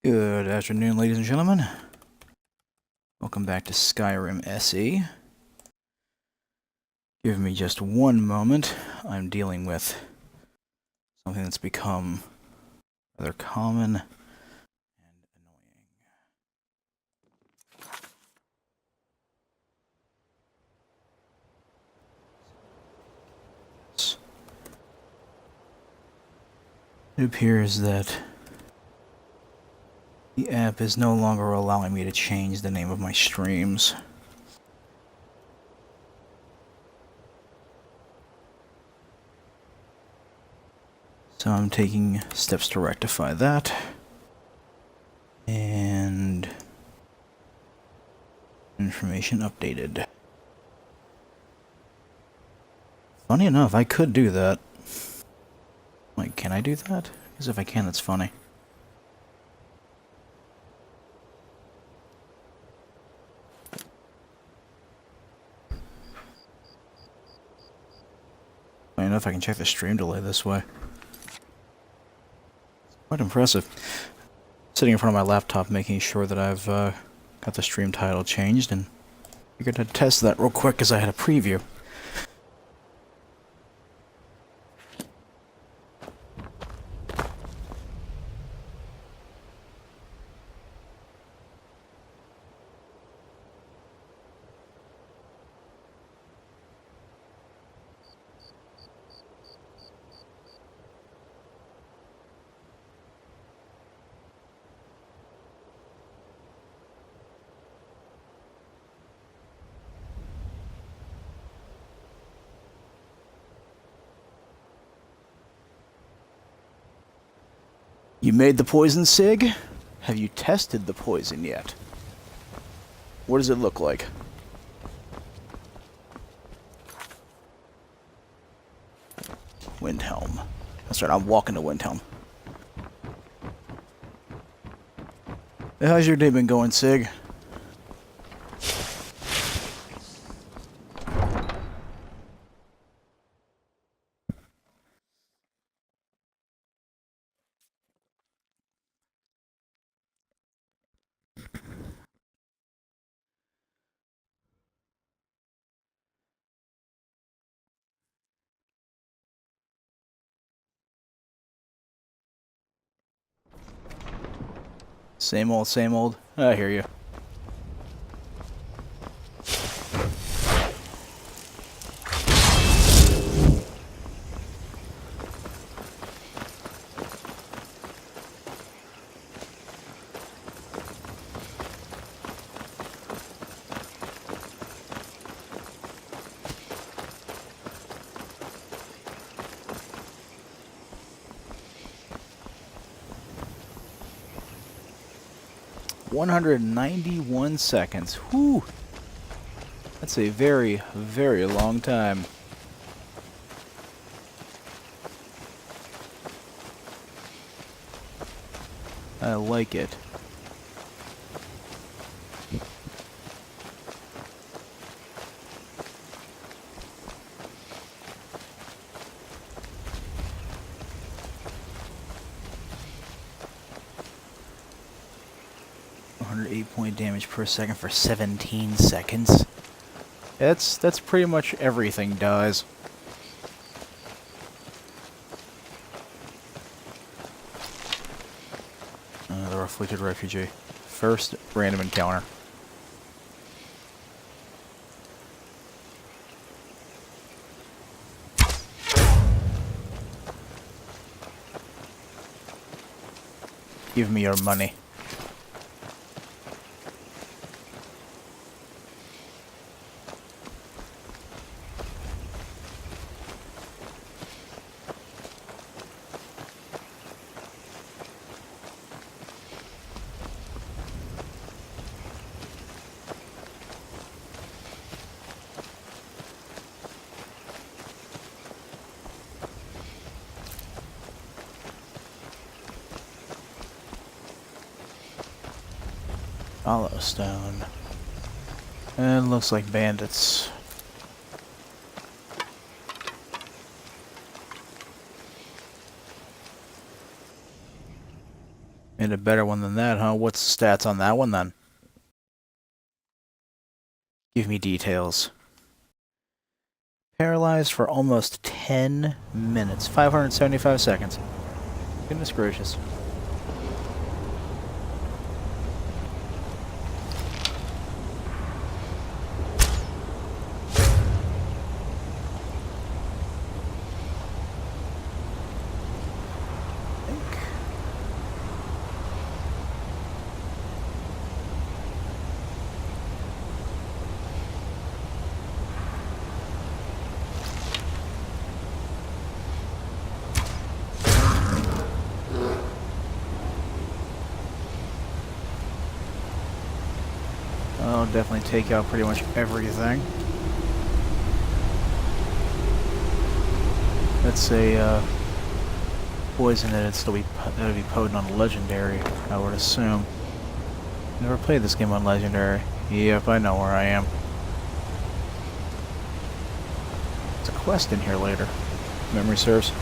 Good afternoon, ladies and gentlemen. Welcome back to Skyrim SE. Give me just one moment. I'm dealing with something that's become rather common and annoying. It appears that the app is no longer allowing me to change the name of my streams. So I'm taking steps to rectify that. And information updated. Funny enough, I could do that. Like, can I do that? Because if I can, that's funny. Funny enough, I can check the stream delay this way. Quite impressive. Sitting in front of my laptop making sure that I've got the stream title changed, and figured to test that real quick because I had a preview. You made the poison, Sig? Have you tested the poison yet? What does it look like? Windhelm. That's right, I'm walking to Windhelm. Hey, how's your day been going, Sig? Same old, same old. I hear you. $191. Whew. That's a very, very long time. I like it. .8 damage per second for 17 seconds. That's pretty much everything dies. The afflicted refugee. First random encounter. Give me your money. Hollowstone. And it looks like bandits. And a better one than that, huh? What's the stats on that one then? Give me details. Paralyzed for almost 10 minutes. 575 seconds. Goodness gracious. I'll definitely take out pretty much everything. Let's say poison it'd still be potent on legendary, I would assume. Never played this game on legendary. Yep, I know where I am. There's a quest in here later. Memory serves.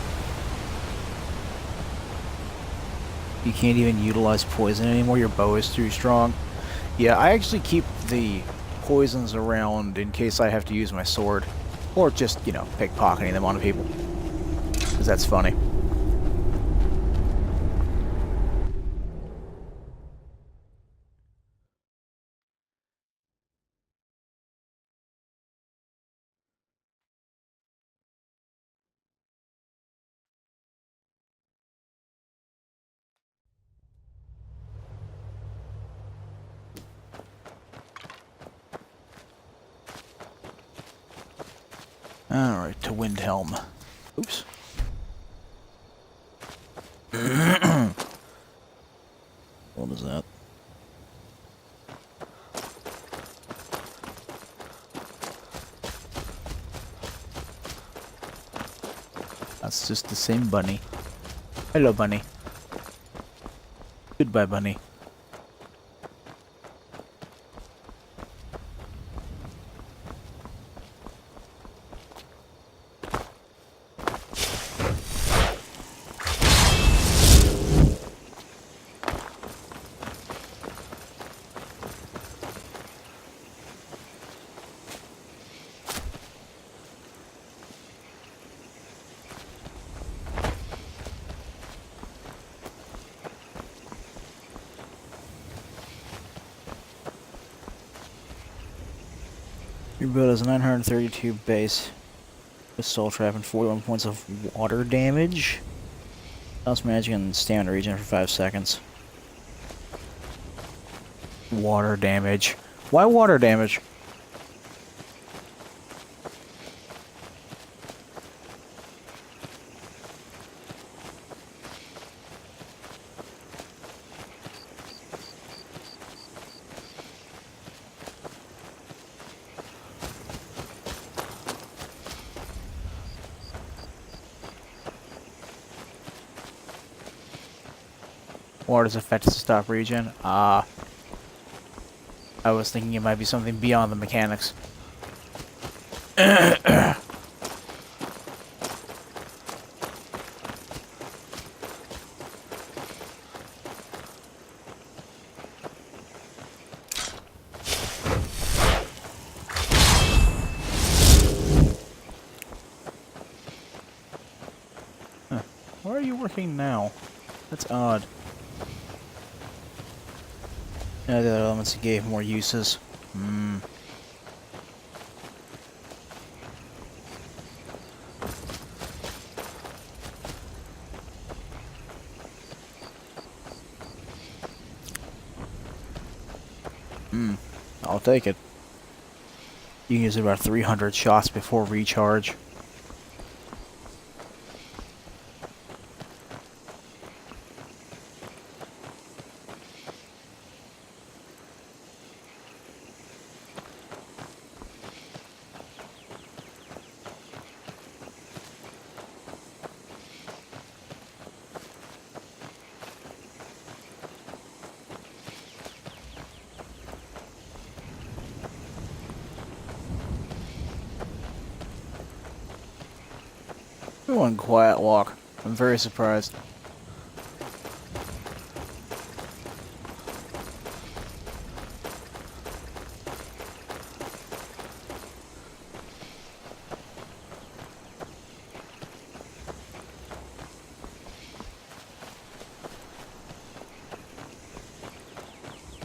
You can't even utilize poison anymore. Your bow is too strong. Yeah, I actually keep the poisons around in case I have to use my sword. Or just, you know, pickpocketing them on people. Because that's funny. Alright, to Windhelm. Oops. What is that? That's just the same bunny. Hello, bunny. Goodbye, bunny. Your build has 932 base with soul trap and 41 points of water damage. House magic and stamina regen for 5 seconds. Water damage. Why water damage? Water's effective to stop regen. I was thinking it might be something beyond the mechanics. Huh. Where are you working now? That's odd. Yeah, the other elements gave more uses. I'll take it. You can use about 300 shots before recharge. One quiet walk. I'm very surprised.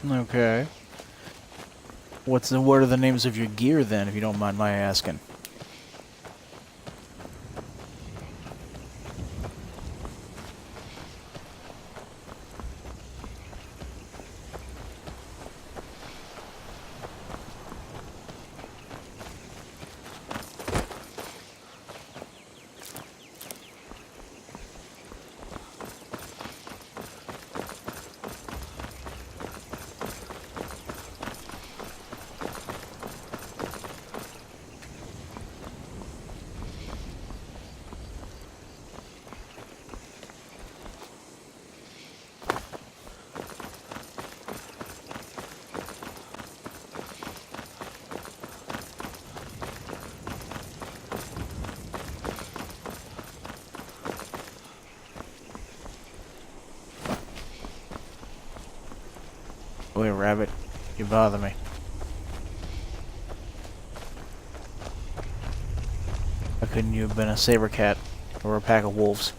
Okay. What are the names of your gear then, if you don't mind my asking? Wait, rabbit. You bother me. How couldn't you have been a saber cat or a pack of wolves?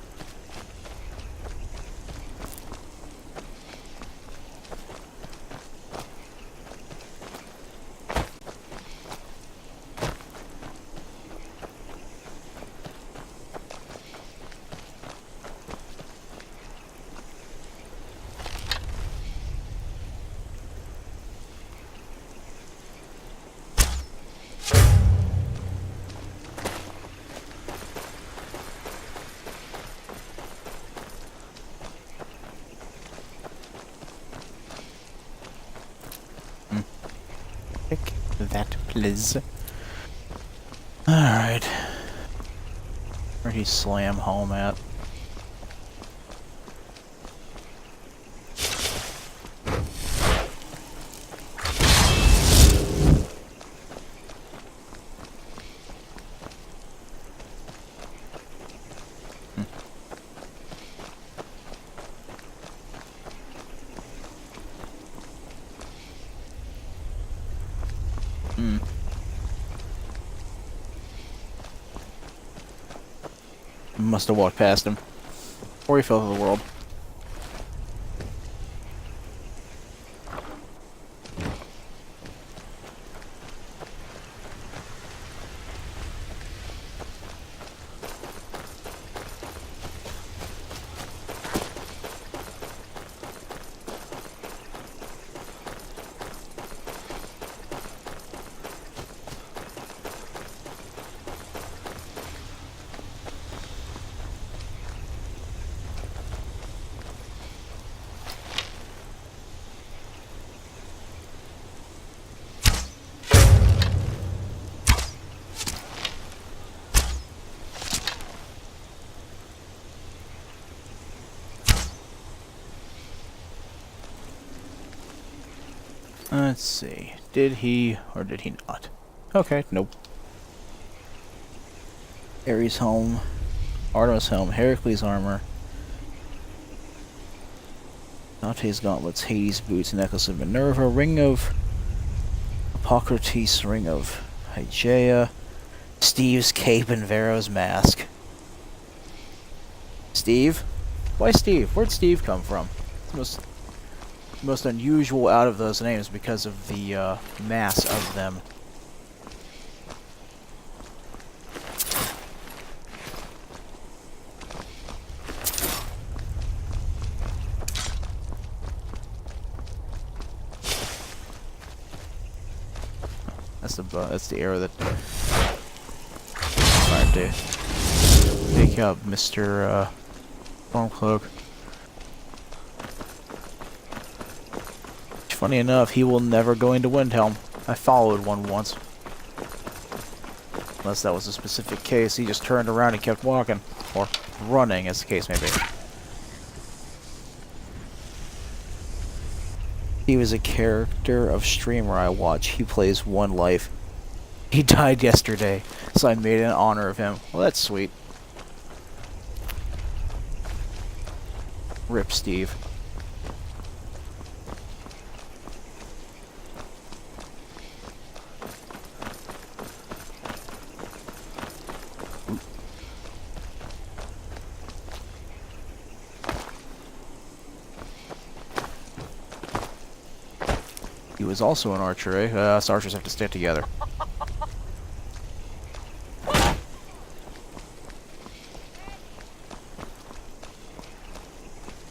Pick that, please. Alright. Where'd he slam home at? Must have walked past him. Or he fell to the world. Let's see. Did he or did he not? Okay, nope. Ares' helm, Artemis' helm, Heracles' armor, Dante's gauntlets, Hades' boots, necklace of Minerva, ring of Hippocrates, ring of Hygeia, Steve's cape, and Vero's mask. Steve? Why Steve? Where'd Steve come from? It's the most unusual out of those names because of the mass of them. That's the arrow that tried to take up Mr. Stormcloak. Funny enough, he will never go into Windhelm. I followed one once. Unless that was a specific case, he just turned around and kept walking. Or running, as the case may be. He was a character of streamer I watch. He plays One Life. He died yesterday, so I made it in honor of him. Well, that's sweet. Rip Steve. He was also an archer, eh? Us archers have to stick together.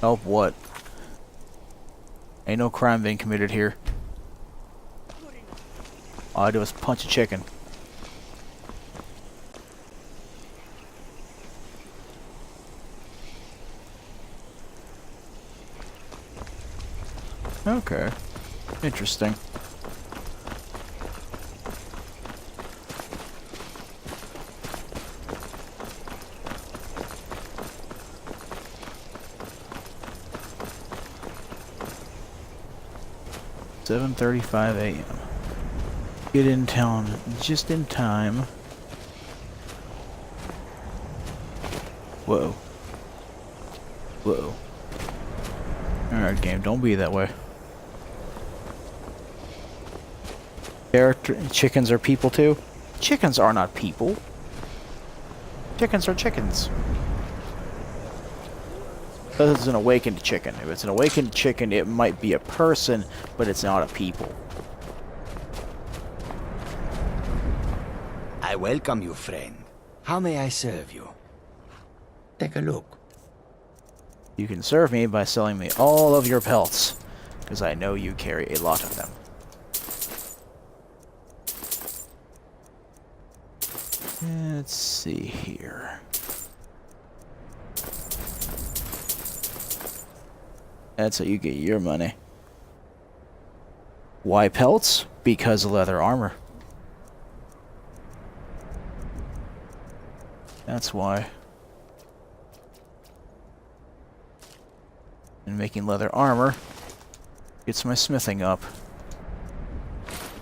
Oh, what? Ain't no crime being committed here. All I do is punch a chicken. Okay. Interesting. "7:35 a.m. Get in town just in time." Whoa. Whoa. Alright, game, don't be that way. Chickens are people too? Chickens are not people. Chickens are chickens. This is an awakened chicken. If it's an awakened chicken, it might be a person, but it's not a people. I welcome you, friend. How may I serve you? Take a look. You can serve me by selling me all of your pelts, because I know you carry a lot of them. Let's see here. That's how you get your money. Why pelts? Because of leather armor. That's why. And making leather armor gets my smithing up.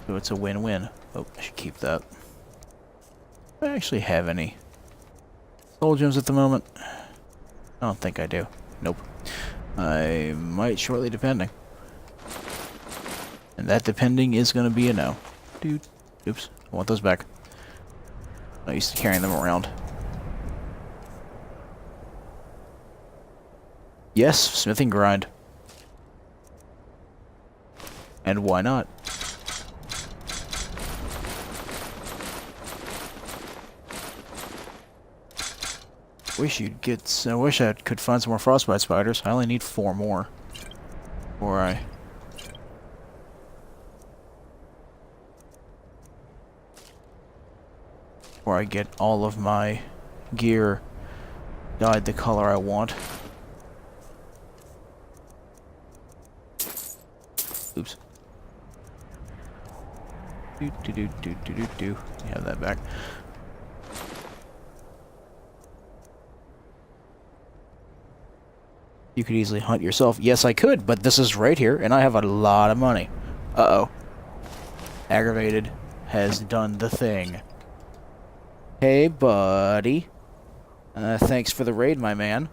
So it's a win-win. Oh, I should keep that. Do I actually have any soul gems at the moment? I don't think I do. Nope. I might shortly, depending. And that depending is going to be a no. Dude. Oops. I want those back. I'm not used to carrying them around. Yes, smithing grind. And why not? I wish I could find some more frostbite spiders. I only need 4 more. Before I get all of my gear dyed the color I want. Oops. Do. Have that back. You could easily hunt yourself. Yes, I could, but this is right here, and I have a lot of money. Uh-oh. Aggravated has done the thing. Hey, buddy. Thanks for the raid, my man.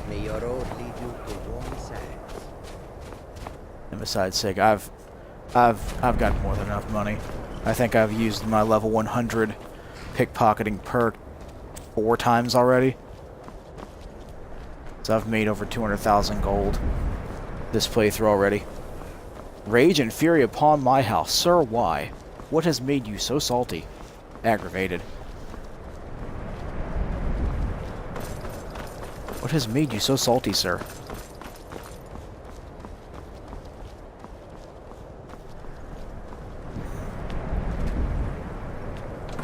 May your road lead you to warm sands. And besides sake, I've got more than enough money. I think I've used my level 100 pickpocketing perk 4 times already. So I've made over 200,000 gold this playthrough already. Rage and fury upon my house. Sir, why? What has made you so salty? Aggravated. What has made you so salty, sir?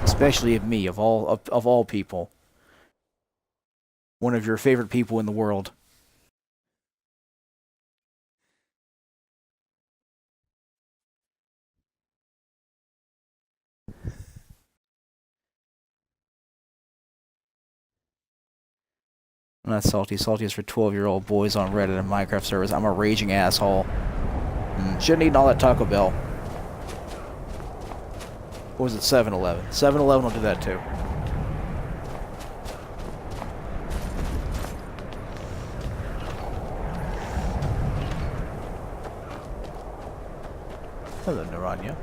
Especially of me, of all people. One of your favorite people in the world. I'm not salty. Salty is for 12-year-old boys on Reddit and Minecraft servers. I'm a raging asshole. Shouldn't eat all that Taco Bell. Or was it 7-Eleven? 7-Eleven will do that too. Hello, Naranya.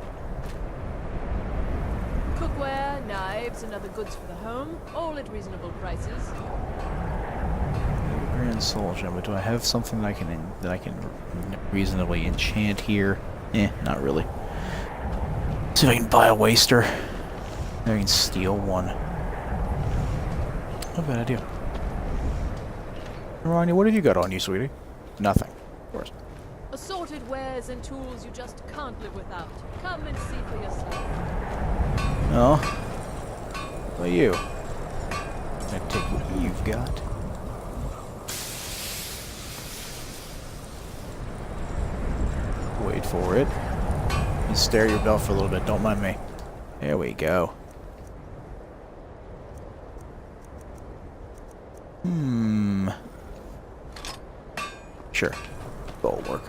Cookware, knives, and other goods for the home, all at reasonable prices. and soul gem, but do I have something that I can reasonably enchant here? Not really. See if I can buy a waster. Maybe I can steal one. Not a bad idea. Ronnie, what have you got on you, sweetie? Nothing, of course. Assorted wares and tools you just can't live without. Come and see for yourself. Oh. What about you? I take what you've got. Wait for it. You stare at your belt for a little bit, don't mind me. There we go. Sure. That'll work.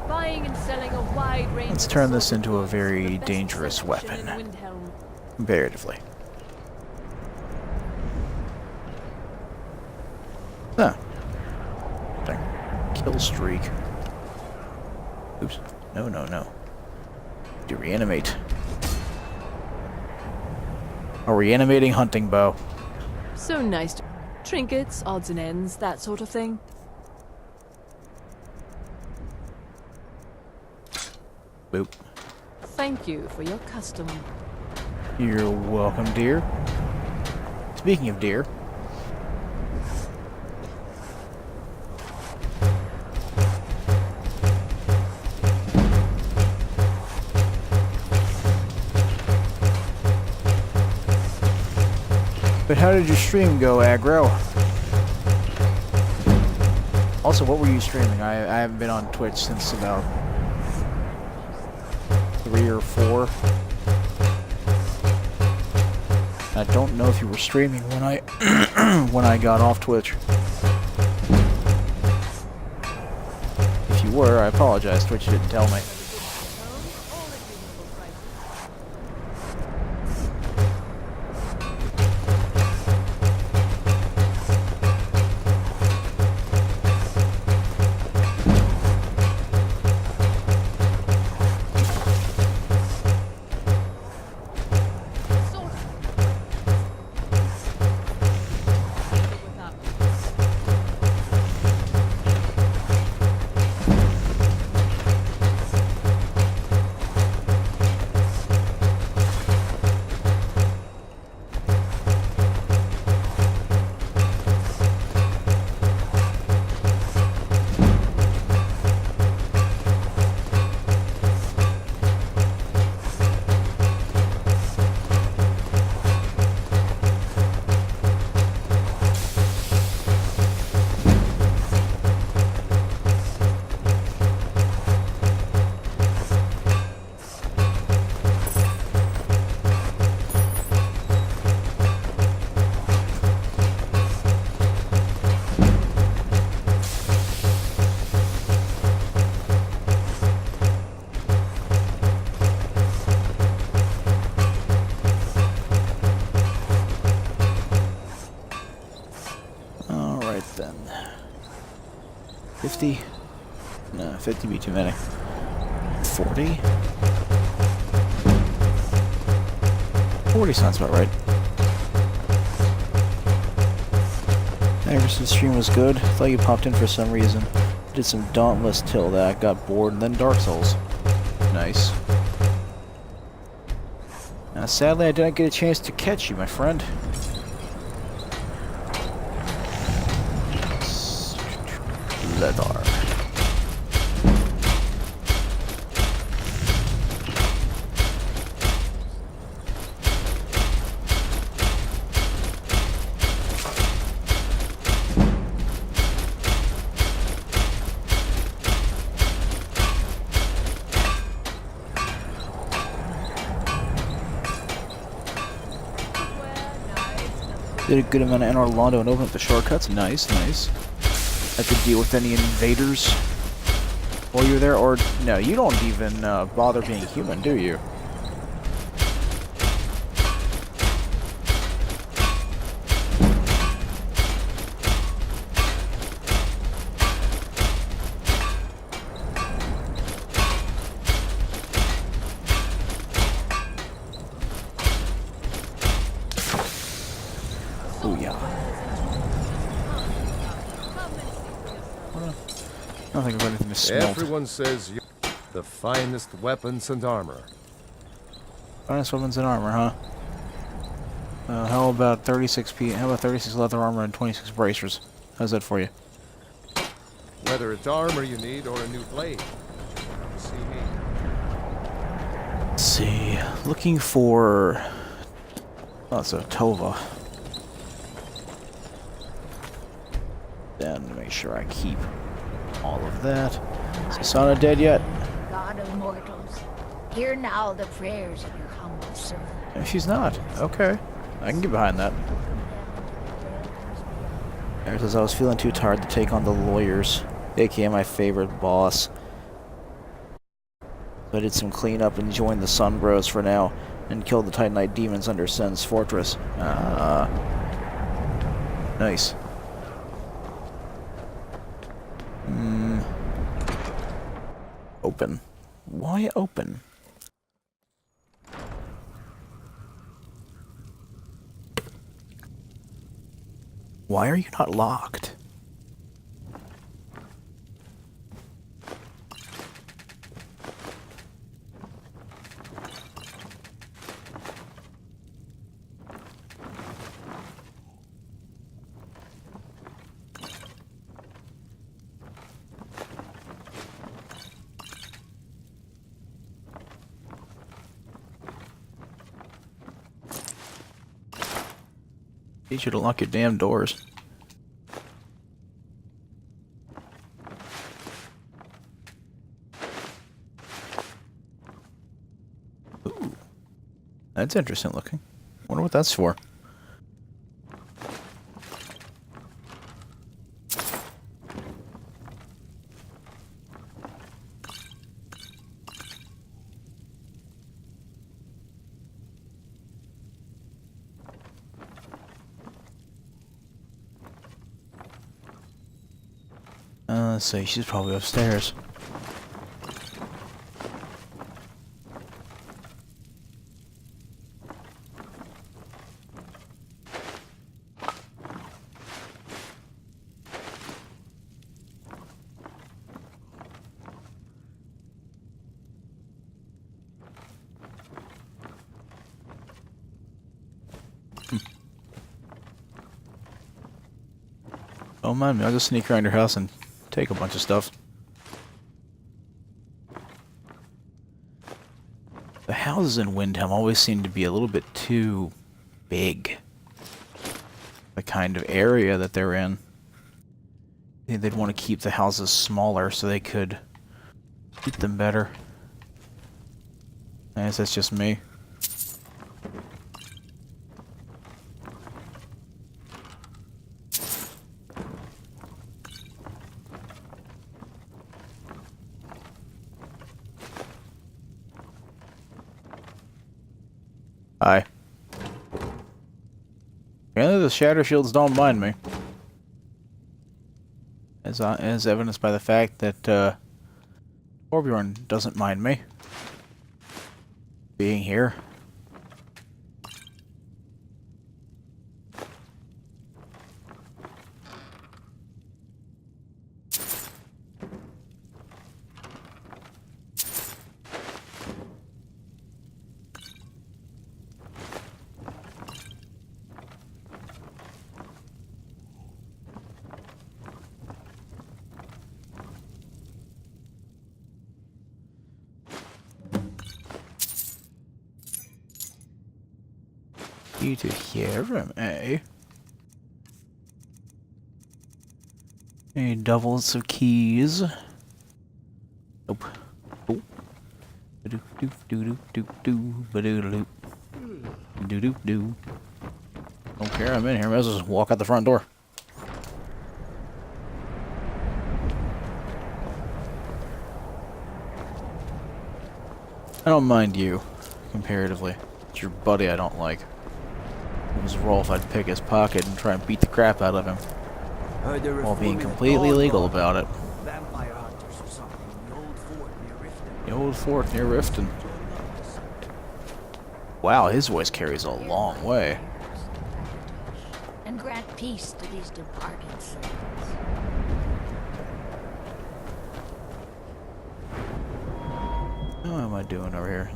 Buying and selling a wide range. Let's of turn this assorted into a goods very for the best dangerous selection weapon. in Windhelm. Comparatively. Huh. Kill streak. Oops. No, no, no. To reanimate. A reanimating hunting bow. So nice. Trinkets, odds and ends, that sort of thing. Boop. Thank you for your custom. You're welcome, dear. Speaking of deer. But how did your stream go, Aggro? Also, what were you streaming? I haven't been on Twitch since about 3 or 4. I don't know if you were streaming when I when I got off Twitch. If you were, I apologize. Twitch didn't tell me. Then 50? No, 50 be too many. 40? 40 sounds about right. Anderson's stream was good. Thought you popped in for some reason. Did some Dauntless till that, got bored, and then Dark Souls. Nice. Now, sadly, I didn't get a chance to catch you, my friend. Leather. Did a good amount in Orlando and open up the shortcuts. Nice, nice. I could deal with any invaders while you're there, or no, you don't even bother being human, do you? don't think I've got anything to smelt. Everyone says you're the finest weapons and armor. Finest weapons and armor, huh? How about 36 leather armor and 26 bracers? How's that for you? Whether it's armor you need or a new blade, see me. Let's see. Looking for... Oh, it's a Tova. Then make sure I keep all of that. Is Sana dead yet? God of mortals, hear now the prayers of your humble servant. No, she's not. Okay. I can get behind that. There says I was feeling too tired to take on the lawyers, aka my favorite boss. So I did some cleanup and joined the Sun Bros for now, and killed the Titanite demons under Sen's fortress. Nice. Open. Why open? Why are you not locked? You should lock your damn doors. Ooh. That's interesting looking. Wonder what that's for. Let's see, she's probably upstairs. Don't mind me, I'll just sneak around your house and take a bunch of stuff. The houses in Windhelm always seem to be a little bit too big. The kind of area that they're in. I think they'd want to keep the houses smaller so they could keep them better. I guess that's just me. Hi. Apparently the Shatter Shields don't mind me. As evidenced by the fact that Torbjorn doesn't mind me being here. You to hear from me. Any doubles of keys? Nope. Oh. Do do do do do do do do do do. Don't care. I'm in here. Might as well just walk out the front door. I don't mind you, comparatively. It's your buddy I don't like. It was Rolf, I'd pick his pocket and try and beat the crap out of him, while being completely legal about it. Vampire hunters or something in the old fort near Riften. The old fort near Riften. Wow, his voice carries a long way. And grant peace to these departed souls. What am I doing over here?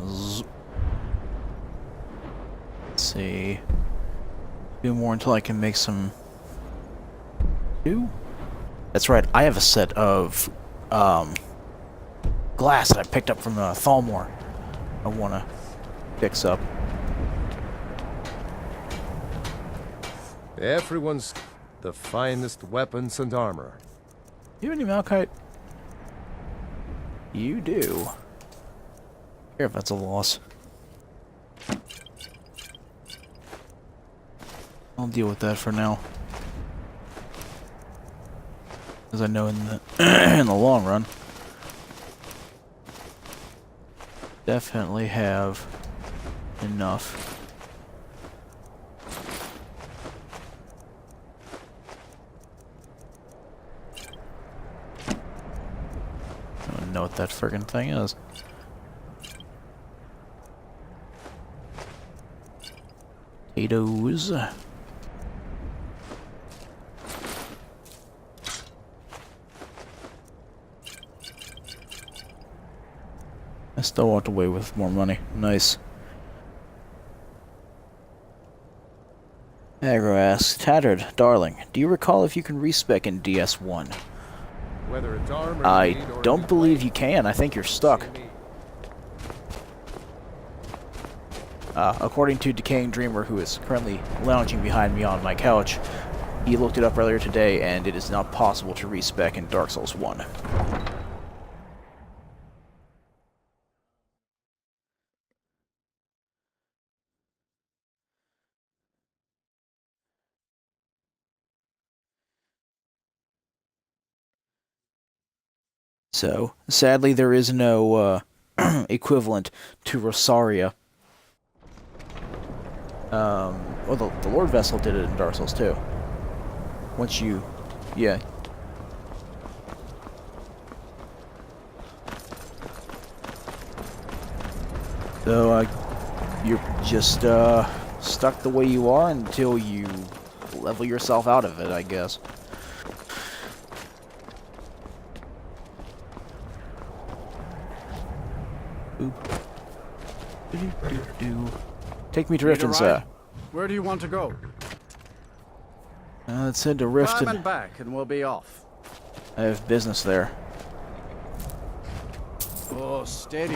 Let's see. Do more until I can make some... That's right, I have a set of glass that I picked up from Thalmor. I want to fix up. Everyone's the finest weapons and armor. You have any Malachite? You do. Here, if that's a loss. I'll deal with that for now. As I know in the in the long run. Definitely have enough. I don't know what that friggin' thing is. Potatoes. I still walked away with more money. Nice. Aggro asks, Tattered, darling, do you recall if you can respec in DS1? Whether it's armor I you need or a don't new believe blade, you can. I think you're stuck. you need. According to Decaying Dreamer, who is currently lounging behind me on my couch, he looked it up earlier today, and it is not possible to respec in Dark Souls 1. So, sadly, there is no equivalent to Rosaria. Well, the Lord Vessel did it in Dark Souls 2. Once you... Yeah. So, you're just, stuck the way you are until you level yourself out of it, I guess. Oop. Do-do-do-do. Take me to Riften, sir. Where do you want to go? Let's head to Climb Riften. and back, and we'll be off. I have business there. Oh, steady.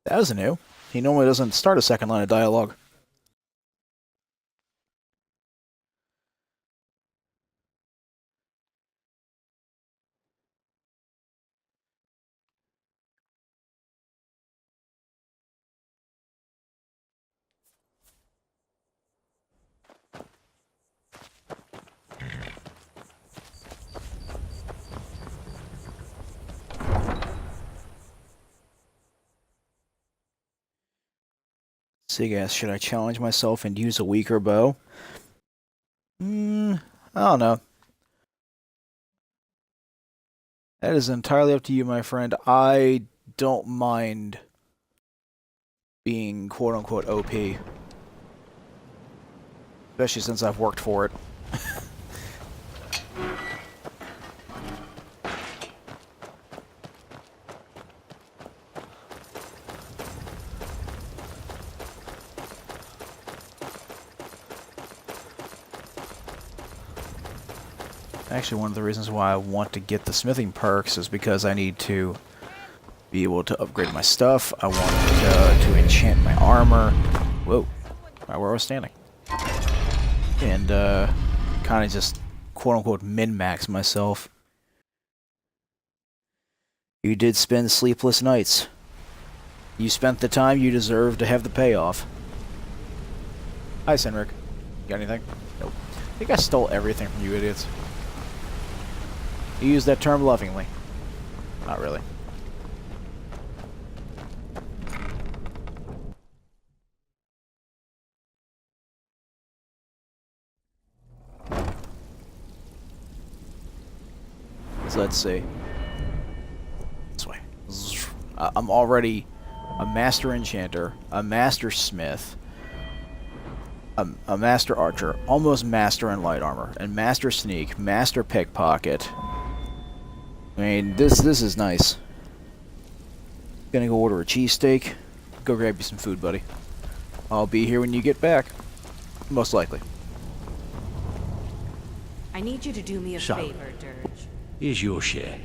That was new. He normally doesn't start a second line of dialogue. Sigas, should I challenge myself and use a weaker bow? I don't know. That is entirely up to you, my friend. I don't mind being quote-unquote OP. Especially since I've worked for it. Actually, one of the reasons why I want to get the smithing perks is because I need to be able to upgrade my stuff. I want to enchant my armor. Whoa. Right where I was standing. And kind of just quote-unquote min-max myself. You did spend sleepless nights. You spent the time you deserve to have the payoff. Hi, Senric. Got anything? Nope. I think I stole everything from you idiots. You use that term lovingly. Not really. So let's see. This way. I'm already a master enchanter, a master smith, a master archer, almost master in light armor, and master sneak, master pickpocket. I mean, this is nice. Gonna go order a cheesesteak. Go grab you some food, buddy. I'll be here when you get back. Most likely. I need you to do me a So, favor, Dirge. Here's your share.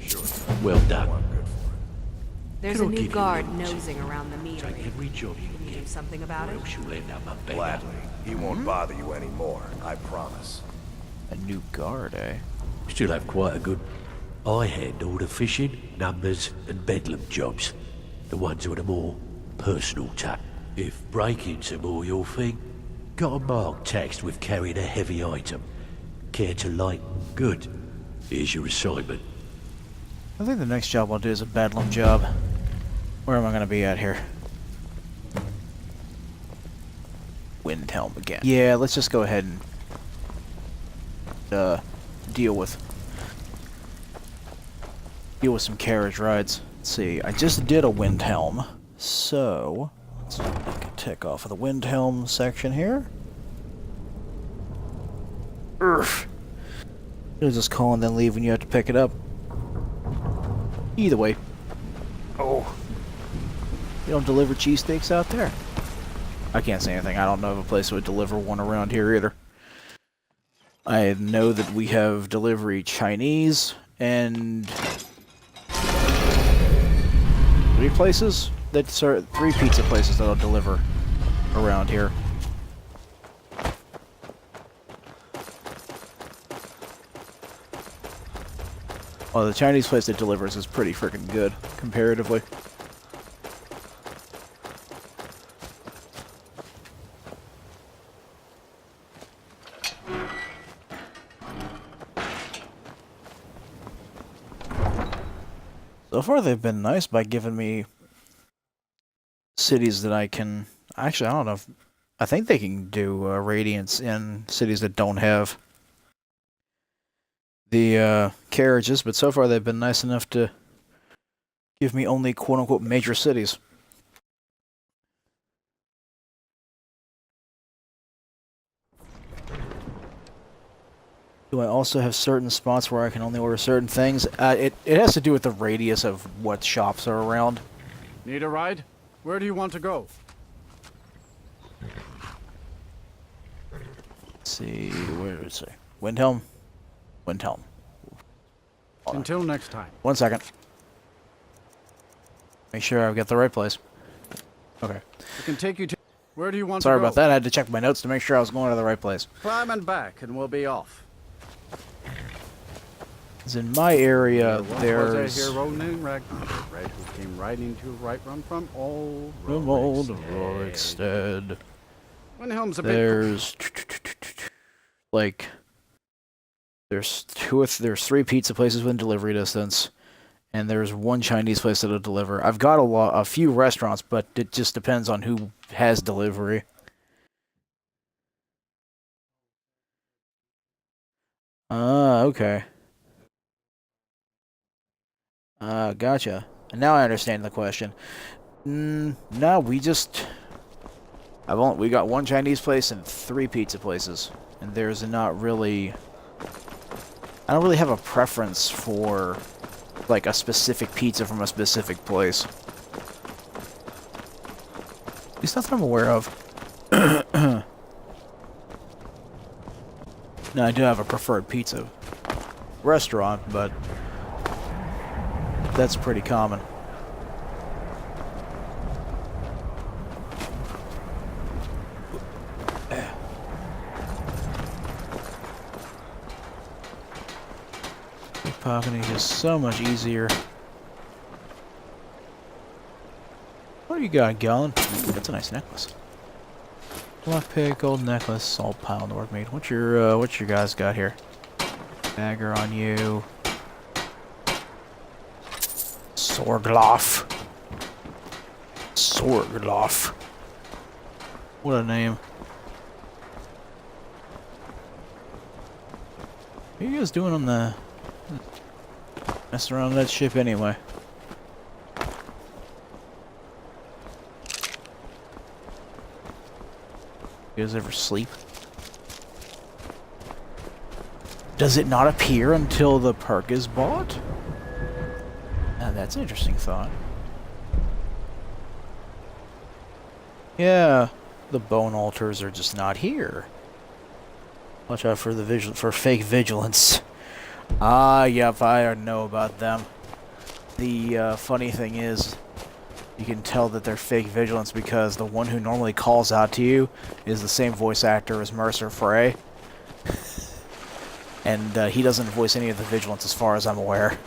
Well done. There's Can a I new give you guard a minute? nosing around the Take meeting. every job you Can can you do get, something about or it? else you'll end up a beggar. Gladly. He won't bother you anymore, I promise. A new guard, eh? Still have quite a good... I handle the fishing, numbers, and bedlam jobs. The ones with a more personal touch. If break-ins are more your thing, got a marked text with carrying a heavy item. Care to lighten? Good. Here's your assignment. I think the next job I'll do is a bedlam job. Where am I gonna be at here? Windhelm again. Yeah, let's just go ahead and deal with some carriage rides. Let's see, I just did a Windhelm, so let's make a tick off of the Windhelm section here. You'll just call and then leave when you have to pick it up. Either way. Oh. You don't deliver cheesesteaks out there? I can't say anything. I don't know of a place that would deliver one around here either. I know that we have delivery Chinese and... 3 places? That's 3 pizza places that'll deliver around here. Well, the Chinese place that delivers is pretty freaking good, comparatively. So far they've been nice by giving me cities that I can... Actually, I don't know if... I think they can do radiance in cities that don't have the carriages, but so far they've been nice enough to give me only quote-unquote major cities. Do I also have certain spots where I can only order certain things? It has to do with the radius of what shops are around. Need a ride? Where do you want to go? Let's see, where is it? Windhelm? Windhelm. Hold on. Until next time. 1 second. Make sure I've got the right place. Okay. I can take you to... Where do you want Sorry to go? about that. I had to check my notes to make sure I was going to the right place. Climb and back, and we'll be off. 'Cause in my area, There was there's... a hero named Ragnar, Red, who came riding to right run from old From old Rorikstead. Rorikstead. Windhelm's a bit... There's... Like... There's 3 pizza places within delivery distance, and there's 1 Chinese place that'll deliver. I've got a few restaurants, but it just depends on who has delivery. Okay. Gotcha. And now I understand the question. No, we just... we got 1 Chinese place and 3 pizza places. And there's not really... I don't really have a preference for, like, a specific pizza from a specific place. At least not that I'm aware of. No, I do have a preferred pizza restaurant, but that's pretty common. Pickpocketing is so much easier. What do you got, Gallon? That's a nice necklace. Lockpick, gold necklace, all piled to work made. What's your guys got here? Dagger on you. Sorgloff. Sorgloff. What a name. What are you guys doing on the... messing around that ship anyway? You guys ever sleep? Does it not appear until the perk is bought? That's an interesting thought. Yeah, the bone altars are just not here. Watch out for the fake vigilance. Ah, yep, I know about them. The funny thing is, you can tell that they're fake vigilance because the one who normally calls out to you is the same voice actor as Mercer Frey. And he doesn't voice any of the vigilance as far as I'm aware.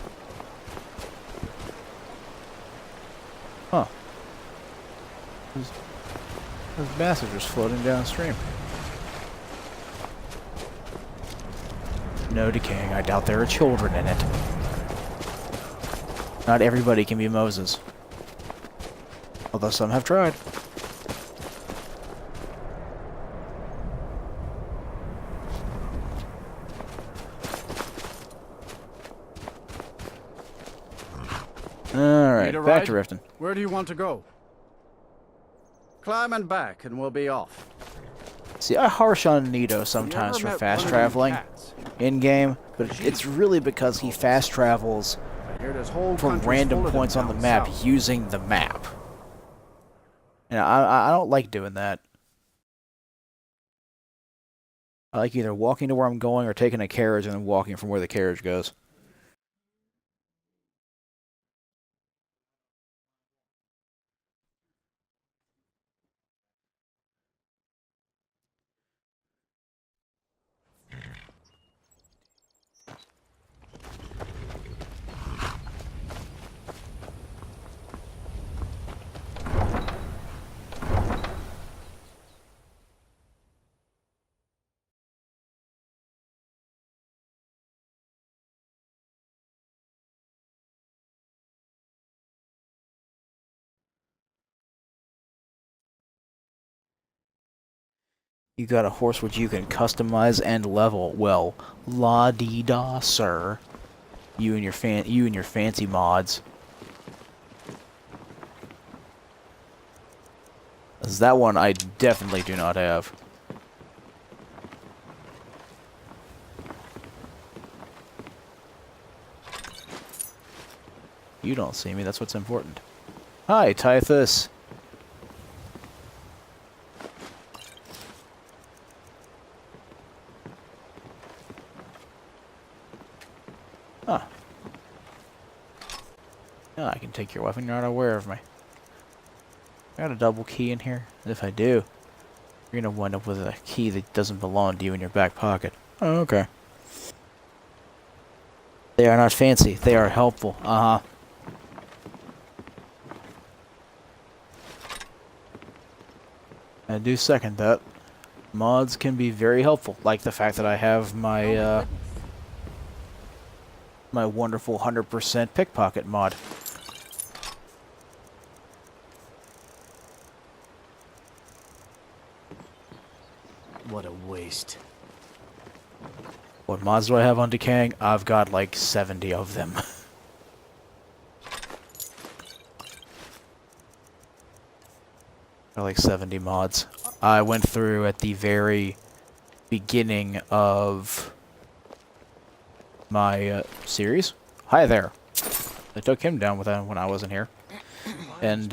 Huh. Those bastards just floating downstream. No decaying. I doubt there are children in it. Not everybody can be Moses. Although some have tried. Alright, Need a back ride? to Riften. Where do you want to go? Climb and back, and we'll be off. See, I harsh on Nito sometimes for fast traveling in-game, but it's really because he fast travels from random points on the map using the map. And I don't like doing that. I like either walking to where I'm going or taking a carriage and then walking from where the carriage goes. You got a horse which you can customize and level. Well, la-dee-da, sir. You and your fancy mods. 'Cause that one I definitely do not have. You don't see me, that's what's important. Hi, Typhus. Huh. Yeah, I can take your weapon, you're not aware of me. I got a double key in here. If I do, you're gonna wind up with a key that doesn't belong to you in your back pocket. Oh, okay. They are not fancy, they are helpful. Uh-huh. I do second that. Mods can be very helpful, like the fact that I have my, my wonderful 100% pickpocket mod. What a waste. What mods do I have on Decaying? I've got like 70 of them. Got like 70 mods. I went through at the very beginning of my series. Hi there. I took him down with when I wasn't here. And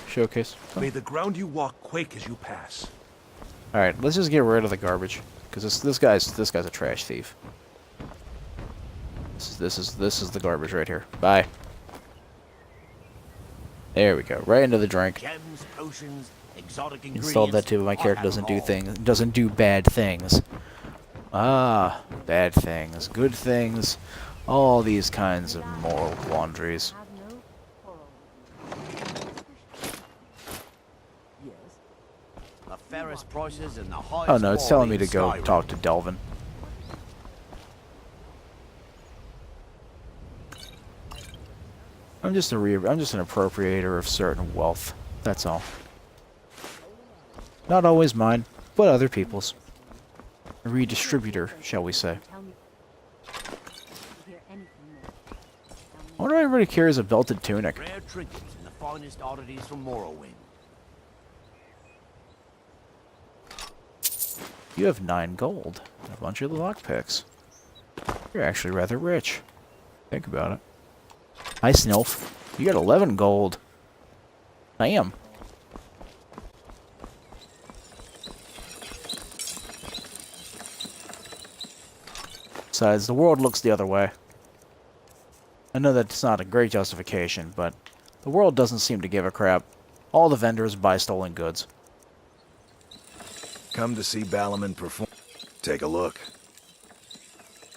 showcase. May the ground you walk quake as you pass. Alright, let's just get rid of the garbage. Because this guy's a trash thief. This is the garbage right here. Bye. There we go. Right into the drink. Gems, potions, exotic Installed that too, but my character doesn't do bad things. Ah, bad things, good things, all these kinds of moral quandaries. The fairest prices and the highest Oh no, it's telling me to quality go in talk to Delvin. I'm just an appropriator of certain wealth. That's all. Not always mine, but other people's. A redistributor, shall we say. I wonder why everybody carries a belted tunic. Rare trinkets and the finest oddities from Morrowind. You have 9 gold and a bunch of lockpicks. You're actually rather rich. Think about it. Hi, Snilf. You got 11 gold. Damn. Besides, the world looks the other way. I know that's not a great justification, but the world doesn't seem to give a crap. All the vendors buy stolen goods. Come to see Balliman perform. Take a look.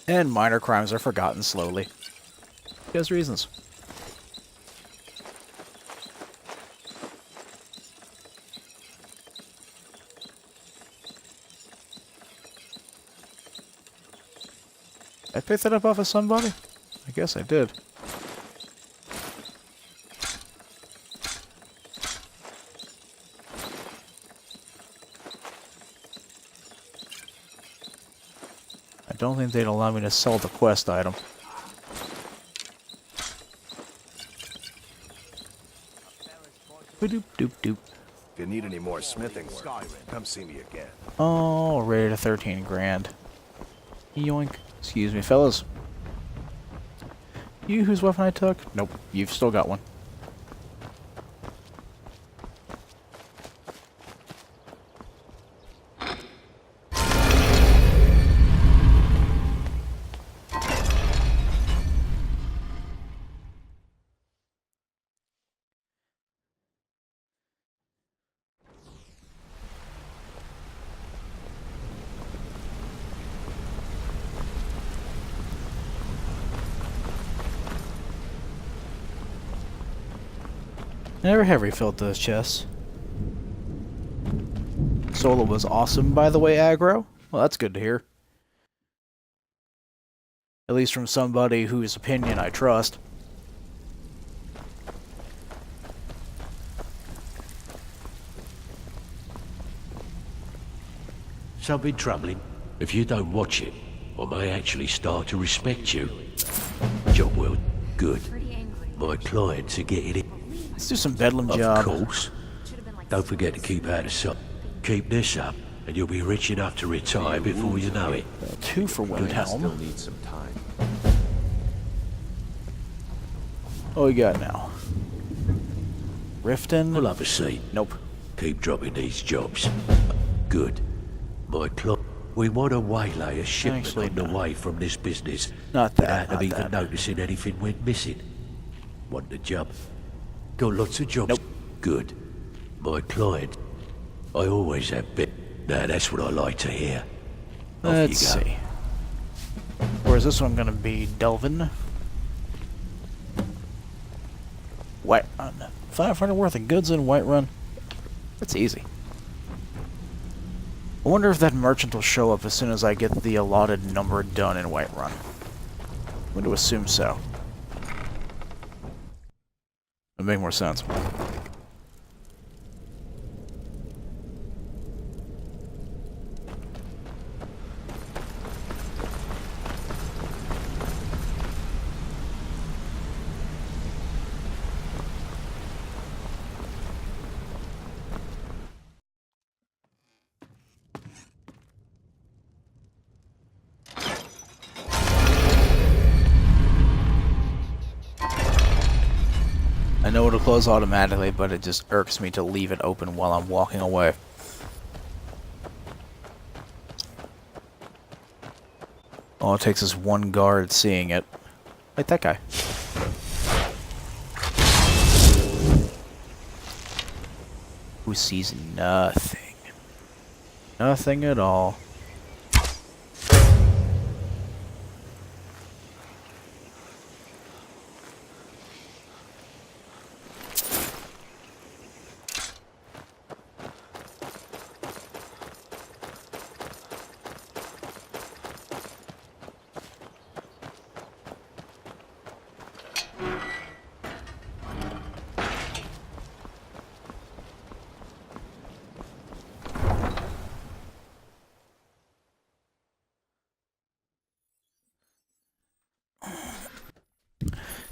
And minor crimes are forgotten slowly. Because reasons. I picked that up off of somebody? I guess I did. I don't think they'd allow me to sell the quest item. Doop doop doop. If you need any more smithing work, come see me again. Oh, rated at 13 grand. Yoink. Excuse me, fellas. You whose weapon I took? Nope, you've still got one. I never have refilled those chests. Solo was awesome, by the way, aggro. Well, that's good to hear. At least from somebody whose opinion I trust. Something troubling. If you don't watch it, I may actually start to respect you. Job well, good. My clients are getting it. Let's do some bedlam job. Of course. Don't forget to keep out of sight. Keep this up, and you'll be rich enough to retire before you know it. 2 for Windhelm. Need some time. What we got now? Riften? I'll have a seat. Nope. Keep dropping these jobs. Good. My client. We want to waylay a shipment Actually, on the no. way from this business Not that, without not them even that. noticing anything went missing. Want the job? Got lots of jobs. Nope. Good. My client. I always have been. Now that's what I like to hear. Off Let's you go. see. Where's this one gonna be? Delvin? Whiterun. 500 worth of goods in Whiterun? That's easy. I wonder if that merchant will show up as soon as I get the allotted number done in Whiterun. I'm going to assume so. It'll make more sense. I know it'll close automatically, but it just irks me to leave it open while I'm walking away. All it takes is one guard seeing it. Like that guy. Who sees nothing. Nothing at all.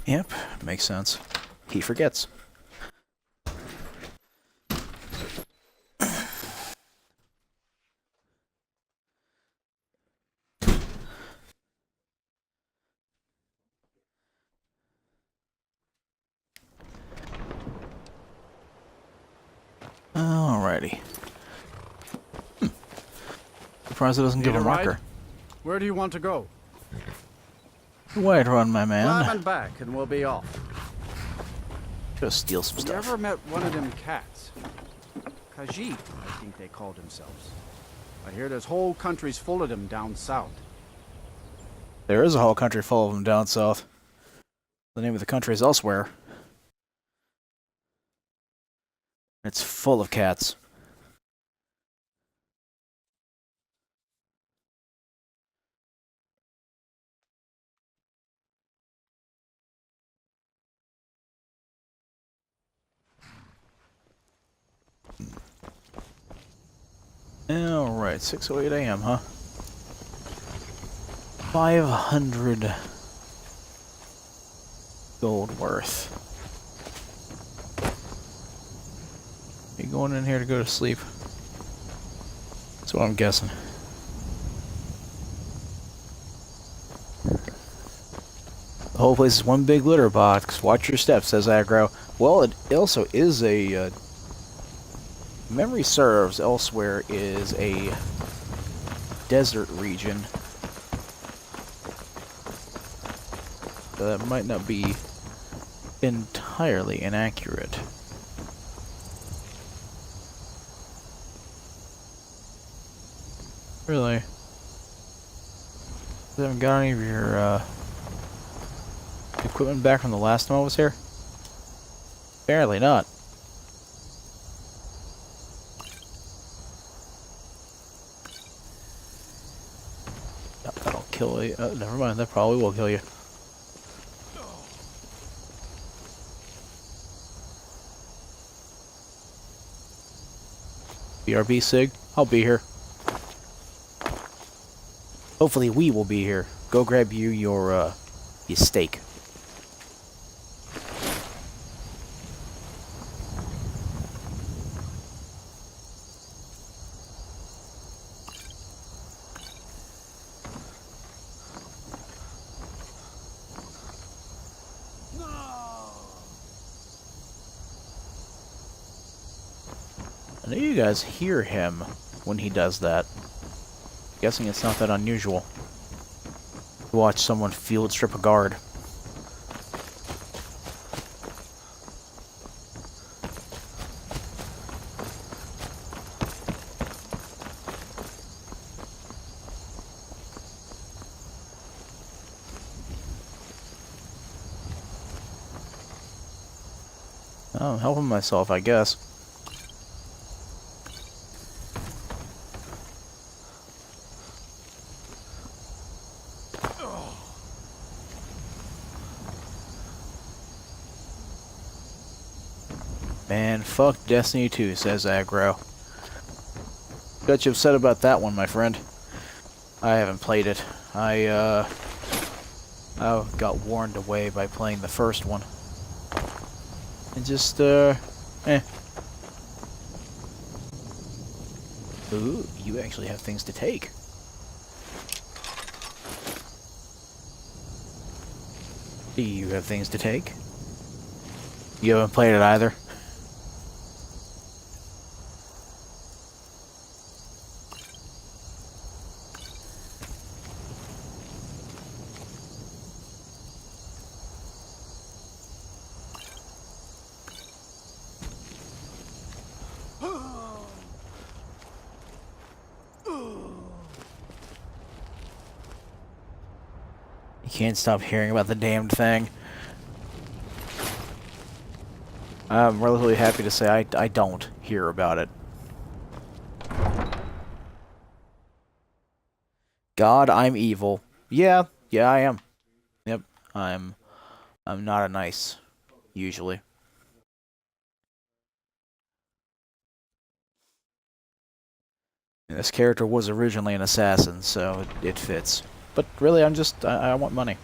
Yep, makes sense. He forgets. Alrighty. Surprised it doesn't give Need a a ride? marker. Where do you want to go? Wide run, my Climb man. and back, and we'll be off. Go steal some You stuff. ever met one of them cats? Khajiit, I think they called themselves. I hear there's whole countries full of them down south. There is a whole country full of them down south. The name of the country is elsewhere. It's full of cats. Alright, 6:08 a.m., huh? 500 gold worth. You going in here to go to sleep? That's what I'm guessing. The whole place is one big litter box. Watch your steps, says Aggro. Well, it also is a... memory serves, elsewhere is a desert region. So that might not be entirely inaccurate. Really? You haven't got any of your equipment back from the last time I was here? Apparently not. No, that'll kill you. Never mind, that probably will kill you. BRB Sig, I'll be here. Hopefully we will be here. Go grab you your steak. I know you guys hear him when he does that. Guessing it's not that unusual to watch someone field strip a guard. Oh, I'm helping myself, I guess. Man, fuck Destiny 2, says Aggro. Got you upset about that one, my friend. I haven't played it. I got warned away by playing the first one. And just, eh. Ooh, you actually have things to take. Do you have things to take? You haven't played it either? You can't stop hearing about the damned thing. I'm relatively happy to say I don't hear about it. God, I'm evil. Yeah, I am. Yep, I'm not a nice, usually. And this character was originally an assassin, so it fits. But really, I want money.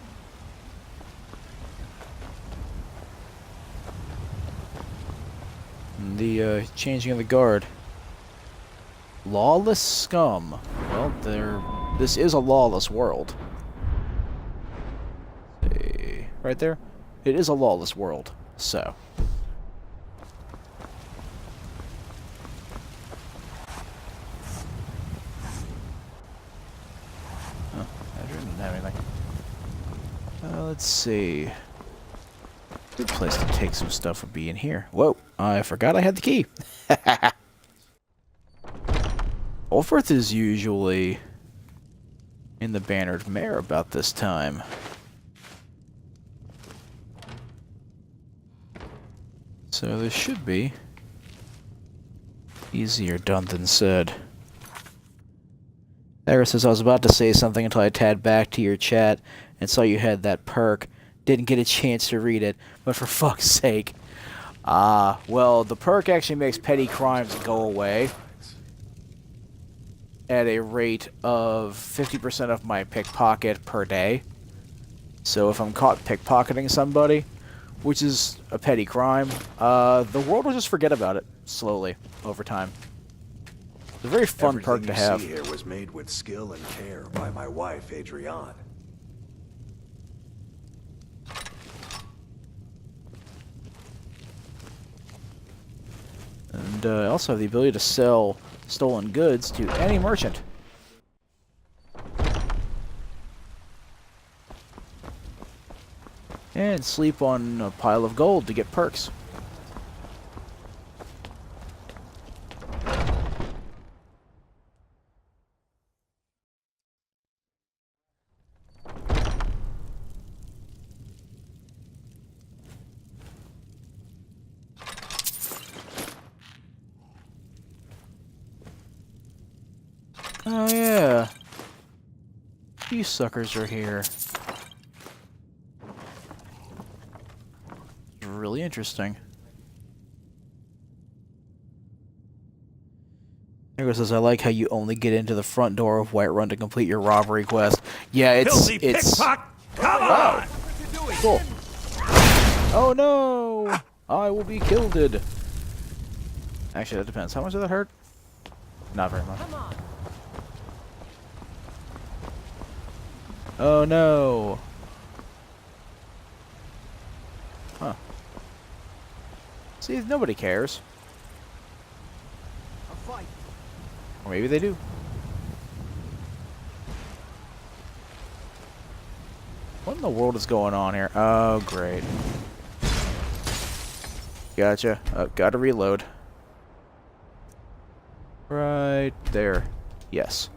And the changing of the guard. Lawless scum. Well, this is a lawless world. See, right there? It is a lawless world, so. Let's see. Good place to take some stuff would be in here. Whoa, I forgot I had the key. Ulfrith is usually in the Bannered Mare about this time. So this should be easier done than said. There says, I was about to say something until I tabbed back to your chat and saw you had that perk. Didn't get a chance to read it, but for fuck's sake. Well, the perk actually makes petty crimes go away at a rate of 50% of my pickpocket per day. So if I'm caught pickpocketing somebody, which is a petty crime, the world will just forget about it slowly over time. It's a very fun perk to have. Everything you see here was made with skill and care by my wife, Adrienne. And I also have the ability to sell stolen goods to any merchant. And sleep on a pile of gold to get perks. Oh yeah. You suckers are here. Really interesting. There says, I like how you only get into the front door of Whiterun to complete your robbery quest. Yeah, it's... Pickpocket! Come on! Cool. Oh no! I will be killed. Actually, that depends. How much does that hurt? Not very much. Oh no! Huh. See, nobody cares. A fight. Or maybe they do. What in the world is going on here? Oh, great. Gotcha. Oh, gotta reload. Right there. Yes.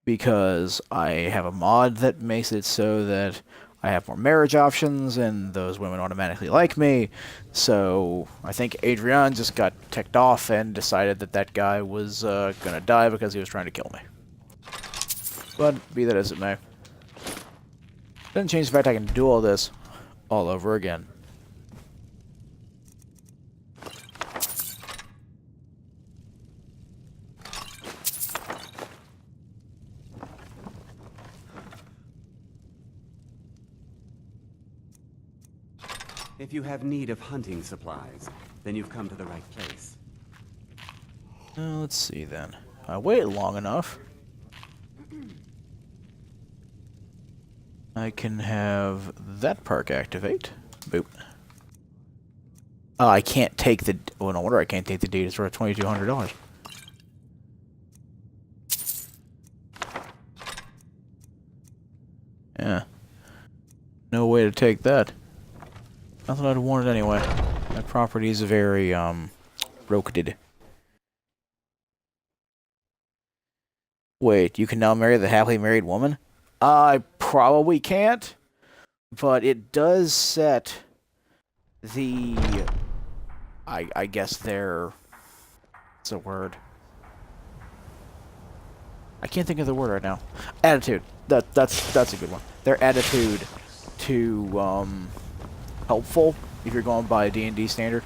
Because I have a mod that makes it so that I have more marriage options, and those women automatically like me. So I think Adrienne just got ticked off and decided that that guy was gonna die because he was trying to kill me. But be that as it may, doesn't change the fact I can do all this all over again. If you have need of hunting supplies, then you've come to the right place. Let's see then. I waited long enough. I can have that perk activate. Boop. I can't take the... Oh, no wonder I can't take the deed. It's worth $2,200. Yeah. No way to take that. I thought I'd want it anyway. That property is very, roketed. Wait, you can now marry the happily married woman? I probably can't, but it does set the... I guess their... What's the word? I can't think of the word right now. Attitude. That's a good one. Their attitude to, helpful if you're going by a D&D standard.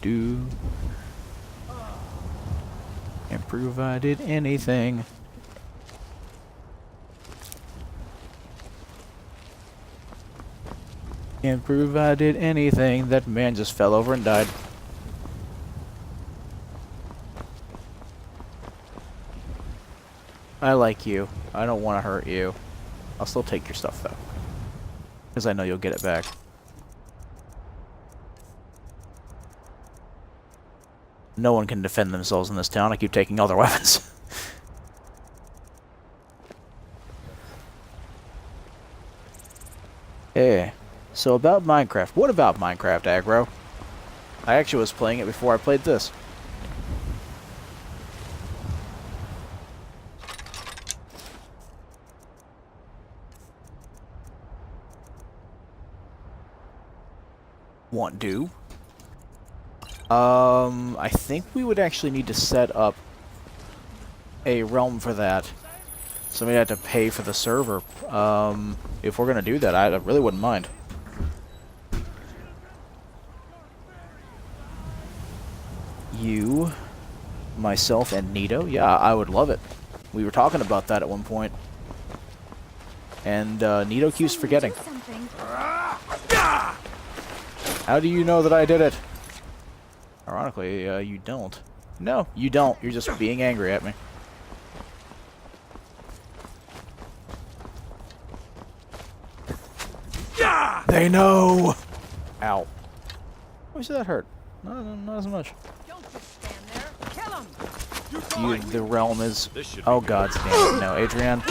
Do. And provided anything. And provided anything. That man just fell over and died. I like you. I don't want to hurt you. I'll still take your stuff, though. Because I know you'll get it back. No one can defend themselves in this town. I keep taking all their weapons. Hey, so about Minecraft. What about Minecraft, aggro? I actually was playing it before I played this. Want do? I think we would actually need to set up a realm for that. So we have to pay for the server. If we're gonna do that, I really wouldn't mind. You, myself, and Nito. Yeah, I would love it. We were talking about that at one point. And Nito keeps forgetting. How do you know that I did it? Ironically, you don't. No, you don't. You're just being angry at me. They know! Ow. Why should that hurt? No, not as much. Don't just stand there. Kill him. The realm is... Oh, God damn it. No, Adrian.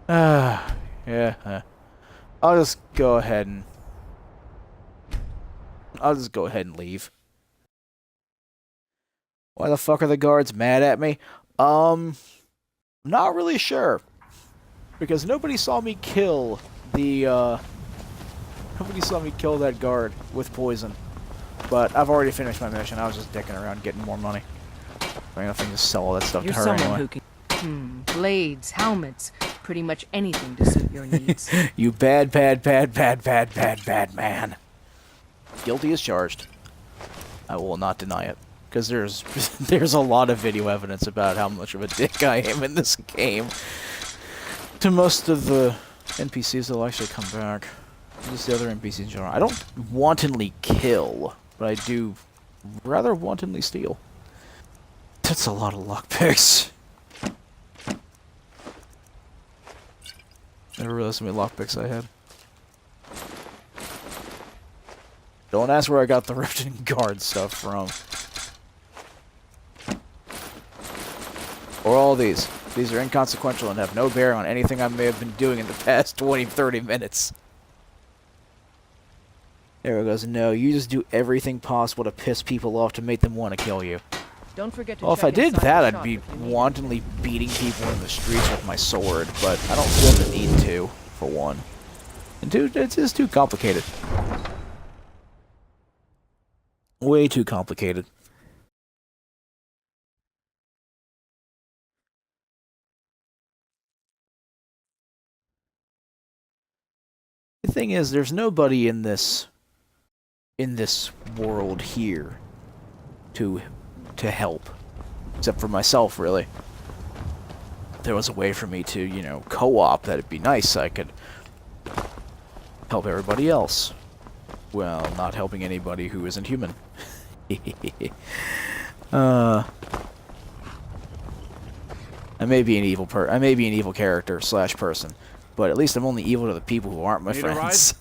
Yeah. I'll just go ahead and... leave. Why the fuck are the guards mad at me? Not really sure. Because nobody saw me kill the, nobody saw me kill that guard with poison. But I've already finished my mission. I was just dicking around getting more money. I mean, I can just sell all that stuff You're to her someone anyway. who can... blades, helmets, pretty much anything to suit your needs. You bad man. Guilty as charged. I will not deny it. Because there's a lot of video evidence about how much of a dick I am in this game. To most of the NPCs that'll actually come back. Just the other NPCs in general. I don't wantonly kill, but I do rather wantonly steal. That's a lot of lockpicks. Never realized how many lockpicks I had. Don't ask where I got the Rift and Guard stuff from. Or all these. These are inconsequential and have no bearing on anything I may have been doing in the past 20-30 minutes. There it goes. No, you just do everything possible to piss people off to make them want to kill you. Don't forget to Well, if I check did inside that, the I'd shop be if you need wantonly beating people in the streets with my sword, but I don't feel the need to, for one. And two, it's just too complicated. Way too complicated. The thing is, there's nobody in this world here to help, except for myself, really. If there was a way for me to, you know, co-op, that'd be nice. I could help everybody else. Well, not helping anybody who isn't human. I may be an evil character / person, but at least I'm only evil to the people who aren't my Need a ride? friends.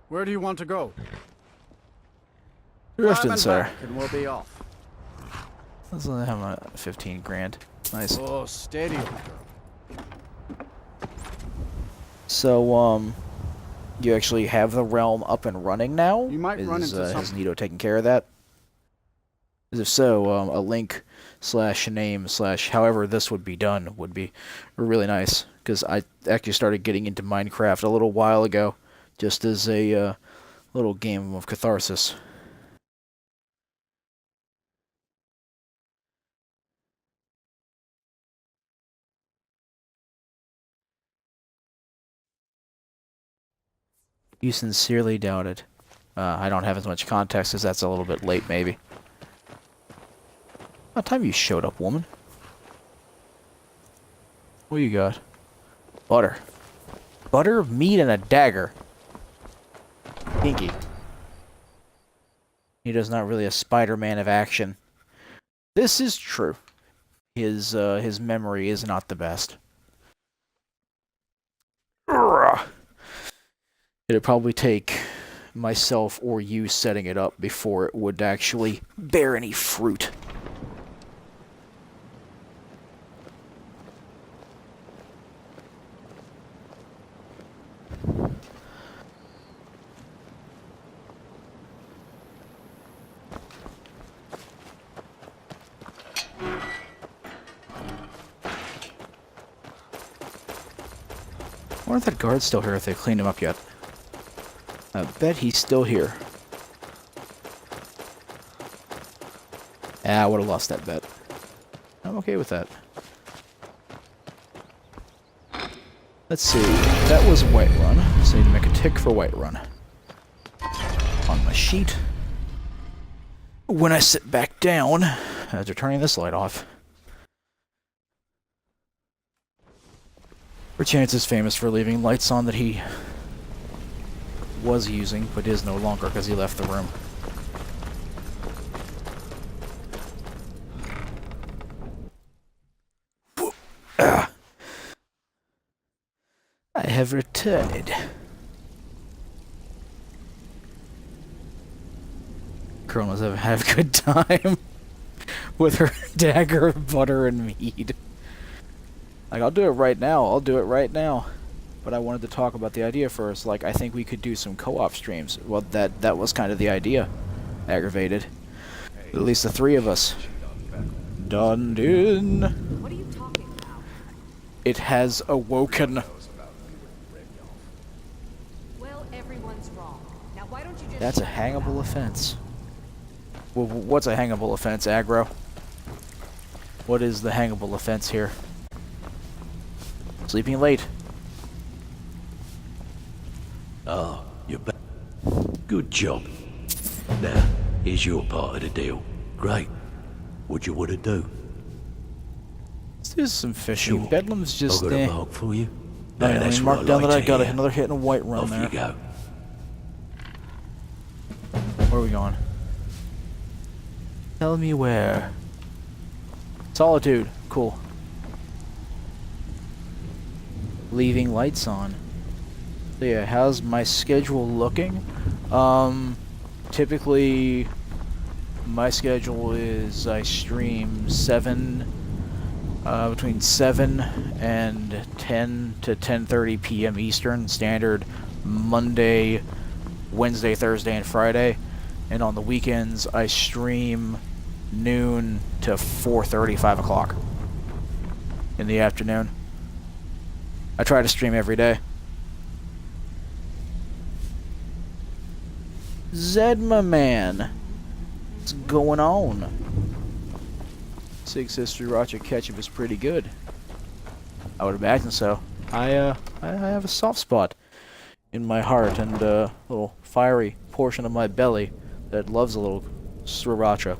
Where do you want to go? Drifting, Grab and sir. back and we'll be off. Let's let him have 15 grand. Nice. Oh, steady, old girl. So, you actually have the realm up and running now? You might run into Has something. Nito taken care of that? As if so, a link / name / however this would be done would be really nice. Because I actually started getting into Minecraft a little while ago, just as a little game of catharsis. You sincerely doubt it. I don't have as much context as that's a little bit late, maybe. What time you showed up, woman? What you got? Butter. Butter, meat, and a dagger. Kinky. He does not really a Spider-Man of action. This is true. His memory is not the best. Urgh. It'd probably take myself or you setting it up before it would actually bear any fruit. I wonder if that guard's still here, if they cleaned him up yet. I bet he's still here. I would have lost that bet. I'm okay with that. Let's see. That was Whiterun, so I need to make a tick for Whiterun. On my sheet. When I sit back down, after turning this light off. Perchance is famous for leaving lights on that he was using, but is no longer because he left the room. I have returned. Girl must have had a good time with her dagger of butter and mead. Like, I'll do it right now. I'll do it right now. But I wanted to talk about the idea first. Like, I think we could do some co-op streams. Well, that was kind of the idea. Aggravated. At least the three of us. Done in. What are you talking about? It has awoken. Well, everyone's wrong. Now why don't you just... That's a hangable offense. Well, what's a hangable offense, aggro? What is the hangable offense here? Sleeping late. Oh, you're back. Good job. Now, here's your part of the deal. Great. What do you want to do? Let's do some fishing. Sure. Bedlam's just I've got a mark for you. Oh, Now, yeah, that's let me what mark down like that I to got hear. another hit in a white run Off there. you go. Where are we going? Tell me where. Solitude. Cool. Leaving lights on. So yeah, how's my schedule looking? Typically my schedule is I stream between 7 and 10 to 10:30 p.m. Eastern Standard, Monday, Wednesday, Thursday, and Friday. And on the weekends I stream noon to 4:30, 5 o'clock in the afternoon. I try to stream every day. Zed, my man. What's going on? Six History Roger Ketchup is pretty good. I would imagine so. I have a soft spot in my heart and a little fiery portion of my belly that loves a little sriracha.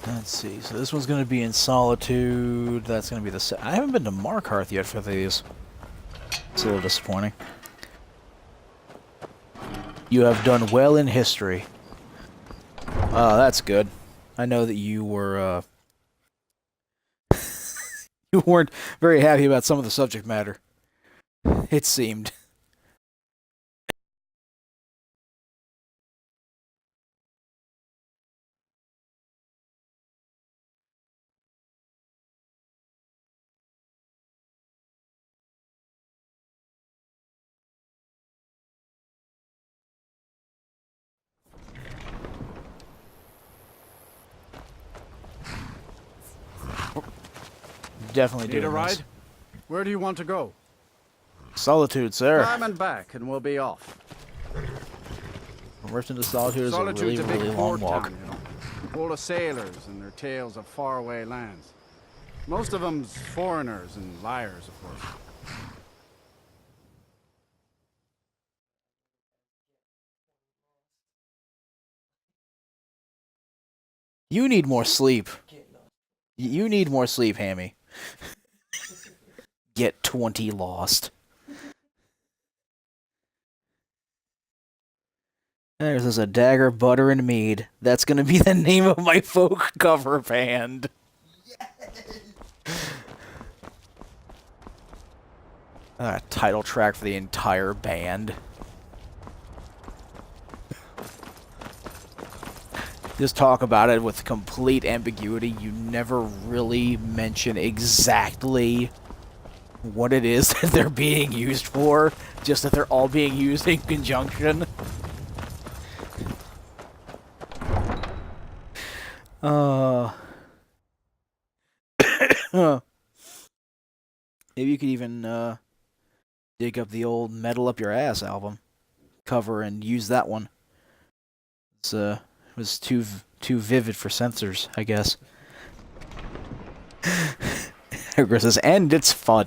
Let's see, so this one's going to be in Solitude. That's going to be the... I haven't been to Markarth yet for these. It's a little disappointing. You have done well in history. That's good. I know that you were, you weren't very happy about some of the subject matter. It seemed. Definitely Need doing a ride? this. Where do you want to go? Solitude, sir. Climb and back, and we'll be off. Immersed into Solitude is a really, Solitude's a big really long port walk. town, you know, full of sailors and their tales of faraway lands. Most of them's foreigners and liars, of course. You need more sleep. You need more sleep, Hammy. Get 20 lost. There's a dagger, butter, and mead. That's gonna be the name of my folk cover band. Title track for the entire band. Just talk about it with complete ambiguity. You never really mention exactly what it is that they're being used for. Just that they're all being used in conjunction. Maybe you could even dig up the old Metal Up Your Ass album cover and use that one. It was too vivid for censors, I guess. Edgar says, and it's fun.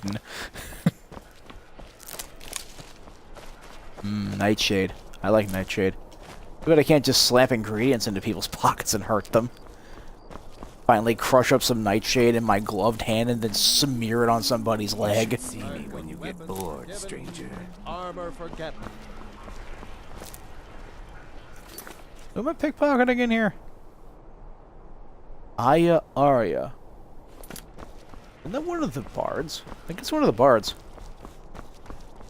Nightshade. I like Nightshade. But I can't just slap ingredients into people's pockets and hurt them. Finally crush up some Nightshade in my gloved hand and then smear it on somebody's leg. See me when you get bored, stranger. Armor for Captain. Who am I pickpocketing in here? Aya Arya. Isn't that one of the bards? I think it's one of the bards.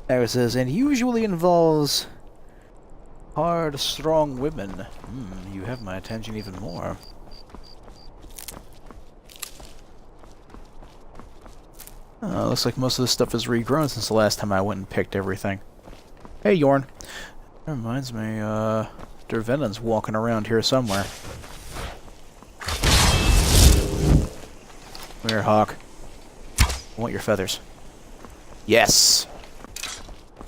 There it says, and usually involves hard, strong women. You have my attention even more. Looks like most of this stuff is regrown since the last time I went and picked everything. Hey, Yorn. That reminds me, Dervenon's walking around here somewhere. Come here, Hawk. I want your feathers. Yes!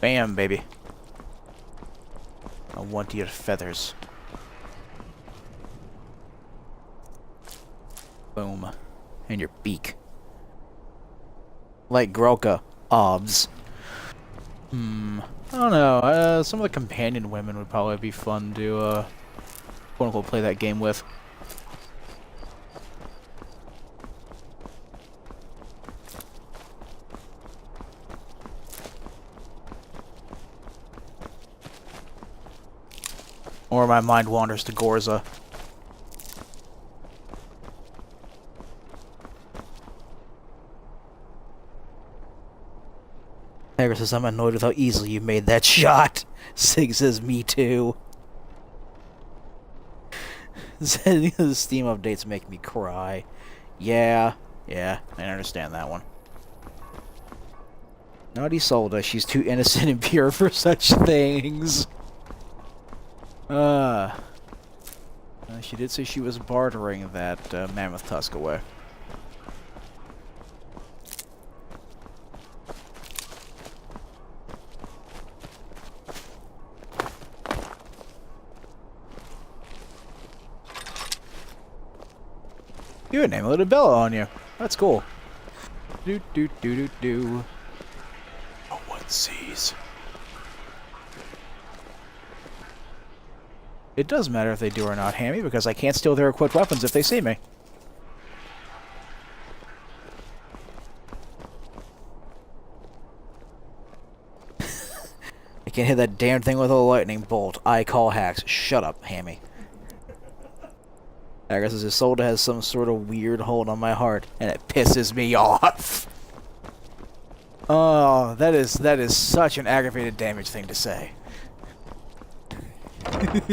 Bam, baby. I want your feathers. Boom. And your beak. Like Grolka. Obs. I don't know. Some of the companion women would probably be fun to, quote-unquote, play that game with. Or my mind wanders to Gorza. Tiger says, I'm annoyed with how easily you made that shot. Sig says, me too. The Steam updates make me cry. Yeah, I understand that one. Naughty Solda, she's too innocent and pure for such things. She did say she was bartering that mammoth tusk away. You would name a little Bella on you. That's cool. Do. No one sees. It does matter if they do or not, Hammy, because I can't steal their equipped weapons if they see me. I can't hit that damn thing with a lightning bolt. I call hacks. Shut up, Hammy. I guess his soul has some sort of weird hold on my heart, and it pisses me off. Oh, that is such an aggravated damage thing to say.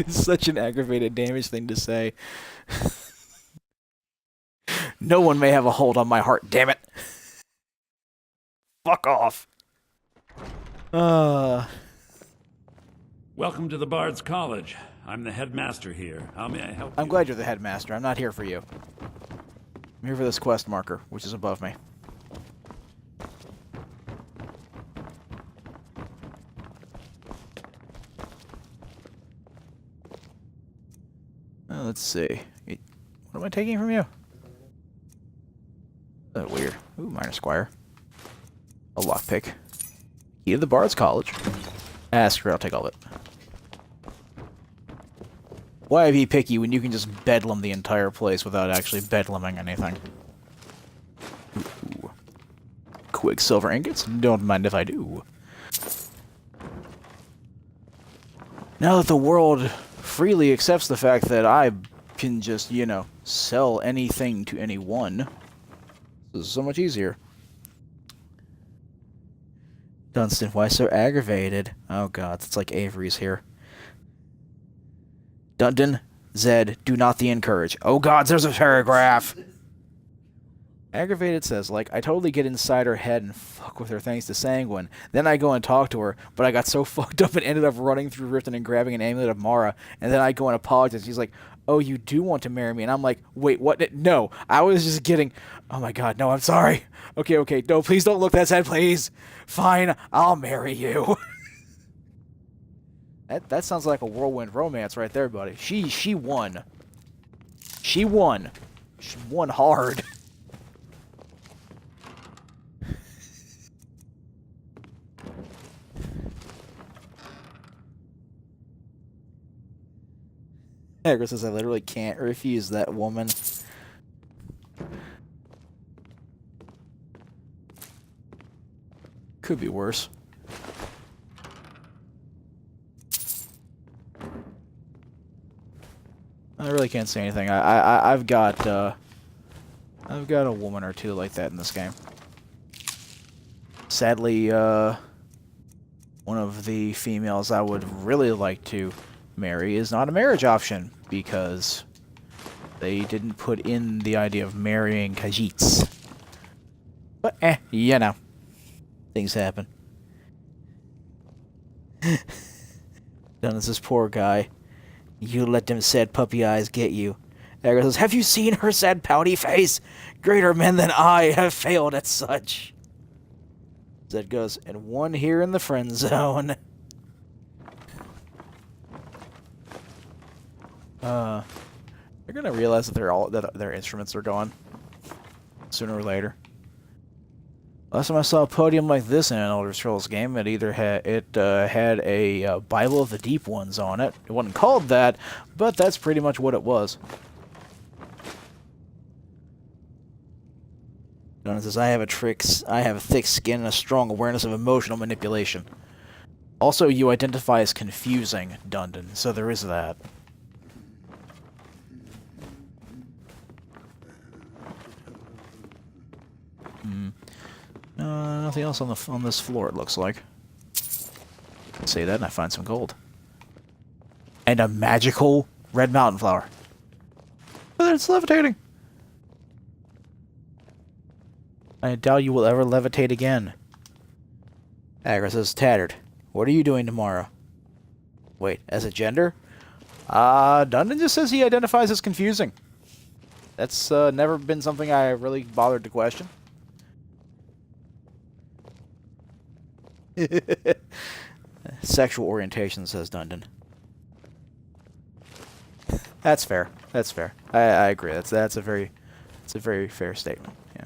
Such an aggravated damage thing to say. No one may have a hold on my heart, damn it. Fuck off. Welcome to the Bard's College. I'm the headmaster here. How may I help you? I'm glad you're the headmaster. I'm not here for you. I'm here for this quest marker, which is above me. Let's see. What am I taking from you? Weird. Ooh, minor squire. A lockpick. Key to the Bard's College. Screw it, I'll take all of it. Why be picky when you can just bedlam the entire place without actually bedlaming anything? Ooh. Quicksilver ingots? Don't mind if I do. Now that the world freely accepts the fact that I can just, you know, sell anything to anyone, this is so much easier. Dunstan, why so aggravated? Oh god, it's like Avery's here. Dundon, Zed, do not the encourage. Oh god, there's a paragraph! Aggravated says, like, I totally get inside her head and fuck with her thanks to Sanguine. Then I go and talk to her, but I got so fucked up and ended up running through Riften and grabbing an amulet of Mara, and then I go and apologize. She's like, oh, you do want to marry me? And I'm like, wait, what? No, I was just kidding. Oh my god, no, I'm sorry. Okay, no, please don't look that sad, please. Fine, I'll marry you. That sounds like a whirlwind romance right there, buddy. She won. She won. She won hard. Agra says, I literally can't refuse that woman. Could be worse. I really can't say anything. I've got a woman or two like that in this game. Sadly, one of the females I would really like to marry is not a marriage option because they didn't put in the idea of marrying Khajiits. But you know, things happen. Done as this poor guy. You let them sad puppy eyes get you. Agra says, have you seen her sad pouty face? Greater men than I have failed at such. Zed goes, and one here in the friend zone. They're gonna realize that their instruments are gone sooner or later. Last time I saw a podium like this in an Elder Scrolls game, it either had a Bible of the Deep Ones on it. It wasn't called that, but that's pretty much what it was. Donna says, I have a thick skin and a strong awareness of emotional manipulation. Also, you identify as confusing, Dundon, so there is that. Nothing else on this floor, it looks like. Say that and I find some gold. And a magical red mountain flower. But it's levitating. I doubt you will ever levitate again. Agra says, Tattered, what are you doing tomorrow? Wait, as a gender? Dundon just says he identifies as confusing. That's never been something I really bothered to question. Sexual orientation, says Dundon. That's fair. That's fair. I agree. That's a very fair statement. Yeah.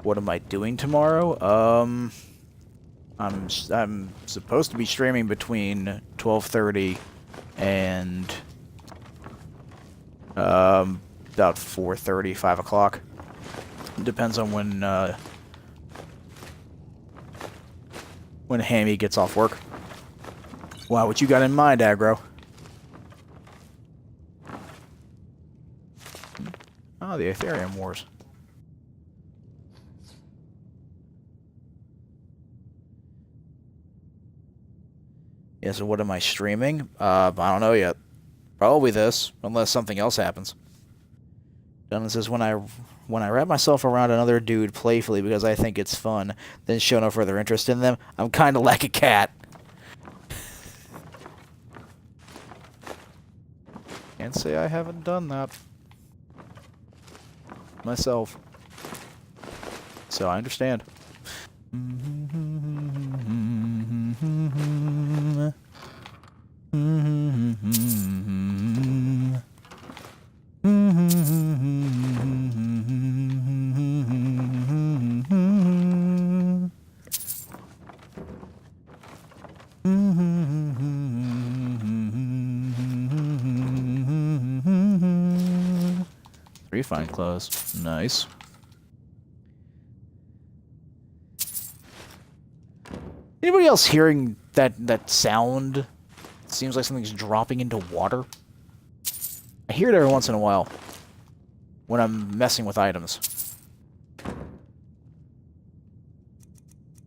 What am I doing tomorrow? I'm supposed to be streaming between 12:30 and about 4:30, 5 o'clock. Depends on when Hammy gets off work. Wow, what you got in mind, Aggro? Oh, the Ethereum Wars. Yeah, so what am I streaming? I don't know yet. Probably this, unless something else happens. Dunn says, when I wrap myself around another dude playfully because I think it's fun, then show no further interest in them, I'm kind of like a cat. Can't say I haven't done that. myself. So I understand. Three fine clothes. Nice. Anybody else hearing that sound? It seems like something's dropping into water. I hear it every once in a while when I'm messing with items.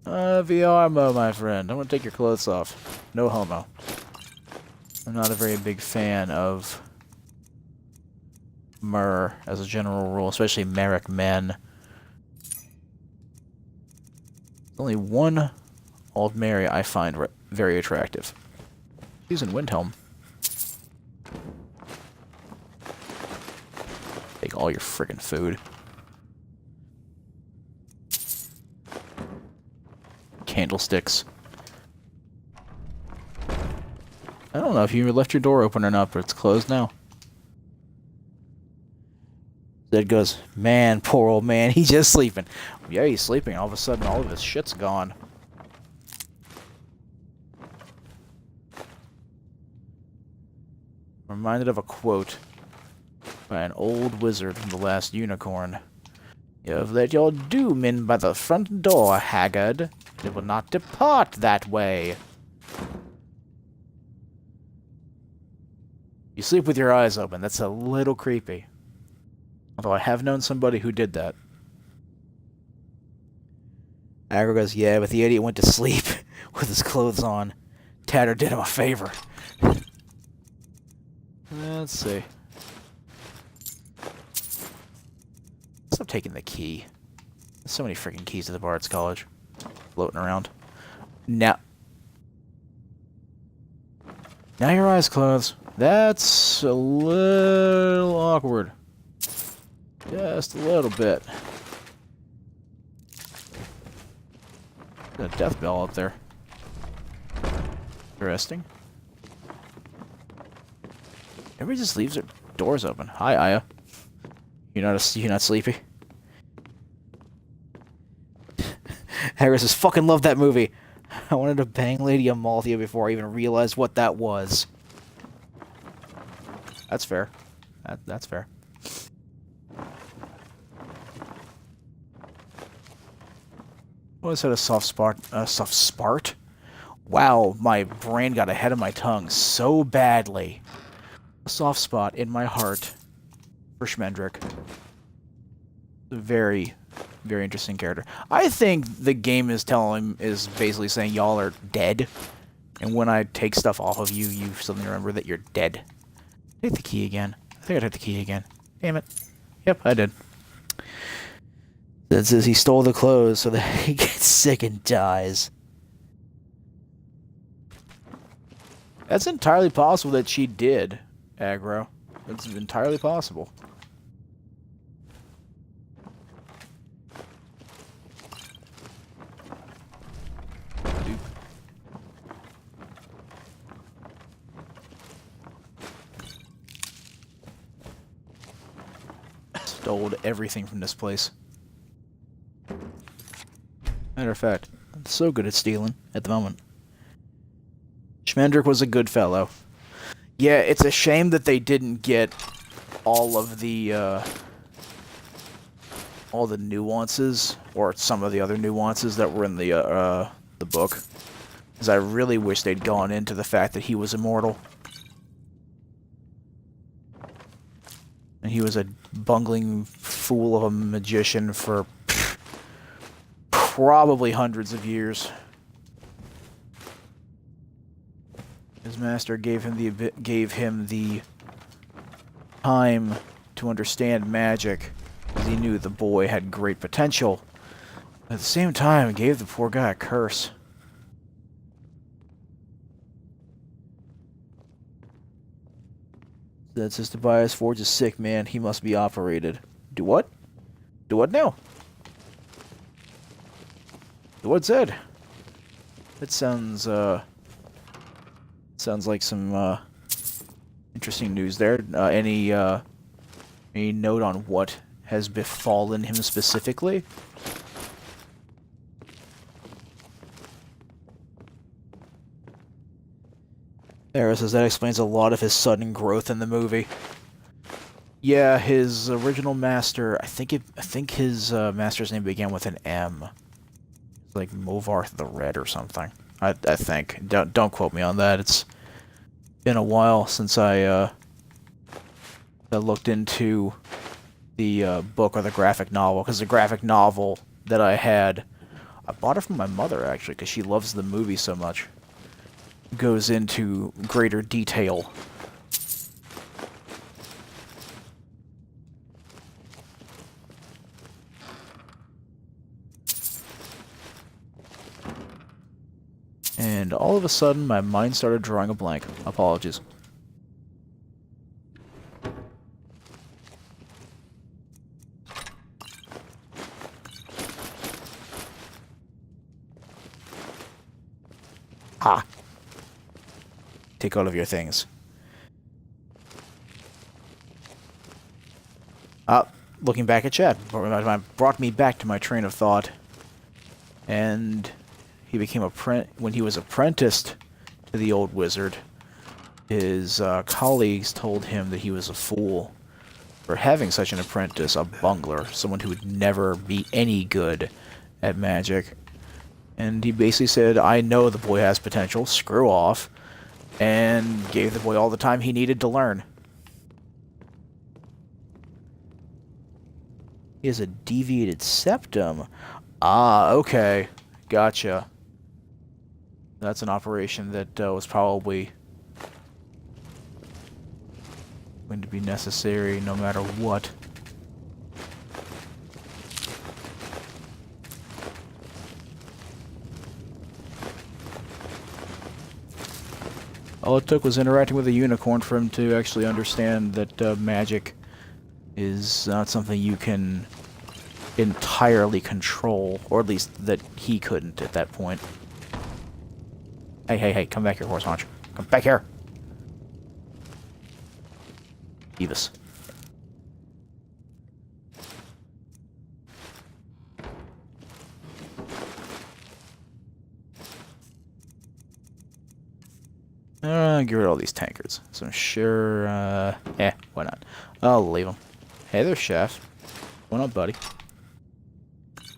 VR mode, my friend. I'm gonna take your clothes off. No homo. I'm not a very big fan of Mer as a general rule, especially Merrick men. Only one old Mary I find very attractive. She's in Windhelm. Take all your friggin' food. Candlesticks. I don't know if you left your door open or not, but it's closed now. Zed goes, man, poor old man, he's just sleeping. Yeah, he's sleeping. All of a sudden, all of his shit's gone. Reminded of a quote by an old wizard from The Last Unicorn. You have let your doom in by the front door, haggard. It will not depart that way. You sleep with your eyes open. That's a little creepy. Although I have known somebody who did that. Aggro goes, yeah, but the idiot went to sleep with his clothes on. Tatter did him a favor. Let's see. Stop taking the key. There's so many freaking keys to the Bard's College. Floating around. Now your eyes closed. That's a little awkward. Just a little bit. Got a death bell up there. Interesting. Everybody just leaves their doors open. Hi, Aya. You're not sleepy? Harris says, fucking love that movie. I wanted to bang Lady Amalthea before I even realized what that was. That's fair. That's fair. What is that, a soft spart? Wow, my brain got ahead of my tongue so badly. A soft spot in my heart for Schmendrick. Very, very interesting character. I think the game is basically saying y'all are dead. And when I take stuff off of you, you suddenly remember that you're dead. Take the key again. I think I took the key again. Damn it. Yep, I did. That says he stole the clothes so that he gets sick and dies. That's entirely possible that she did, Aggro. It's entirely possible. Dupe. Stole everything from this place. Matter of fact, I'm so good at stealing at the moment. Schmendrick was a good fellow. Yeah, it's a shame that they didn't get all of the nuances, or some of the other nuances that were in the book. Because I really wish they'd gone into the fact that he was immortal. And he was a bungling fool of a magician for probably hundreds of years. His master gave him the time to understand magic, as he knew the boy had great potential. At the same time, gave the poor guy a curse. That says Tobias Forge is sick, man. He must be operated. Do what? Do what now? Do what, Zed? That sounds like some interesting news there. Any note on what has befallen him specifically? There says that explains a lot of his sudden growth in the movie. Yeah, his original master, I think his master's name began with an M. Like Movarth the Red or something. I think. Don't quote me on that. It's been a while since I looked into the book or the graphic novel, because the graphic novel that I had, I bought it from my mother actually, because she loves the movie so much. Goes into greater detail. And all of a sudden, my mind started drawing a blank. Apologies. Ha! Take all of your things. Looking back at chat, brought me back to my train of thought. And he became when he was apprenticed to the old wizard, his colleagues told him that he was a fool for having such an apprentice, a bungler, someone who would never be any good at magic. And he basically said, I know the boy has potential, screw off, and gave the boy all the time he needed to learn. He has a deviated septum. Ah, okay. Gotcha. That's an operation that was probably going to be necessary no matter what. All it took was interacting with a unicorn for him to actually understand that magic is not something you can entirely control, or at least that he couldn't at that point. Hey, come back here, horse haunch. Come back here! Beavis. Get rid of all these tankards. So I'm sure, why not? I'll leave them. Hey there, Chef. What's up, buddy?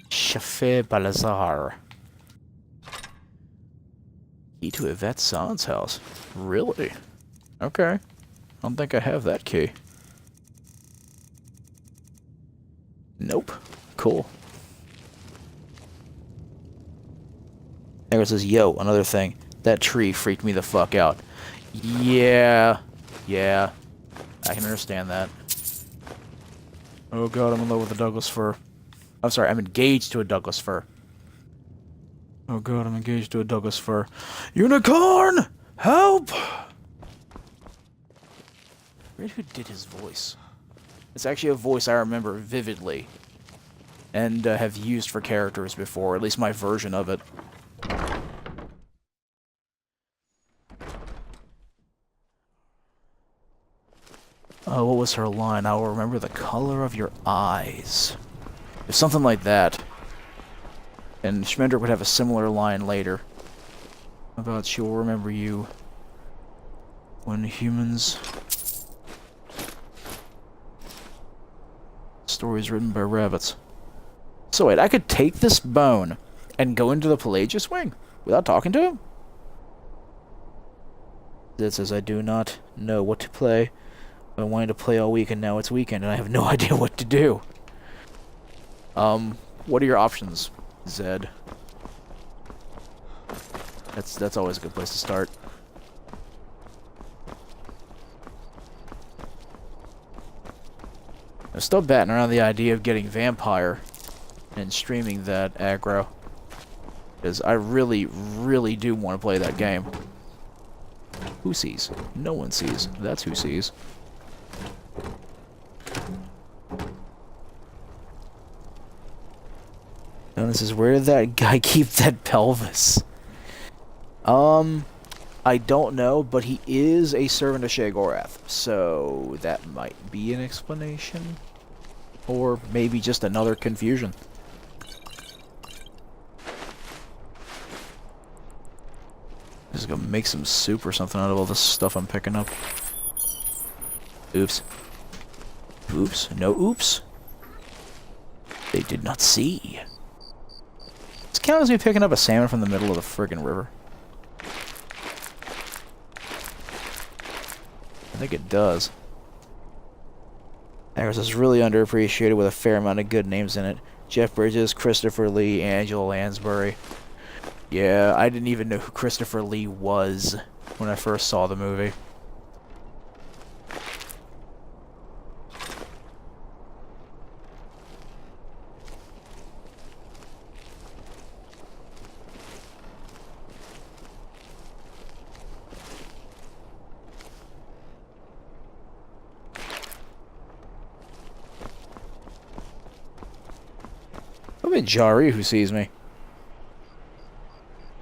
Chef Balazar. Key to Yvette San's house. Really? Okay. I don't think I have that key. Nope. Cool. There it says, yo, another thing. That tree freaked me the fuck out. Yeah. I can understand that. Oh god, I'm in love with a Douglas fir. I'm sorry, I'm engaged to a Douglas fir. Oh god, I'm engaged to a Douglas fir. Unicorn! Help! Who did his voice? It's actually a voice I remember vividly. And have used for characters before, at least my version of it. What was her line? I will remember the color of your eyes. Or something like that. And Schmendrick would have a similar line later. About she will remember you when humans... Stories written by rabbits. So wait, I could take this bone and go into the Pelagius wing without talking to him? It says I do not know what to play. I wanted to play all week and now it's weekend and I have no idea what to do. What are your options, Zed? That's always a good place to start. I'm still batting around the idea of getting Vampire and streaming that aggro. Because I really, really do want to play that game. Who sees? No one sees. That's who sees. Done says, where did that guy keep that pelvis? I don't know, but he is a servant of Sheogorath, so that might be an explanation. Or maybe just another confusion. Just gonna make some soup or something out of all this stuff I'm picking up. Oops. Oops. No oops. They did not see. This counts as me picking up a salmon from the middle of the friggin' river. I think it does. Agros is really underappreciated with a fair amount of good names in it. Jeff Bridges, Christopher Lee, Angela Lansbury. Yeah, I didn't even know who Christopher Lee was when I first saw the movie. Probably Jari who sees me.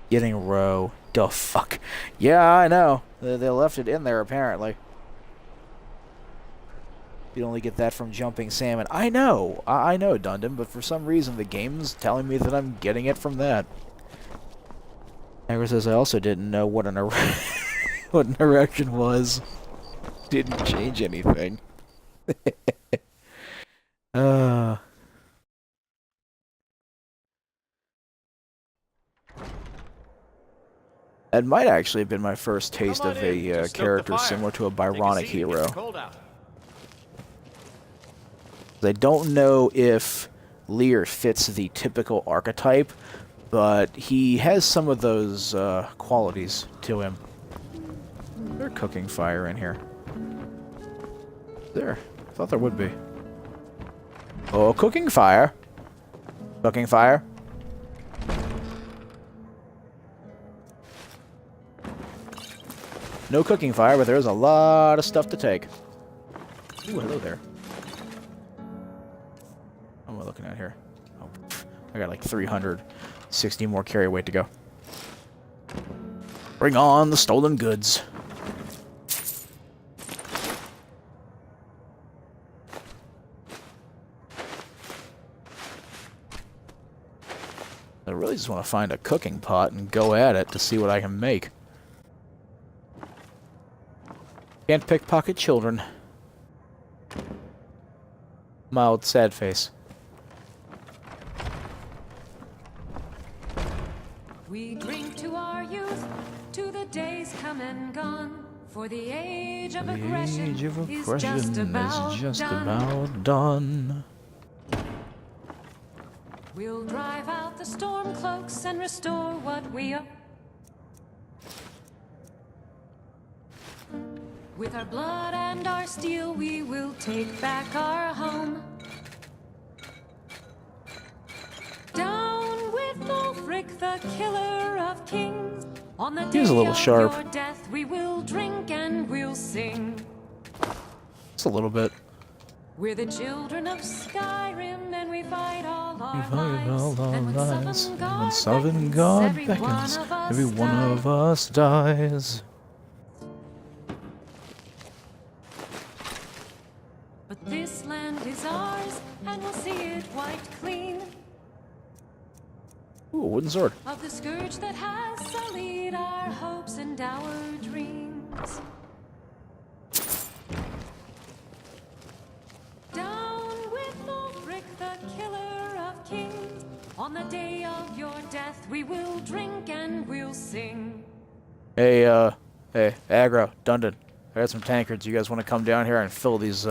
Getting row. The fuck. Yeah, I know. They left it in there, apparently. You'd only get that from jumping salmon. I know. I know, Dundon, but for some reason the game's telling me that I'm getting it from that. Agro says I also didn't know what an what an erection was. Didn't change anything. That might actually have been my first taste of a character similar to a Byronic hero. I don't know if Lear fits the typical archetype, but he has some of those qualities to him. There's cooking fire in here. There. I thought there would be. Oh, cooking fire. Cooking fire. No cooking fire, but there's a lot of stuff to take. Ooh, hello there. What am I looking at here? Oh, I got like 360 more carry weight to go. Bring on the stolen goods. I really just want to find a cooking pot and go at it to see what I can make. Can't pickpocket children. Mild sad face. We drink to our youth, to the days come and gone. For the age of aggression is just about done. We'll drive out the storm cloaks and restore what we are. With our blood and our steel, we will take back our home. Down with Ulfric, the killer of kings. On the day a little of sharp. your death, we will drink and we'll sing. Just a little bit. We're the children of Skyrim, and we fight all our lives. And when Southern God beckons, every one of us dies. But this land is ours, and we'll see it wiped clean. Ooh, a wooden sword. Of the scourge that has sullied our hopes and our dreams. Down with Ulfric, the killer of kings. On the day of your death, we will drink and we'll sing. Hey, Aggro, Dundon. I got some tankards. You guys want to come down here and fill these,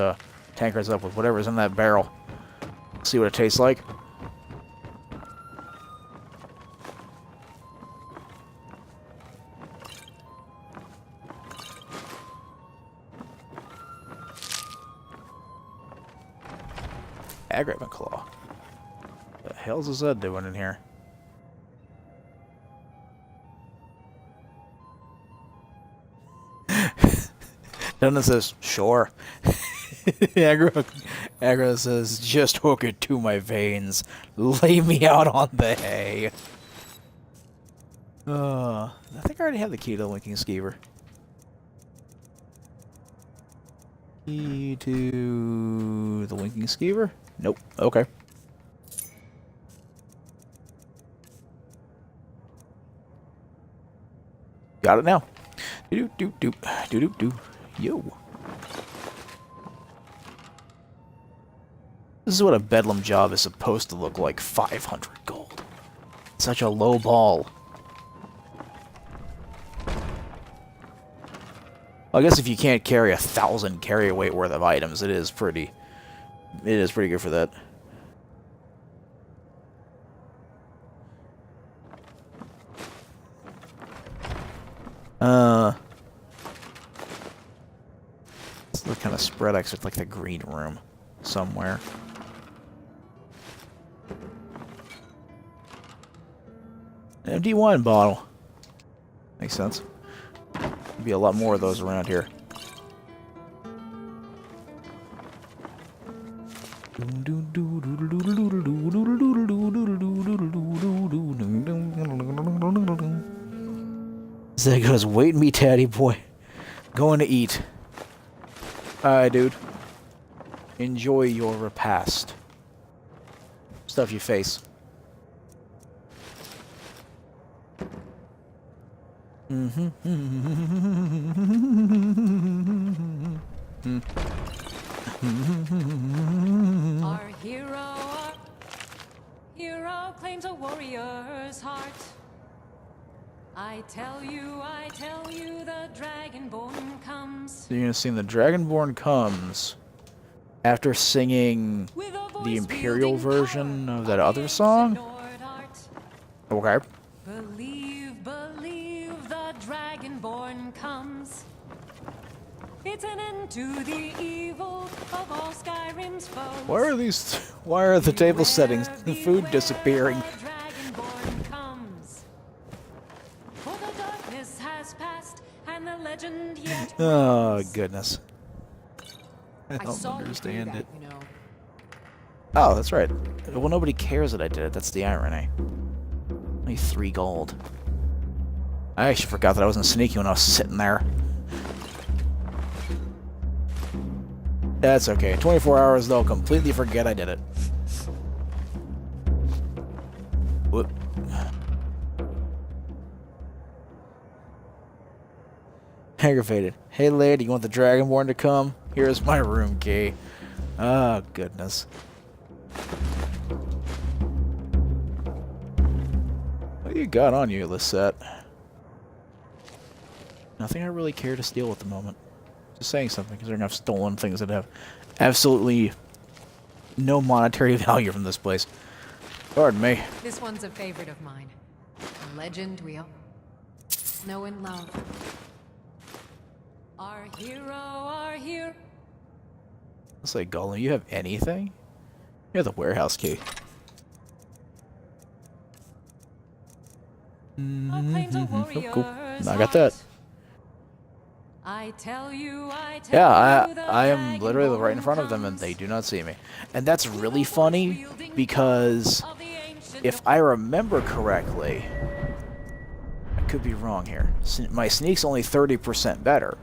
tankards up with whatever's in that barrel? See what it tastes like? Aggravant Claw. What the hell's is that doing in here? Dundon says, sure. Aggro Agra says, just hook it to my veins. Lay me out on the hay. I think I already have the key to the Winking Skeever. Key to the Winking Skeever? Nope. Okay. Got it now. Do. Yo. This is what a bedlam job is supposed to look like. 500 gold. Such a low ball. I guess if you can't carry 1,000 carry weight worth of items, it is pretty good for that. It's kind of spread out with like the green room somewhere. An empty wine bottle. Makes sense. Be a lot more of those around here. Zed goes, wait me, Tatty boy. Going to eat. Alright, dude. Enjoy your repast. Stuff your face. Our hero claims a warrior's heart. I tell you, the Dragonborn comes. So you're gonna sing the Dragonborn comes after singing the Imperial version of that other song? Okay. Believe, the Dragonborn comes. It's an end to the evil of all Skyrim's foes. Why are the table settings and the food disappearing? Oh, goodness. I don't understand it. You know. Oh, that's right. Well, nobody cares that I did it. That's the irony. Only 3 gold. I actually forgot that I wasn't sneaky when I was sitting there. That's okay. 24 hours, they'll completely forget I did it. Whoop. Aggravated. Hey lady, you want the Dragonborn to come? Here's my room key. Oh, goodness. What do you got on you, Lisette? Nothing I really care to steal at the moment. Just saying something, considering I've stolen things that have absolutely no monetary value from this place. Pardon me. This one's a favorite of mine. A legend we all know and love. Our hero. Let's say, Gollum, you have anything? You have the warehouse key. Oh, cool. I got that. I tell you, yeah, I am literally right in front of them and they do not see me. And that's really funny because if I remember correctly, I could be wrong here. My sneak's only 30% better.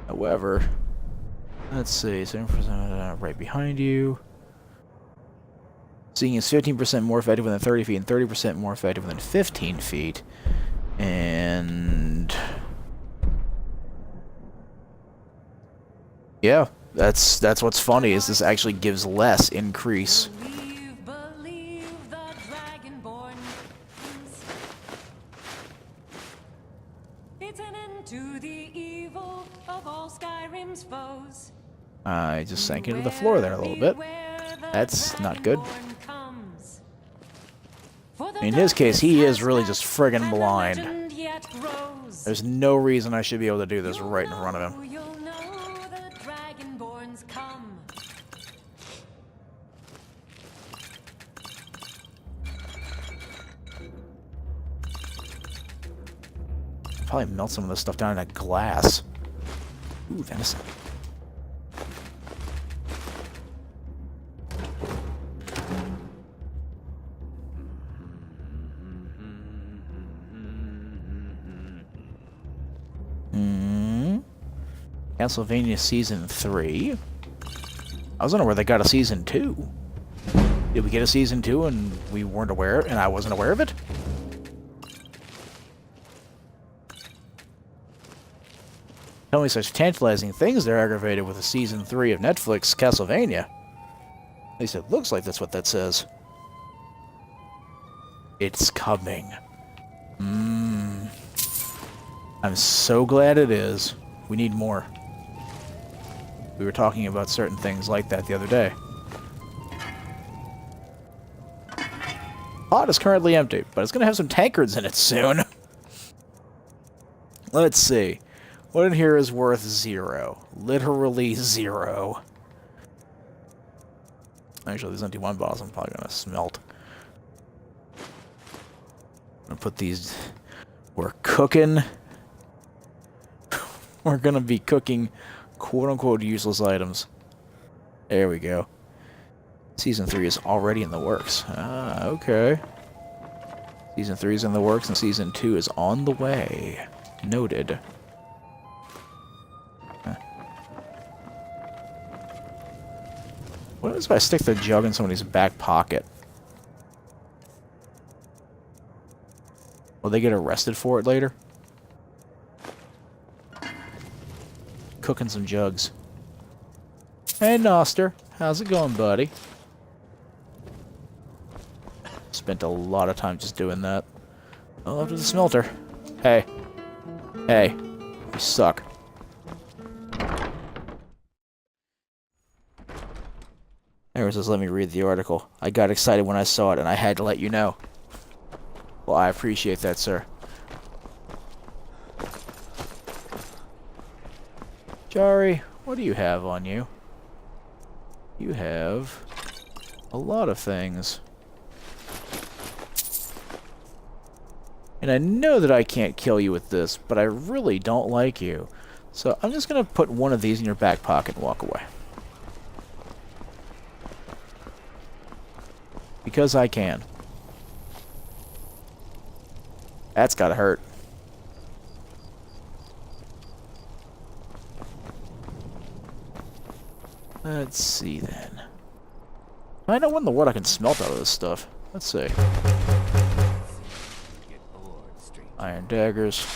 However, let's see, 7% right behind you. Seeing is 15% more effective within 30 feet and 30% more effective within 15 feet. And yeah, that's what's funny is this actually gives less increase. Believe the Dragonborn. It's an end to the evil of all Skyrim's foes. I just sank into the floor there a little bit. That's not good. In his case, he is really just friggin' blind. There's no reason I should be able to do this right in front of him. Probably melt some of this stuff down in a glass. Ooh, venison. Castlevania Season 3. I was wondering where they got a Season 2. Did we get a Season 2 and we weren't aware, and I wasn't aware of it? Tell me such tantalizing things they're aggravated with a Season 3 of Netflix Castlevania. At least it looks like that's what that says. It's coming. I'm so glad it is. We need more. We were talking about certain things like that the other day. Pot is currently empty, but it's going to have some tankards in it soon. Let's see. What in here is worth 0? Literally 0. Actually, these empty wine bottles I'm probably going to smelt. I'm going to put these... We're cooking. We're going to be cooking quote-unquote useless items. There we go. Season 3 is already in the works. Ah, okay. Season 3 is in the works, and Season 2 is on the way. Noted. Huh. What if I stick the jug in somebody's back pocket? Will they get arrested for it later? Cooking some jugs. Hey, Noster. How's it going, buddy? Spent a lot of time just doing that. Oh, up to the smelter. Hey. Hey. You suck. Anyways, just let me read the article. I got excited when I saw it, and I had to let you know. Well, I appreciate that, sir. Jari, what do you have on you? You have a lot of things. And I know that I can't kill you with this, but I really don't like you. So I'm just going to put one of these in your back pocket and walk away. Because I can. That's gotta hurt. Let's see then. I know what in the world I can smelt out of this stuff. Let's see. Iron daggers.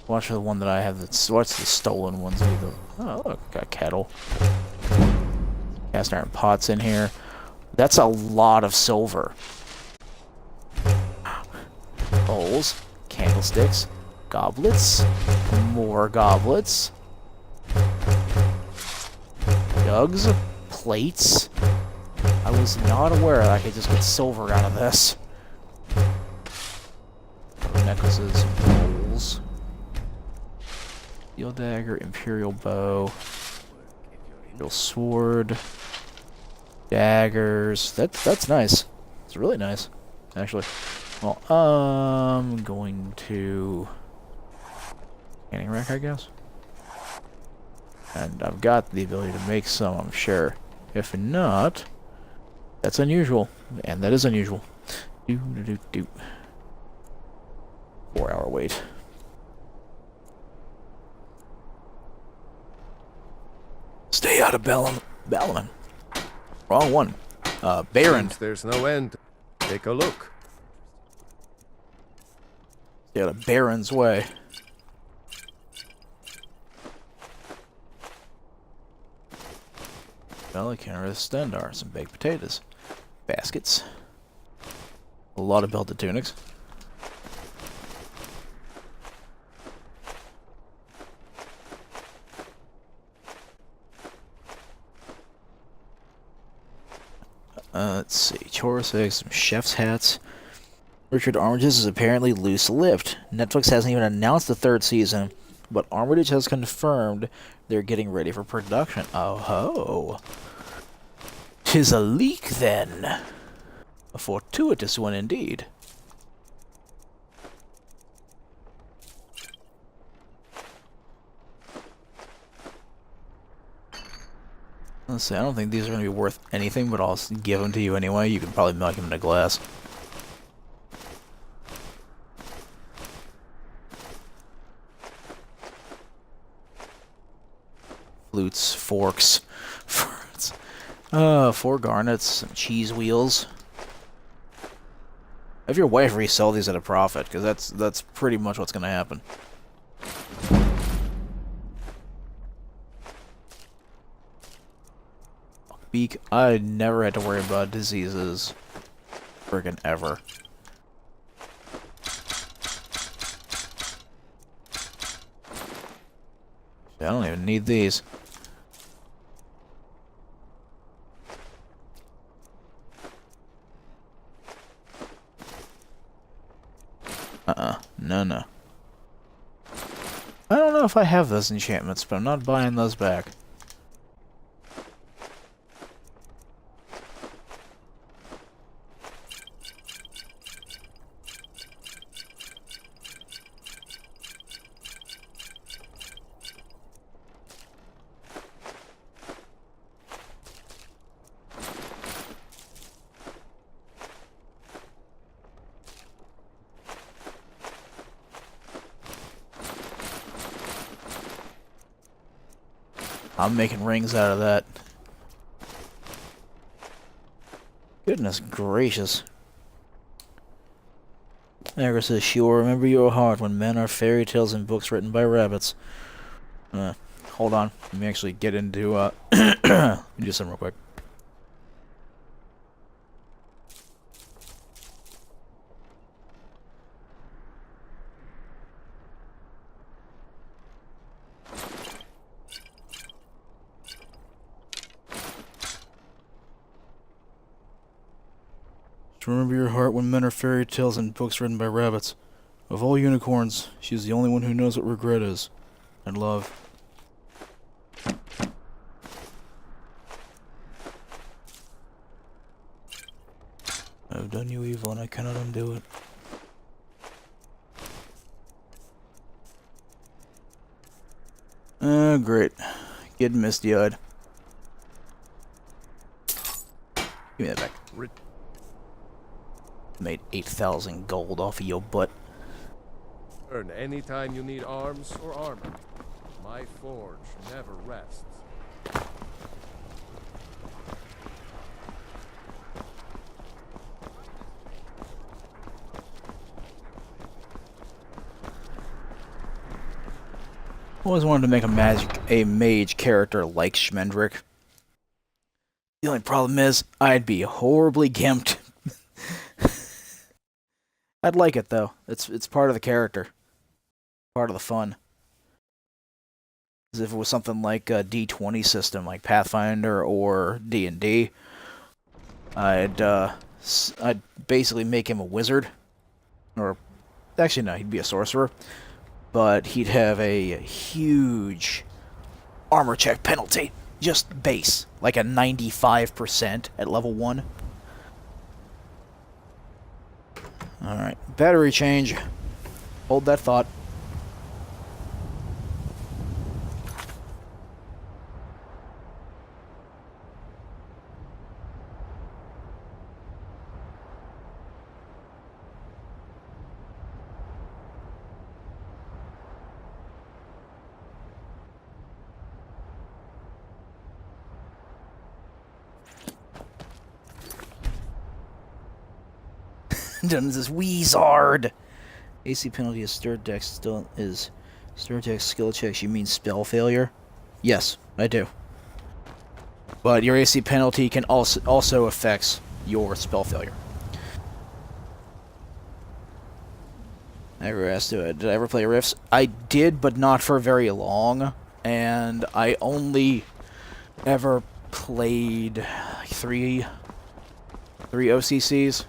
Watch for the one that I have that's... What's the stolen ones? Oh, look, got a kettle. Cast iron pots in here. That's a lot of silver. Bowls. Candlesticks. Goblets. More goblets. Jugs. Plates. I was not aware that I could just get silver out of this. Necklaces. Bowls. Steel dagger. Imperial bow. Imperial sword. Daggers. That's nice. It's really nice, actually. Well, I'm going to canning rack, I guess. And I've got the ability to make some, I'm sure. If not, that's unusual, and that is unusual. 4-hour wait. Stay out of Bellman. Wrong one. Baron. Since there's no end. Take a look. Stay out of Baron's way. Belly counter with standard, some baked potatoes. Baskets. A lot of belted tunics. Let's see. Chorus eggs, some chef's hats. Richard Armitage's is apparently loose-lipped. Netflix hasn't even announced the 3rd season, but Armitage has confirmed they're getting ready for production. Oh ho! 'Tis a leak, then. A fortuitous one, indeed. Let's see, I don't think these are going to be worth anything, but I'll give them to you anyway. You can probably make them in a glass. Loots, forks, 4 garnets, some cheese wheels. Have your wife resell these at a profit, because that's pretty much what's gonna happen. Beak. I never had to worry about diseases. Friggin' ever. I don't even need these. No. I don't know if I have those enchantments, but I'm not buying those back. I'm making rings out of that. Goodness gracious. Agra says, sure, remember your heart when men are fairy tales and books written by rabbits. Hold on. Let me actually get into, let me do something real quick. Remember your heart when men are fairy tales and books written by rabbits. Of all unicorns, she's the only one who knows what regret is. And love. I've done you evil and I cannot undo it. Great. Getting misty-eyed. Give me that back. Made 8,000 gold off of your butt. Earn anytime you need arms or armor. My forge never rests. Always wanted to make a mage character like Schmendrick. The only problem is, I'd be horribly gimped. I'd like it though. It's part of the character, part of the fun. As if it was something like a D20 system, like Pathfinder or D&D, I'd basically make him a wizard, or actually no, he'd be a sorcerer, but he'd have a huge armor check penalty, just base, like a 95% at level 1. Alright, battery change. Hold that thought. Done this Weezard. AC penalty is stir dex still is stir dex skill checks. You mean spell failure? Yes, I do. But your AC penalty can also affects your spell failure. I ever asked, did I ever play Rifts? I did, but not for very long. And I only ever played like three OCCs.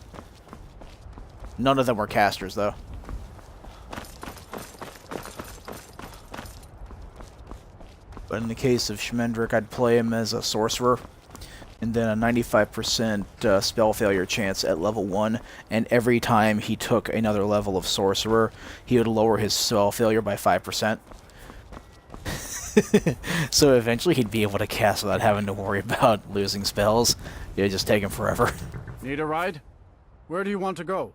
None of them were casters, though. But in the case of Schmendrick, I'd play him as a sorcerer, and then a 95% spell failure chance at level 1, and every time he took another level of sorcerer, he would lower his spell failure by 5%. So eventually he'd be able to cast without having to worry about losing spells. It'd just take him forever. Need a ride? Where do you want to go?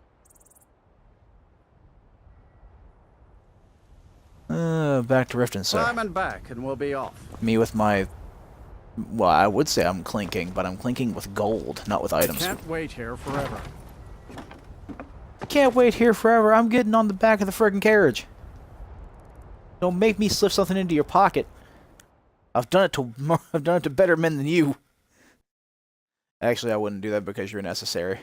back to Riften, sir. Climb and back, and we'll be off. Me with my... Well, I would say I'm clinking, but I'm clinking with gold, not with items. Can't wait here forever. I can't wait here forever. I'm getting on the back of the friggin' carriage. Don't make me slip something into your pocket. I've done it to better men than you. Actually, I wouldn't do that because you're necessary.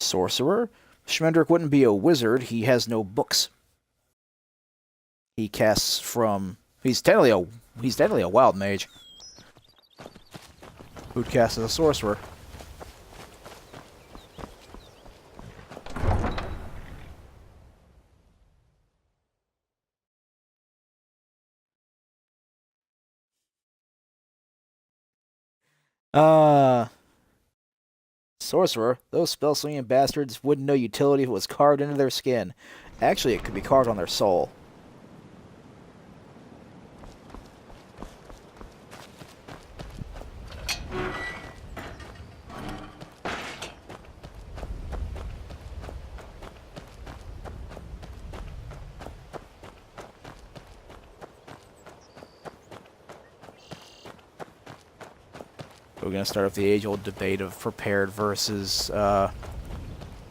Sorcerer? Schmendrick wouldn't be a wizard. He has no books. He casts from... He's technically a wild mage. Who'd cast as a sorcerer. Sorcerer? Those spell-slinging bastards wouldn't know utility if it was carved into their skin. Actually, it could be carved on their soul. We're going to start with the age-old debate of prepared versus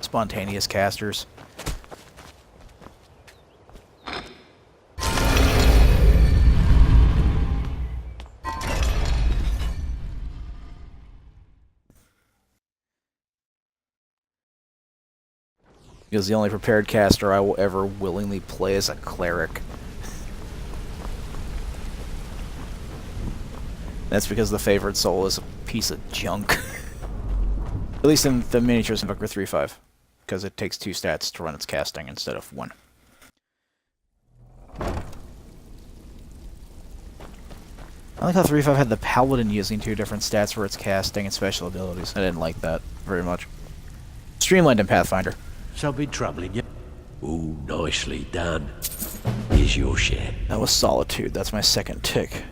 spontaneous casters. Because the only prepared caster I will ever willingly play is a cleric. That's because the favorite soul is a piece of junk. At least in the miniatures in Booker 3.5. Because it takes 2 stats to run its casting instead of 1. I like how 3.5 had the paladin using 2 different stats for its casting and special abilities. I didn't like that very much. Streamlined in Pathfinder. Something troubling you? Ooh, nicely done. Here's your share. That was Solitude. That's my second tick.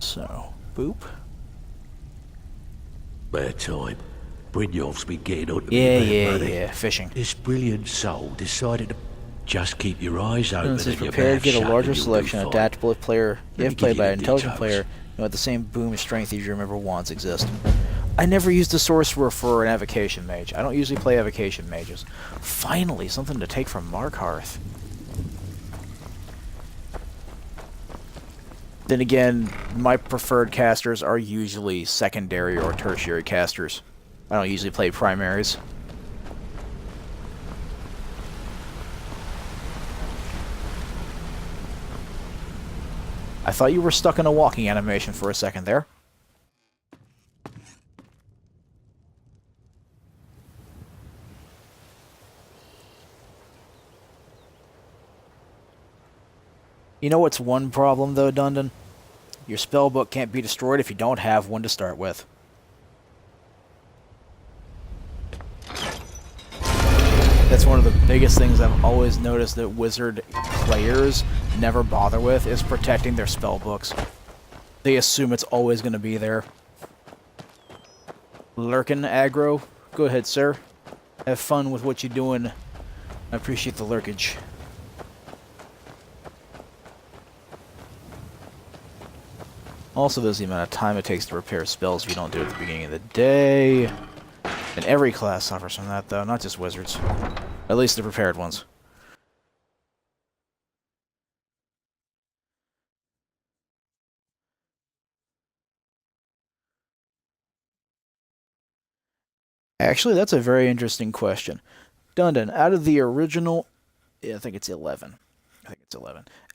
So, boop. Bad time. Brynjolf's been getting on to me about money. Yeah, fishing. This brilliant soul decided to just keep your eyes open Since it's and your prepared mouth to get a shut larger and you'll selection, do fine. adaptable if played me by give you an the intelligent details. player, and with the same boom and strength as you remember wands exist. I never used a sorcerer for an evocation mage. I don't usually play evocation mages. Finally, something to take from Markarth. Then again, my preferred casters are usually secondary or tertiary casters. I don't usually play primaries. I thought you were stuck in a walking animation for a second there. You know what's one problem, though, Dundon? Your spellbook can't be destroyed if you don't have one to start with. That's one of the biggest things I've always noticed that Wizard players never bother with, is protecting their spellbooks. They assume it's always going to be there. Lurkin aggro? Go ahead, sir. Have fun with what you're doing. I appreciate the lurkage. Also, there's the amount of time it takes to repair spells if you don't do it at the beginning of the day. And every class suffers from that, though, not just wizards. At least the prepared ones. Actually, that's a very interesting question. Dundon, out of the original... Yeah, I think it's 11. Out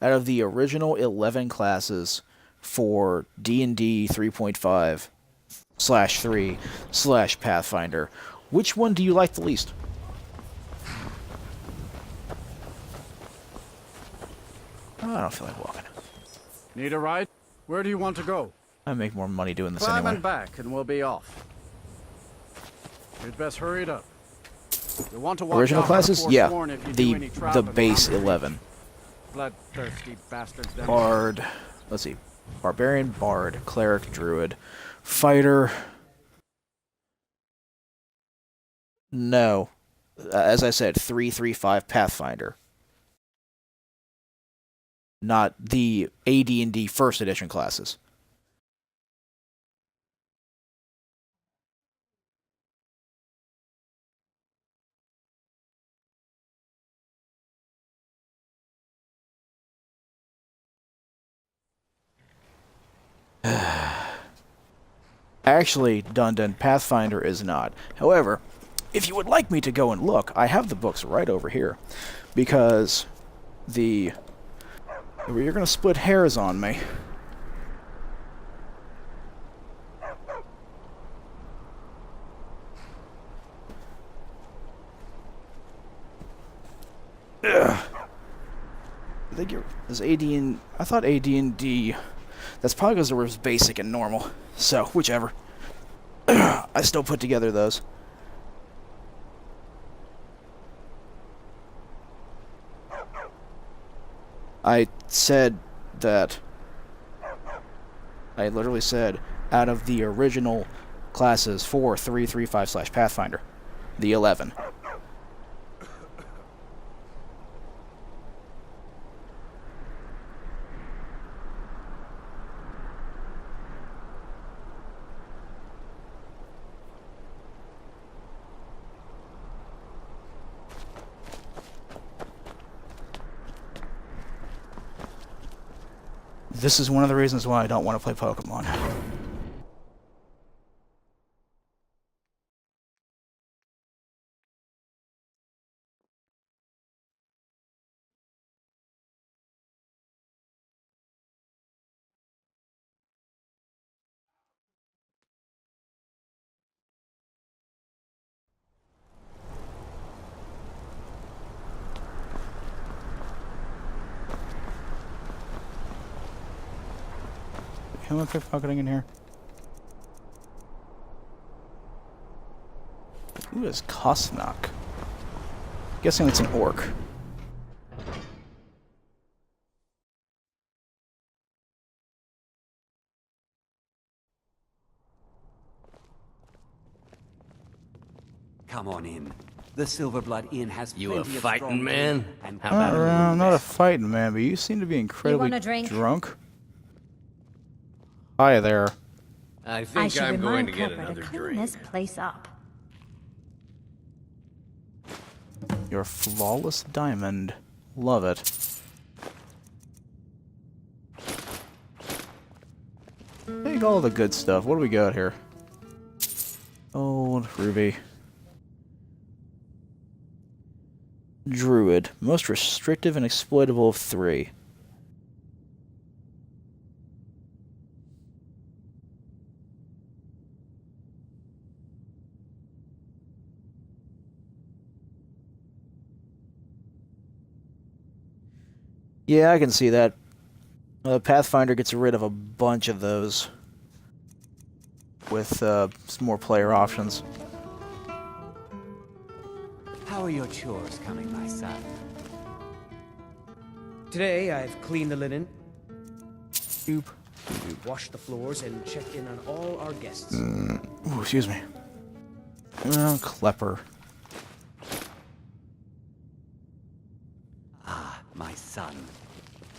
of the original 11 classes for D&D 3.5/3/Pathfinder, which one do you like the least? Oh, I don't feel like walking. Need a ride? Where do you want to go? I make more money doing this Climb anyway. and back, and we'll be off. You'd best hurry it up. You want to watch Original out for classes? Yeah. Forsworn if you do any The traveling base around. 11. Bloodthirsty bastards. them. Bard. Let's see. Barbarian, Bard, Cleric, Druid, Fighter. No. as I said, 3.3.5 Pathfinder, not the AD&D First Edition classes. Actually, Dundon, Pathfinder is not. However, if you would like me to go and look, I have the books right over here. Because you're going to split hairs on me. Ugh. I think I thought AD&D. That's probably because there was basic and normal. So, whichever. I still put together those. I said that... I literally said, out of the original classes for 3.3.5/Pathfinder, the 11. This is one of the reasons why I don't want to play Pokemon. Am I pickpocketing in here? Who is Kosnak? Guessing it's an orc. Come on in. The Silverblood Inn has You plenty a of fighting strong man? drink and How about I'm not a fighting man, but you seem to be incredibly want a drink? drunk. Hi there. I I think should I'm going remind to get Pepper another to clean drink. this place up. Your flawless diamond. Love it. Take all the good stuff. What do we got here? Old Ruby. Druid. Most restrictive and exploitable of 3. Yeah, I can see that. Pathfinder gets rid of a bunch of those with some more player options. How are your chores coming, my son? Today, I've cleaned the linen, Oop. washed the floors, and checked in on all our guests. Ooh, excuse me. Klepper. Ah, my son.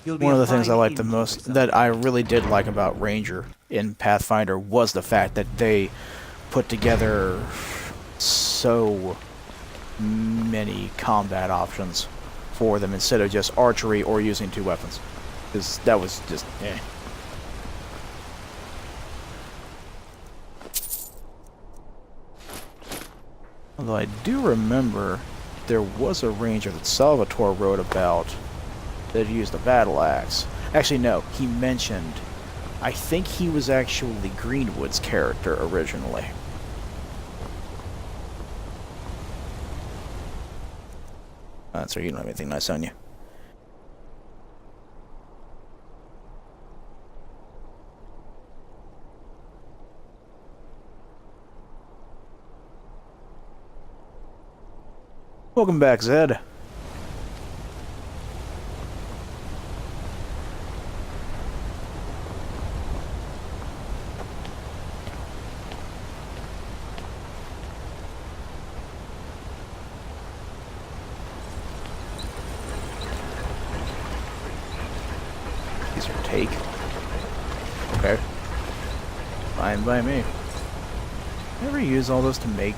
You'll be One of a the things I fine liked the innkeeper most, someday. that I really did like about Ranger in Pathfinder, was the fact that they put together so many combat options for them instead of just archery or using 2 weapons. Because that was just, eh. Although I do remember there was a ranger that Salvatore wrote about that used a battle axe. Actually, no, he mentioned, I think he was actually Greenwood's character originally. That's right, you don't have anything nice on you. Welcome back, Zed. Take. Okay. Fine by me. Ever use all those to make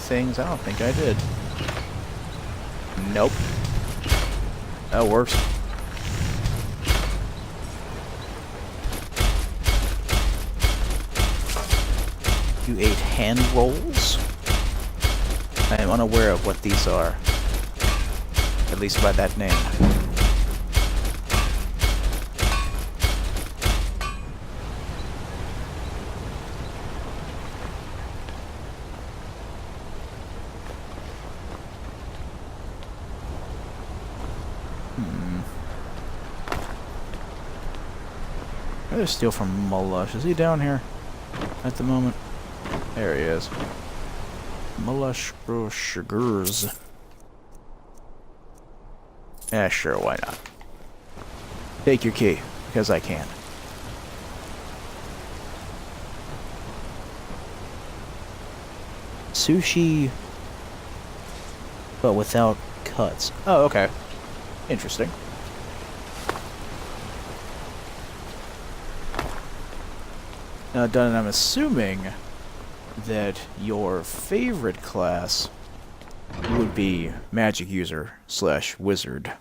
things? I don't think I did. Nope. That works. You ate hand rolls? I am unaware of what these are. At least by that name. I'm gonna steal from Mulush. Is he down here at the moment? There he is. Mulush sugars. Yeah, sure, why not? Take your key, because I can. Sushi, but without cuts. Oh, okay. Interesting. Now, Dunn, I'm assuming that your favorite class would be magic user / wizard. At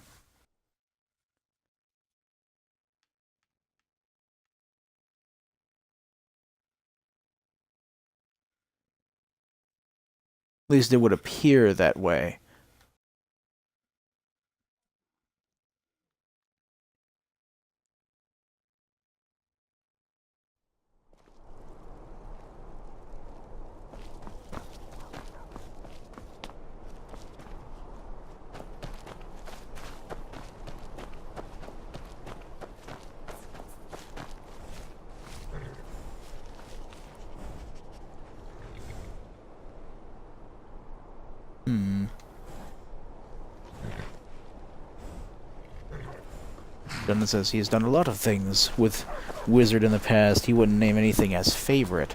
least it would appear that way. Dunn says he has done a lot of things with wizard in the past. He wouldn't name anything as favorite.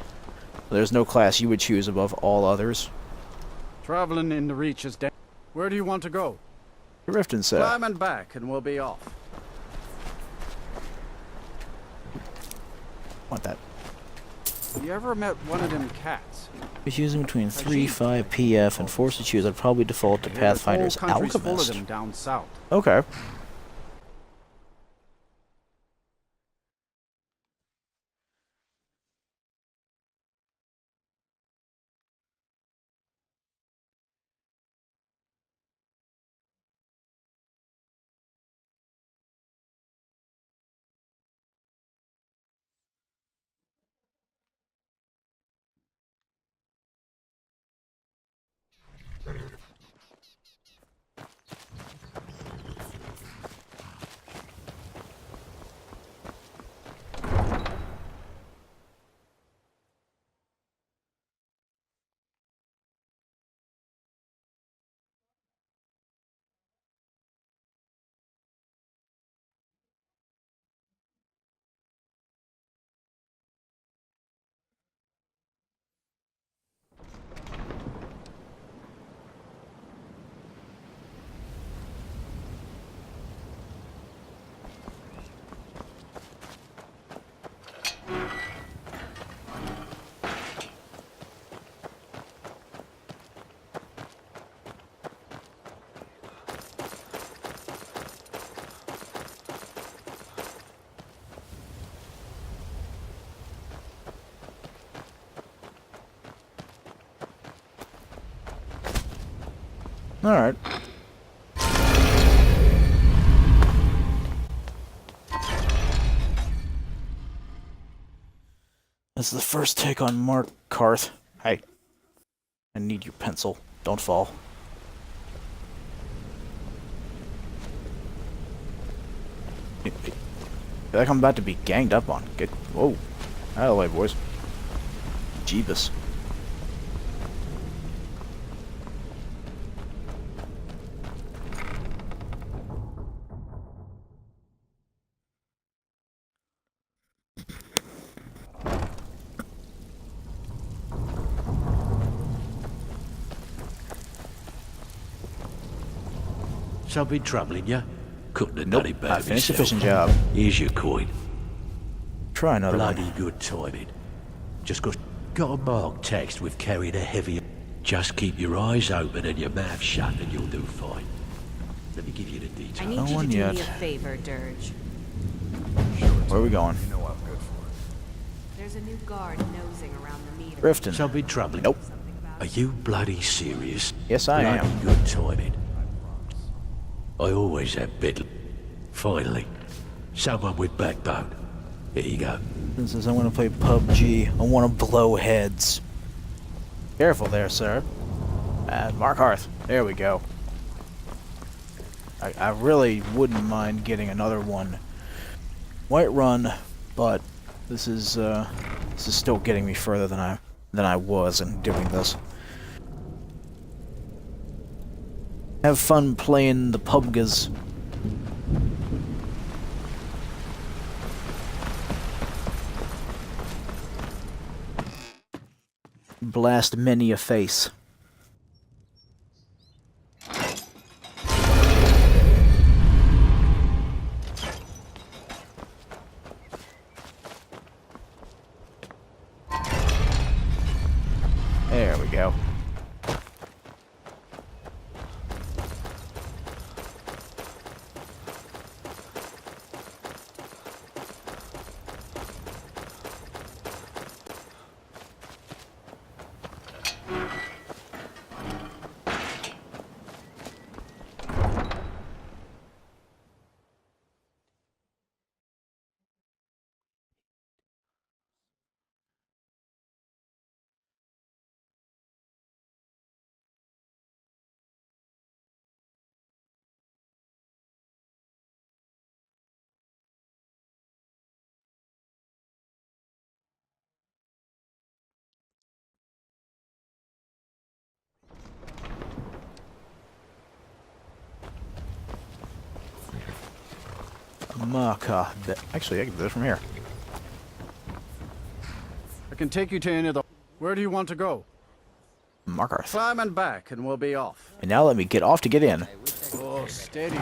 There's no class you would choose above all others. Traveling in the Reach is dead. Where do you want to go? Riften said. Climb and back, and we'll be off. Want that? You ever met one of them cats? If choosing between 3, 5, PF, and forced to choose, I'd probably default to Pathfinder's Alchemist. Full of them down south. Okay. Alright. This is the first take on Mark Karth. Hey. I need your pencil. Don't fall. I feel like I'm about to be ganged up on. Get whoa. Out of the way, boys. Jeebus. So been troubling you? Couldn't have done it better I finished the myself. fishing job. Here's your coin. Try another Bloody one. good timing. Just got a marked text with carrying a heavy... Just keep your eyes open and your mouth shut and you'll do fine. Let me give you the details. I need No you one to do yet. me a favor, Dirge. Where are we going? You know I'm good for it. There's a new guard nosing around the meter. Drifting. Something troubling. Nope. Are you bloody serious? Yes, I bloody am. good timing. I always have bed. Finally. Someone with backbone. Here you go. This is I want to play PUBG. I want to blow heads. Careful there, sir. And Mark Hearth. There we go. I really wouldn't mind getting another one. White Run, but this is still getting me further than I was in doing this. Have fun playing the PUBGs. Blast many a face. There we go. Marker. Actually, I can do it from here. I can take you to any of the... Where do you want to go? Marker. Climb and back, and we'll be off. And now let me get off to get in. Oh, steady.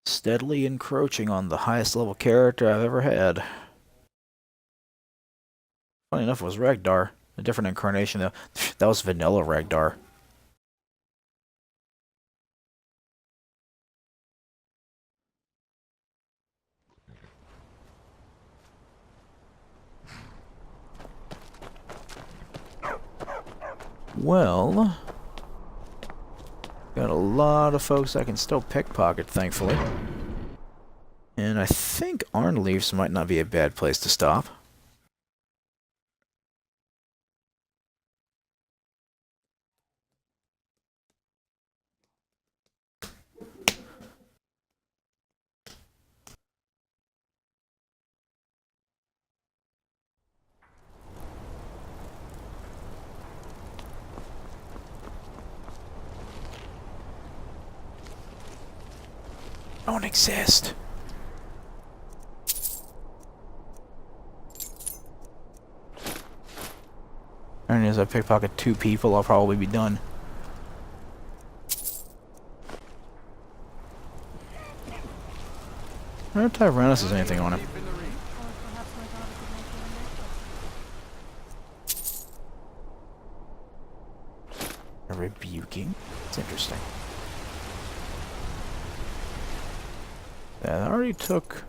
Steadily encroaching on the highest level character I've ever had. Funny enough, it was Ragdar. A different incarnation, though. That was vanilla Ragdar. Well, got a lot of folks I can still pickpocket, thankfully. And I think Arnleafs might not be a bad place to stop. Don't exist. And as I pickpocket 2 people, I'll probably be done. I don't know if Tyrannus has anything on him. A rebuking? It's interesting. That already took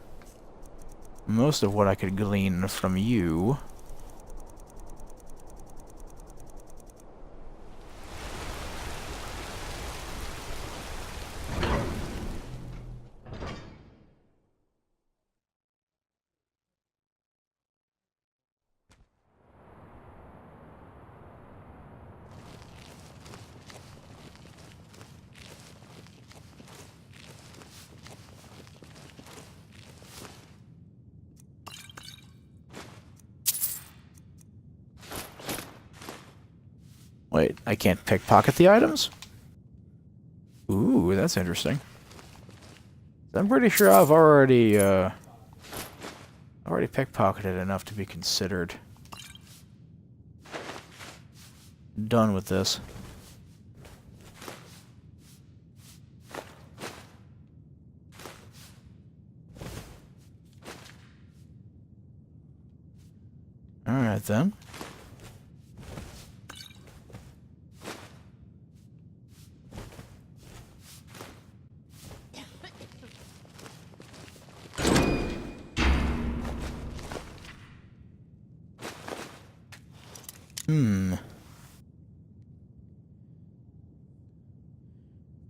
most of what I could glean from you. Wait, I can't pickpocket the items? Ooh, that's interesting. I'm pretty sure I've already pickpocketed enough to be considered. done with this. Alright then.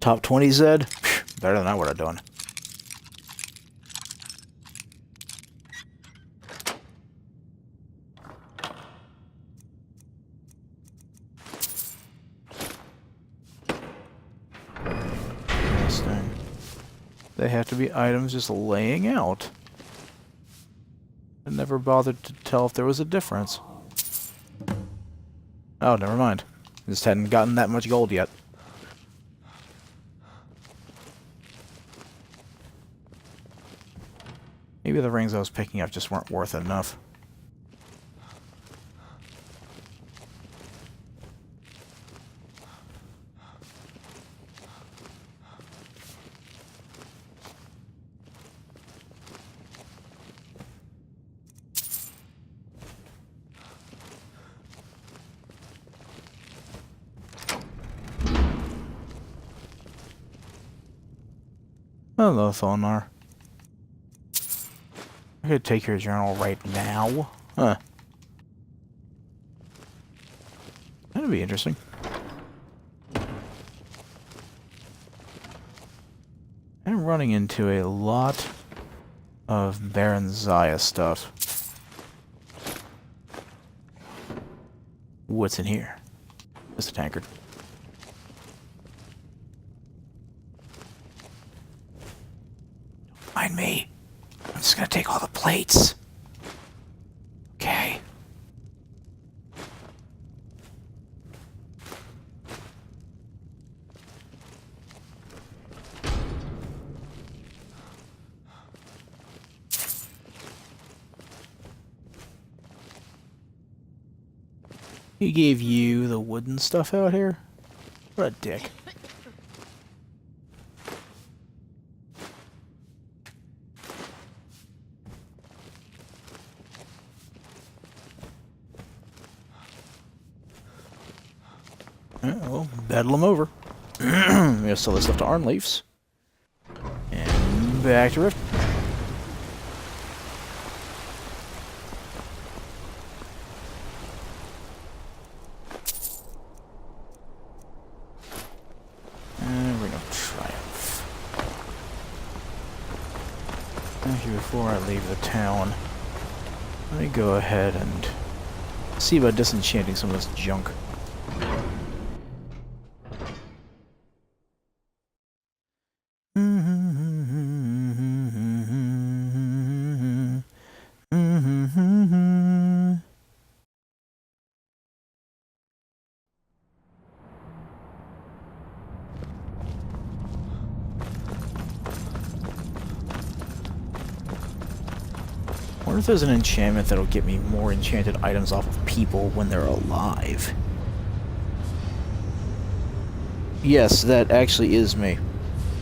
Top 20 Zed? Better than I would have done. Interesting. They have to be items just laying out. I never bothered to tell if there was a difference. Oh, never mind. Just hadn't gotten that much gold yet. Maybe the rings I was picking up just weren't worth enough. Hello, Thonar. I could take your journal right now. Huh. That'd be interesting. I'm running into a lot of Baron Zaya stuff. What's in here? Just a tankard. Mind me. I'm just gonna take all the plates. Okay. He gave you the wooden stuff out here? What a dick. Well, battle them over. I'm gonna sell this stuff to Armleafs. And back to Rift. And Ring of Triumph. Actually, before I leave the town, let me go ahead and see about disenchanting some of this junk. I wonder if there's an enchantment that'll get me more enchanted items off of people when they're alive. Yes, that actually is me.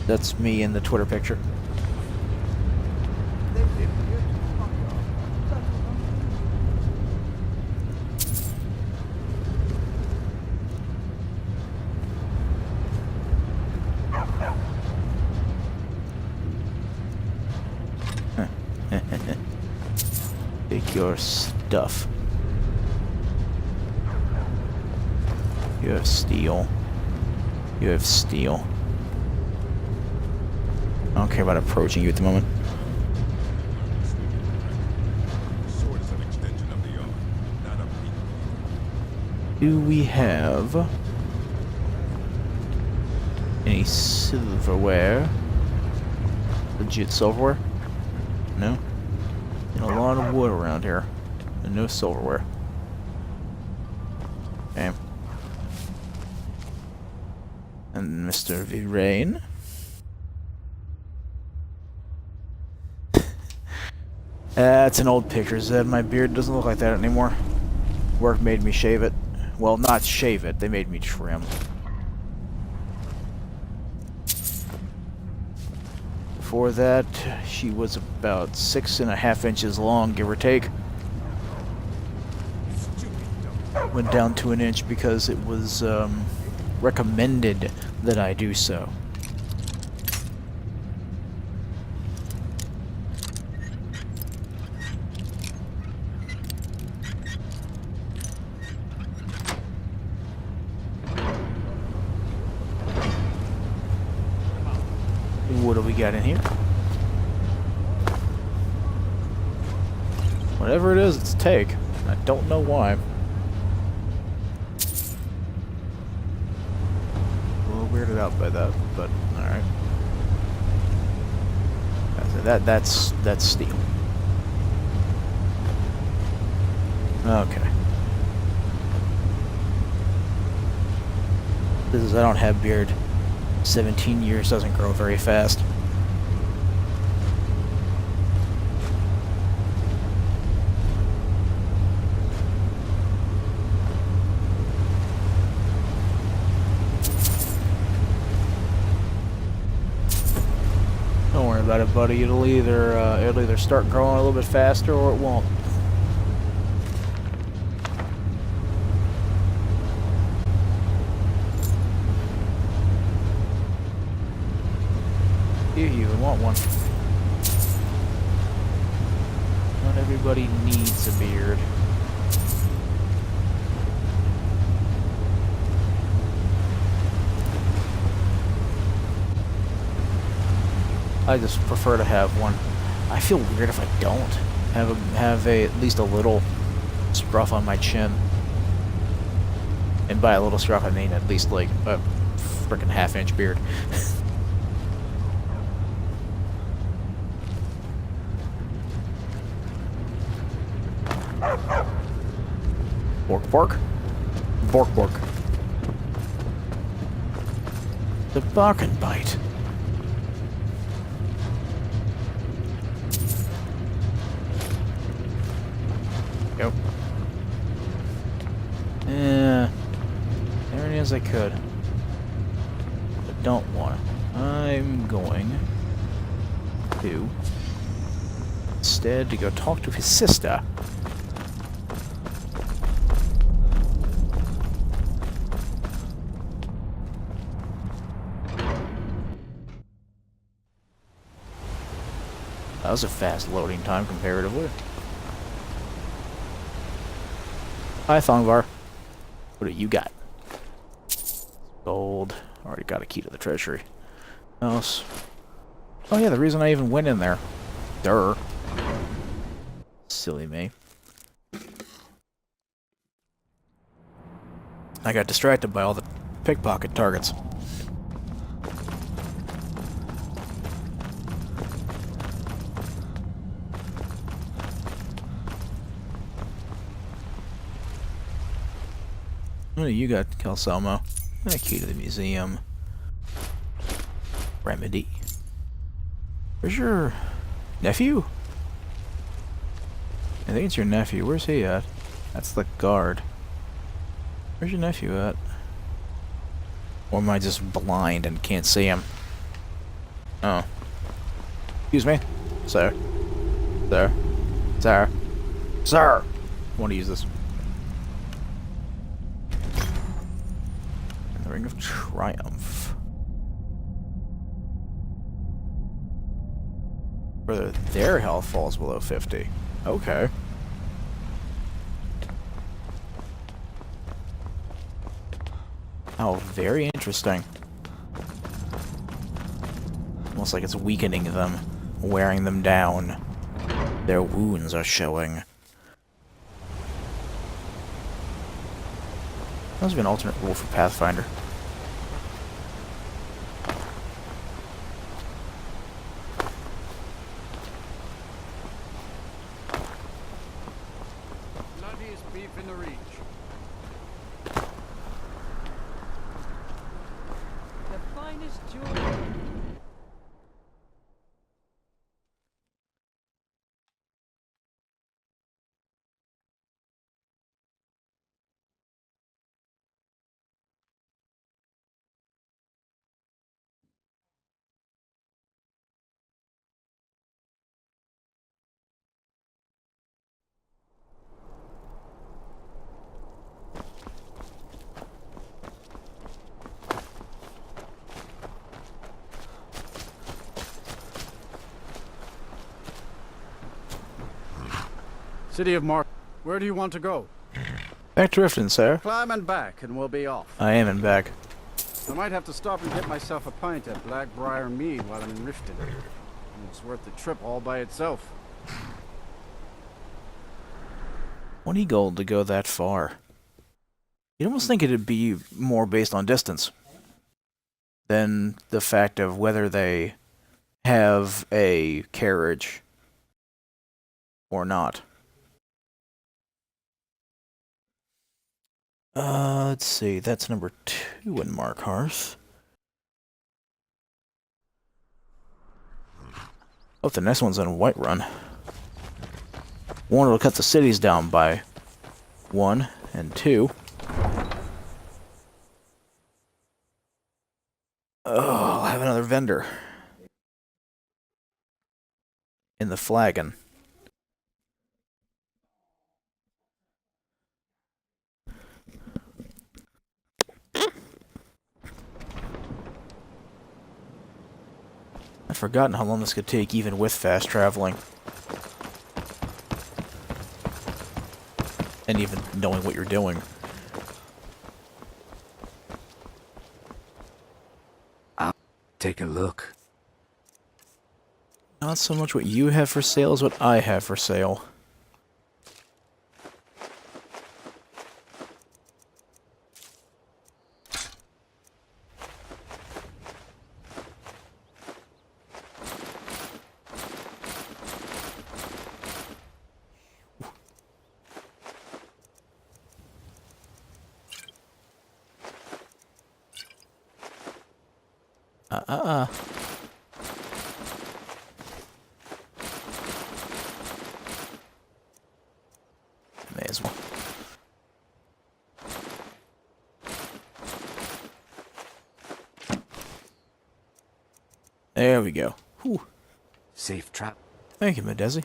That's me in the Twitter picture. Take your stuff. You have steel. You have steel. I don't care about approaching you at the moment. Do we have any silverware? Legit silverware? No? And a lot of wood around here. And no silverware. Okay. And Mr. Virain. That's an old picture, Zed. My beard doesn't look like that anymore. Work made me shave it. Well, not shave it. They made me trim. Before that, she was about 6.5 inches long, give or take. Went down to an inch because it was recommended that I do so. What do we got in here? Whatever it is, it's take. I don't know why. A little weirded out by that, but alright. That's steel. Okay. This is I don't have beard. 17 years doesn't grow very fast. Don't worry about it, buddy. It'll either start growing a little bit faster or it won't. You even want one. Not everybody needs a beard. I just prefer to have one. I feel weird if I don't have at least a little scruff on my chin. And by a little scruff, I mean at least like a frickin' half-inch beard. Bork bork. Bork bork. The bark and bite. Go. Yeah. There it is, I could. But don't want to. I'm going to instead to go talk to his sister. That was a fast loading time comparatively. Hi, Thongvar. What do you got? Gold. Already got a key to the treasury. Else. Oh yeah, the reason I even went in there. Durr. Silly me. I got distracted by all the pickpocket targets. What do you got, Calsalmo? A key to the museum. Remedy. Where's your nephew? I think it's your nephew. Where's he at? That's the guard. Where's your nephew at? Or am I just blind and can't see him? Oh. Excuse me? Sir. Sir. Sir. Sir! I want to use this. Ring of Triumph. Whether their health falls below 50. Okay. Oh, very interesting. Almost like it's weakening them, wearing them down. Their wounds are showing. That must be an alternate rule for Pathfinder. Bloodiest beef in the reach. The finest jewelry. City of Mark. Where do you want to go? Back to Riften, sir. Climb and back, and we'll be off. I am in back. I might have to stop and get myself a pint at Blackbriar Mead while I'm in Riften. It's worth the trip all by itself. 20 gold to go that far. You'd almost think it'd be more based on distance than the fact of whether they have a carriage or not. Let's see, that's number 2 in Markarth. Oh, the next one's in Whiterun. One will cut the cities down by 1 and 2. Oh, I'll have another vendor in the flagon. I'd forgotten how long this could take even with fast traveling. And even knowing what you're doing. I'll take a look. Not so much what you have for sale as what I have for sale. May as well. There we go. Whew. Safe trap. Thank you, Medezi.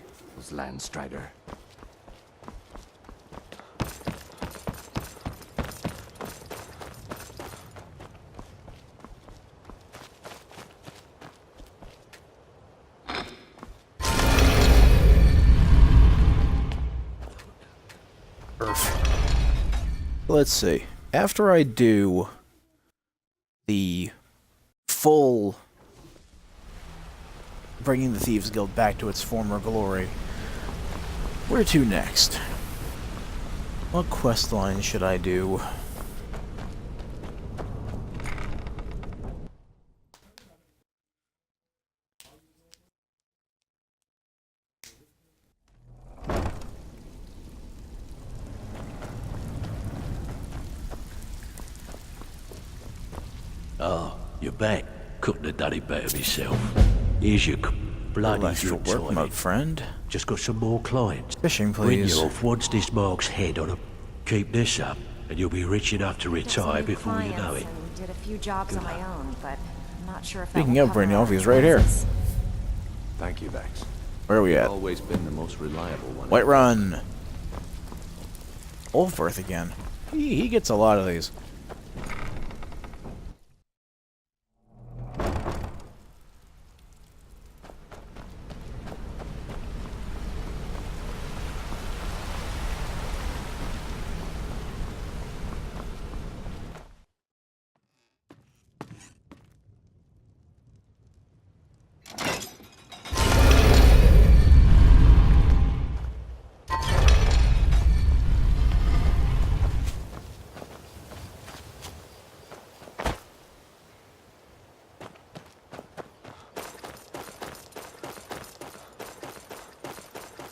Landstrider. Let's see. After I do the full bringing the Thieves Guild back to its former glory, where to next? What quest line should I do? Oh, you're back. Couldn't have done it better myself. Here's your bloody Extra good work, my timing. friend. Just got some more clients. Fishing, Bring please. you off once this marks head on 'em. Keep this up, and you'll be rich enough to retire before you know it. Did a few jobs on my own, but I'm not sure if Speaking of bringing off, he's right here. Thank you, Vex. Where are we at? Always been the most reliable one. Whiterun. Ulfberth again. He gets a lot of these.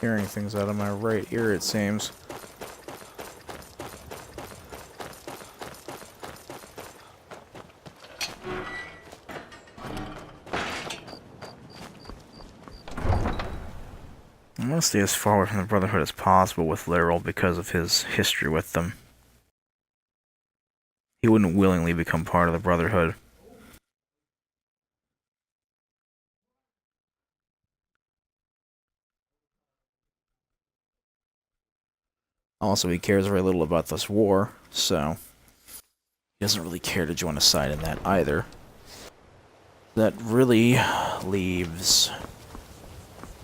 Hearing things out of my right ear, it seems. I want to stay as far away from the Brotherhood as possible with Liril because of his history with them. He wouldn't willingly become part of the Brotherhood. Also, he cares very little about this war, so he doesn't really care to join a side in that either. That really leaves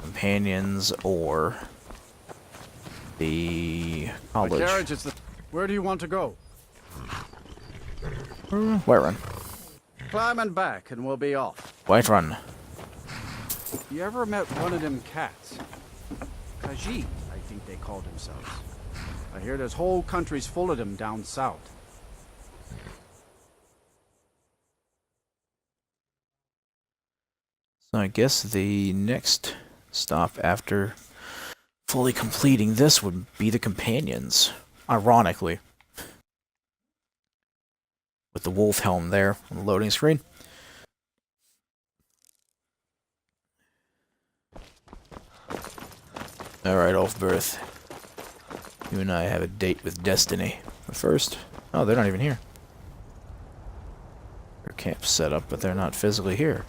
companions or The My college. carriage is the... Where do you want to go? White Run. Climb and back, and we'll be off. White Run. You ever met one of them cats? Khajiit, I think they called themselves. I hear there's whole countries full of them down south. So I guess the next stop after fully completing this would be the companions. Ironically. With the wolf helm there on the loading screen. Alright, Ulfberth. You and I have a date with Destiny. But first... Oh, they're not even here. Their camp's set up, but they're not physically here.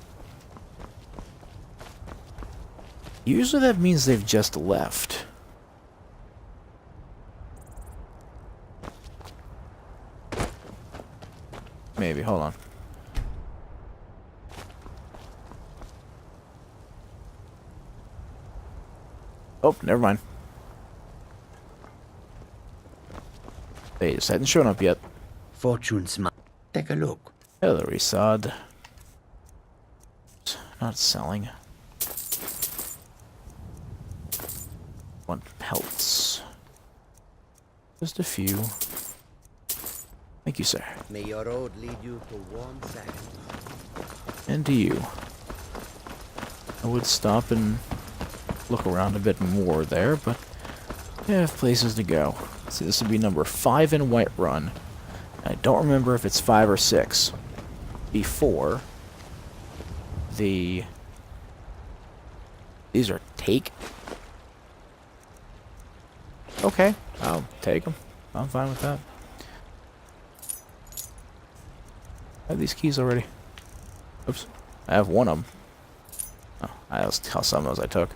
Usually that means they've just left. Maybe, hold on. Oh, never mind. They just hadn't shown up yet. Fortune's mine. Take a look. Hello, Resod. Not selling. Want pelts. Just a few. Thank you, sir. May your road lead you to warm sand. And to you. I would stop and look around a bit more there, but I have places to go. See, this would be number 5 in Whiterun. I don't remember if it's 5 or 6. Before the... These are take. Okay, I'll take them. I'm fine with that. I have these keys already. Oops. I have one of them. Oh, I'll tell some of those I took.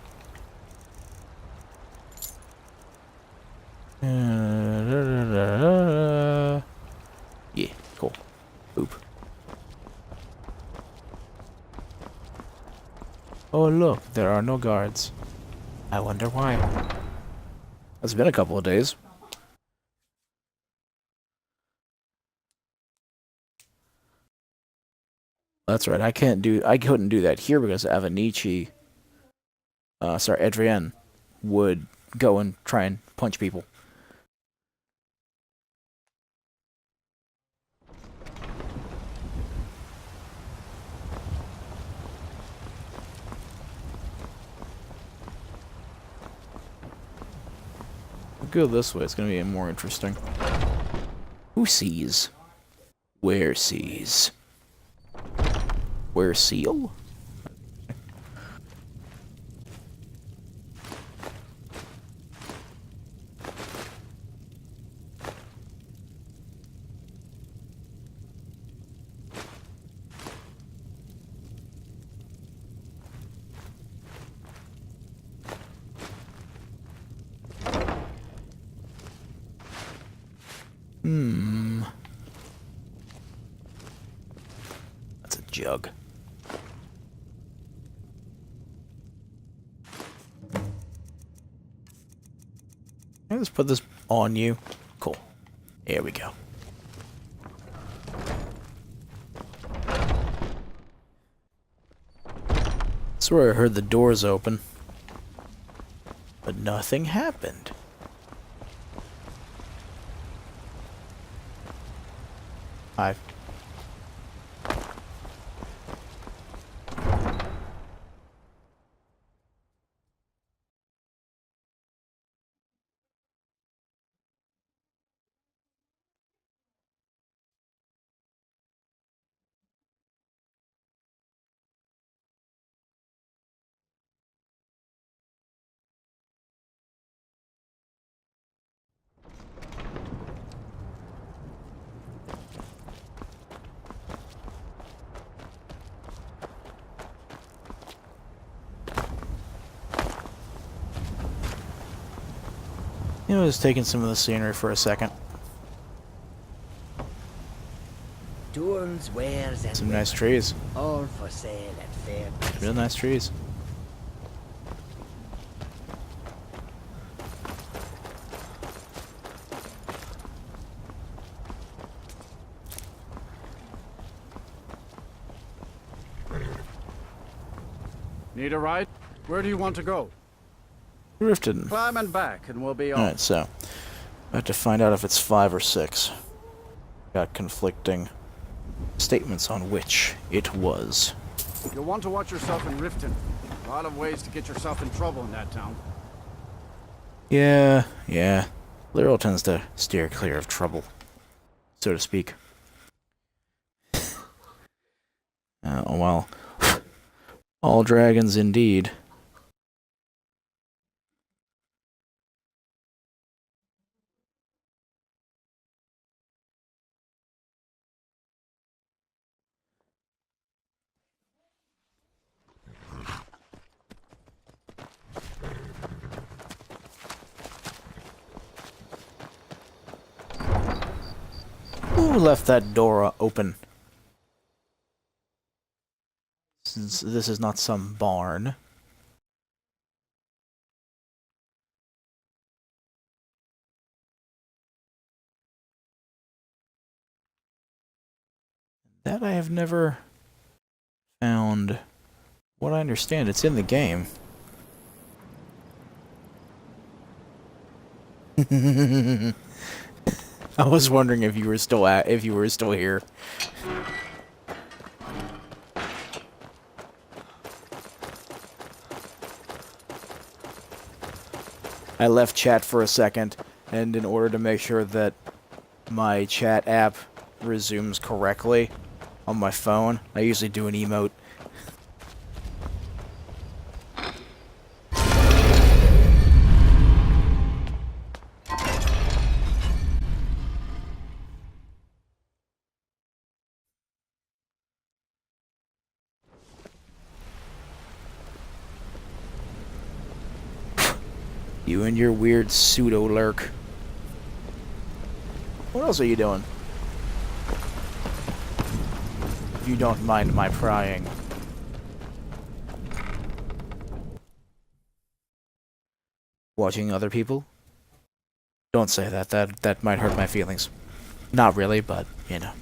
Yeah, cool. Boop. Oh look, there are no guards. I wonder why. It's been a couple of days. That's right, I couldn't do that here because Avanici, Adrienne would go and try and punch people. We'll go this way, it's gonna be more interesting. Who sees? Where sees? Where seal? That's a jug. Let's put this on you. Cool. Here we go. That's where I heard the doors open. But nothing happened. Hi. You know, just taking some of the scenery for a second. Tools, wares, and Some nice trees. all for sale at fair prices. Real nice trees. Need a ride? Where do you want to go? Riften. Climb and back, and we'll be on. Alright, so I have to find out if it's 5 or 6. Got conflicting statements on which it was. You'll want to watch yourself in Riften. A lot of ways to get yourself in trouble in that town. Yeah. Liril tends to steer clear of trouble, so to speak. Well, all dragons indeed. Who left that door open? Since this is not some barn. That I have never found. What I understand, it's in the game. I was wondering if you were still here. I left chat for a second, and in order to make sure that my chat app resumes correctly on my phone, I usually do an emote. You and your weird pseudo-lurk. What else are you doing? If you don't mind my prying. Watching other people? Don't say that. That might hurt my feelings. Not really, but, you know.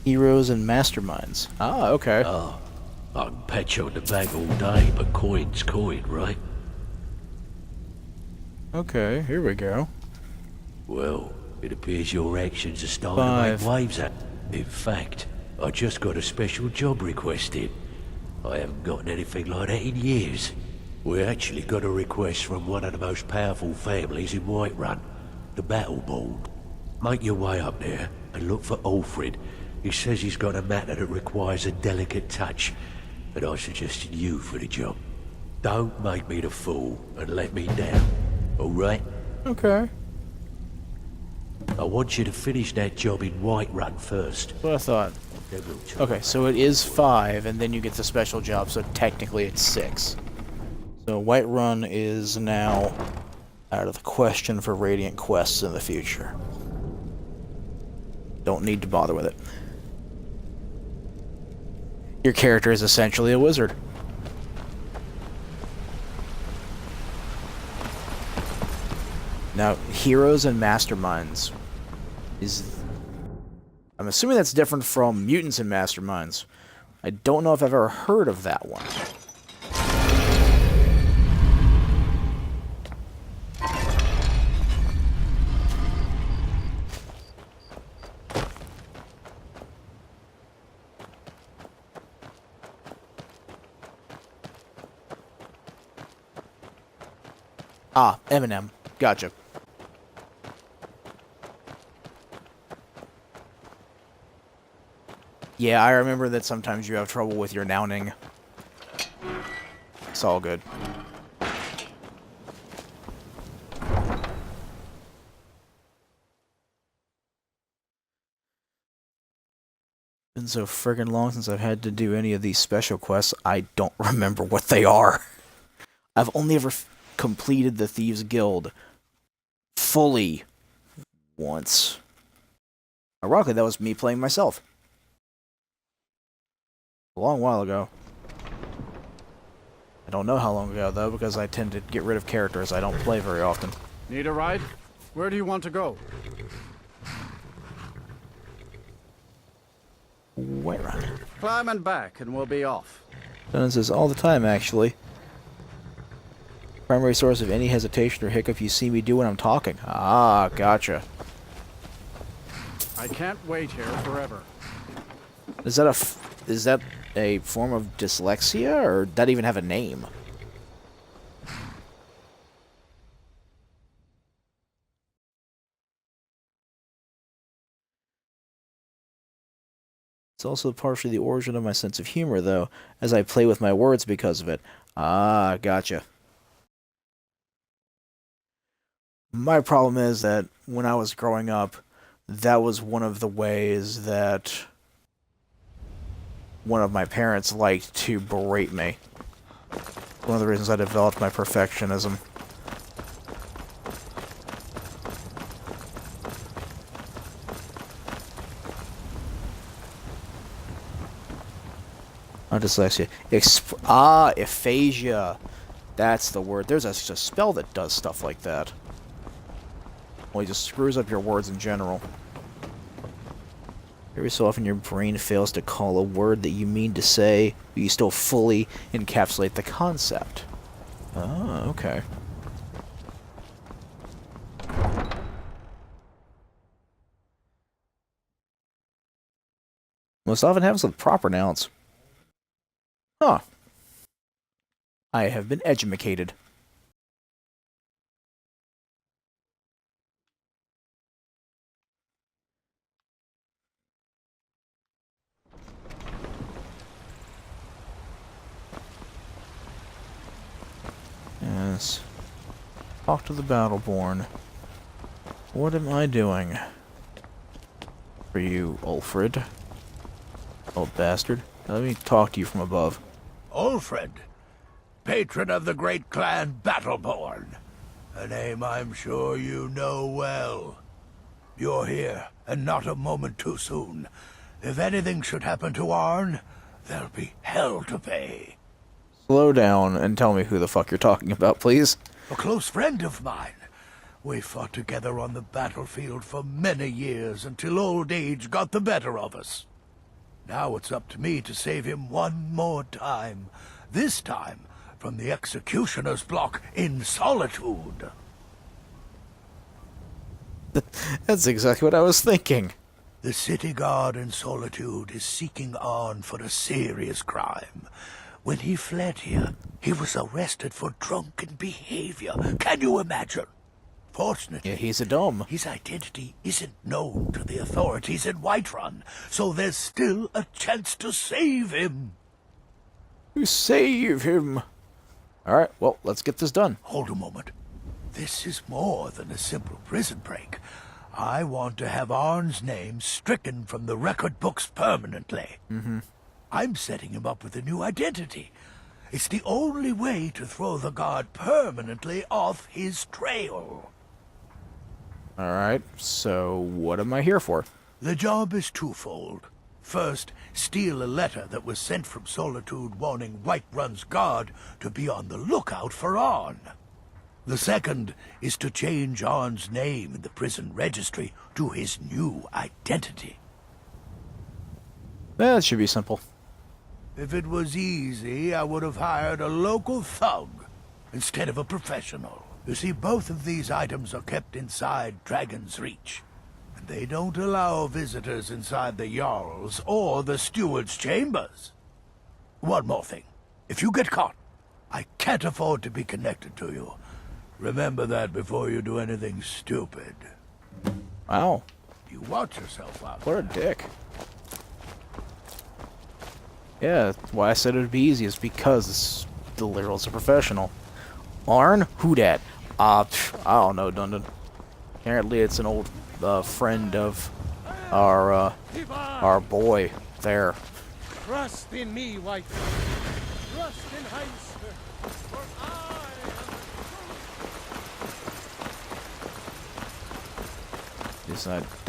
Heroes and masterminds. Ah, okay. Oh, I can pat you on the back all day, but coin's coin, right? Okay, here we go. Well, it appears your actions are starting to make waves at. In fact, I just got a special job request in. I haven't gotten anything like that in years. We actually got a request from one of the most powerful families in Whiterun, the Battle Board. Make your way up there and look for Alfred. He says he's got a matter that requires a delicate touch, and I suggested you for the job. Don't make me the fool and let me down, alright? Okay. I want you to finish that job in Whiterun first. What I thought. Okay, so it is 5, and then you get the special job, so technically it's 6. So Whiterun is now out of the question for Radiant quests in the future. Don't need to bother with it. Your character is essentially a wizard. Now, heroes and masterminds is... I'm assuming that's different from mutants and masterminds. I don't know if I've ever heard of that one. Ah, Eminem. Gotcha. Yeah, I remember that sometimes you have trouble with your nouning. It's all good. Been so friggin' long since I've had to do any of these special quests, I don't remember what they are. I've only ever completed the Thieves Guild fully once. Ironically, that was me playing myself. A long while ago. I don't know how long ago, though, because I tend to get rid of characters I don't play very often. Need a ride? Where do you want to go? Whiterun. Climbing back and we'll be off. Done this all the time, actually. Primary source of any hesitation or hiccup you see me do when I'm talking. Ah, gotcha. I can't wait here forever. Is that a form of dyslexia, or does that even have a name? It's also partially the origin of my sense of humor, though, as I play with my words because of it. Ah, gotcha. My problem is that when I was growing up, that was one of the ways that one of my parents liked to berate me. One of the reasons I developed my perfectionism. Not dyslexia. Aphasia. That's the word. There's a spell that does stuff like that. Well, it just screws up your words in general. Every so often your brain fails to call a word that you mean to say, but you still fully encapsulate the concept. Oh, okay. Most often happens with proper nouns. Huh. I have been edumacated. Yes. Talk to the Battleborn. What am I doing? For you, Ulfred. Old bastard. Let me talk to you from above. Ulfred, patron of the great clan Battleborn. A name I'm sure you know well. You're here, and not a moment too soon. If anything should happen to Arn, there'll be hell to pay. Slow down and tell me who the fuck you're talking about, please. A close friend of mine. We fought together on the battlefield for many years until old age got the better of us. Now it's up to me to save him one more time. This time from the executioner's block in Solitude. That's exactly what I was thinking. The city guard in Solitude is seeking Arn for a serious crime. When he fled here, he was arrested for drunken behavior. Can you imagine? Fortunately, yeah, he's a dome. His identity isn't known to the authorities in Whiterun, so there's still a chance to save him. To save him. Alright, well, let's get this done. Hold a moment. This is more than a simple prison break. I want to have Arn's name stricken from the record books permanently. I'm setting him up with a new identity. It's the only way to throw the guard permanently off his trail. Alright, so what am I here for? The job is twofold. First, steal a letter that was sent from Solitude warning Whiterun's guard to be on the lookout for Arn. The second is to change Arn's name in the prison registry to his new identity. That should be simple. If it was easy, I would have hired a local thug instead of a professional. You see, both of these items are kept inside Dragon's Reach, and they don't allow visitors inside the Jarl's or the Steward's chambers. One more thing. If you get caught, I can't afford to be connected to you. Remember that before you do anything stupid. Wow. You watch yourself out. What a dick. Yeah, that's why I said it would be easy, is because the Liril's a professional. Arn? Who dat? I don't know, Dundon. Apparently it's an old friend of our boy there. Trust in me, White. Trust in Heinster, for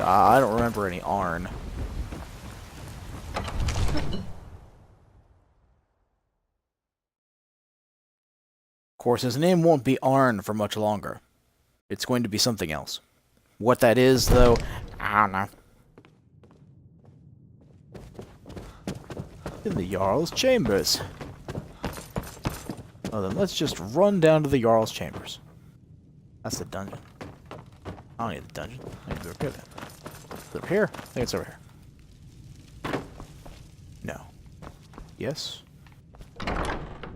I don't remember any Arn. Of course, his name won't be Arn for much longer. It's going to be something else. What that is, though, I don't know. In the Jarl's chambers. Well then, let's just run down to the Jarl's chambers. That's the dungeon. I don't need the dungeon. I need to go get it. It's over here? I think it's over here. No. Yes?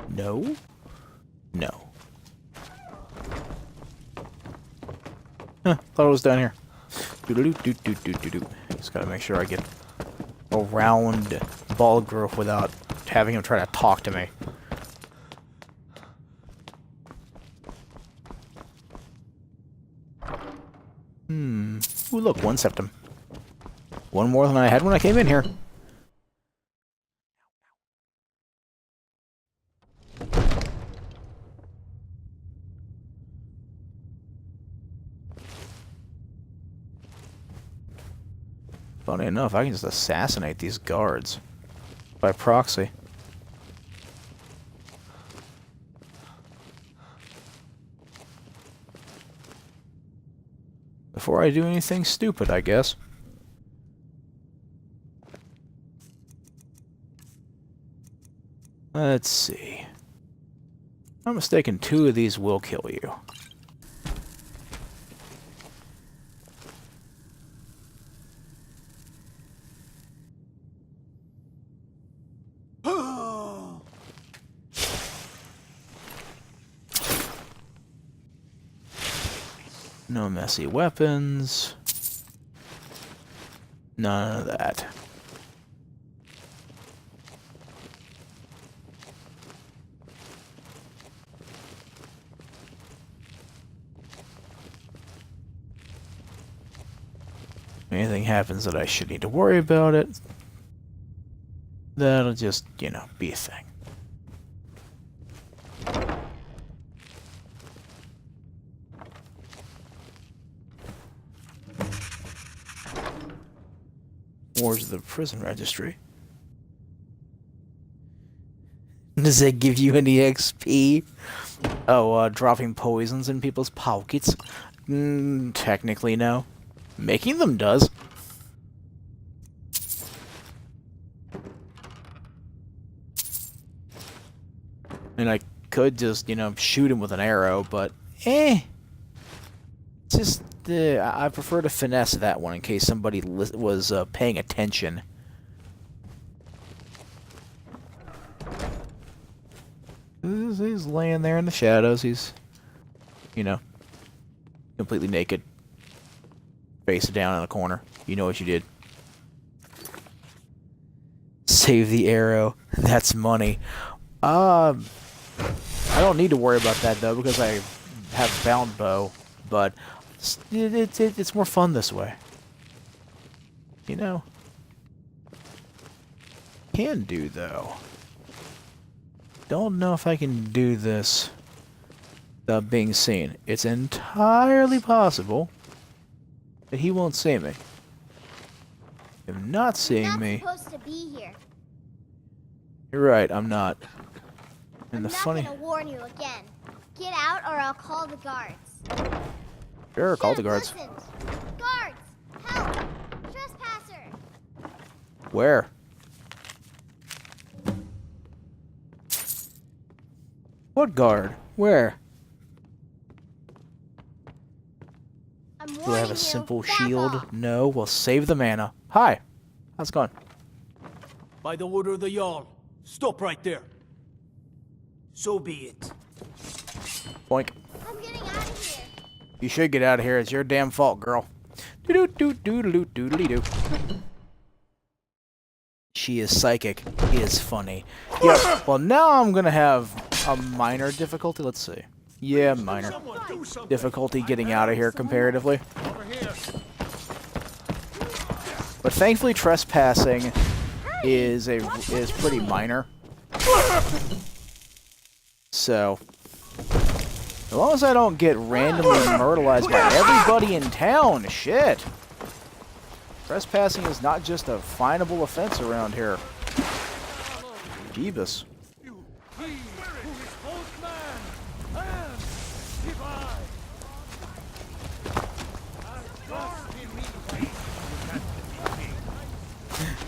No? No. Huh, thought it was down here. Doo-doo-doo-doo-doo-doo-doo. Just gotta make sure I get around ball growth without having him try to talk to me. Ooh, look, one septum. One more than I had when I came in here. Funny enough, I can just assassinate these guards by proxy. Before I do anything stupid, I guess. Let's see. If I'm mistaken, 2 of these will kill you. No messy weapons. None of that. If anything happens that I should need to worry about it, that'll just, you know, be a thing. Wars of the prison registry. Does that give you any XP? Oh, dropping poisons in people's pockets? Technically, no. Making them does. And I could just, you know, shoot him with an arrow, but just I prefer to finesse that one in case somebody was paying attention. He's laying there in the shadows. He's, you know, completely naked, face down in a corner. You know what you did. Save the arrow. That's money. I don't need to worry about that though because I have bound bow, but it's more fun this way. You know. Can do though. Don't know if I can do this without being seen. It's entirely possible that he won't see me. If not seeing me, You're not supposed to be here. You're right, I'm not. And I'm not gonna warn you again. Get out or I'll call the guards. Sure, call the guards. Listened. Guards! Help! Trespasser! Where? What guard? Where? I'm Do I warning have a you. simple Back shield? off. No, well save the mana. Hi. How's it going? By the order of the Jarl. Stop right there. So be it. Boink. I'm getting out of here. You should get out of here. It's your damn fault, girl. Doo-doo-doo-doo-doo-doo-doo. She is psychic. He is funny. Yep. Well, now I'm gonna have a minor difficulty. Let's see. Yeah, minor difficulty getting out of here comparatively. But thankfully, trespassing is pretty minor. So, as long as I don't get randomly murderized by everybody in town, shit. Trespassing is not just a finable offense around here. Jeebus.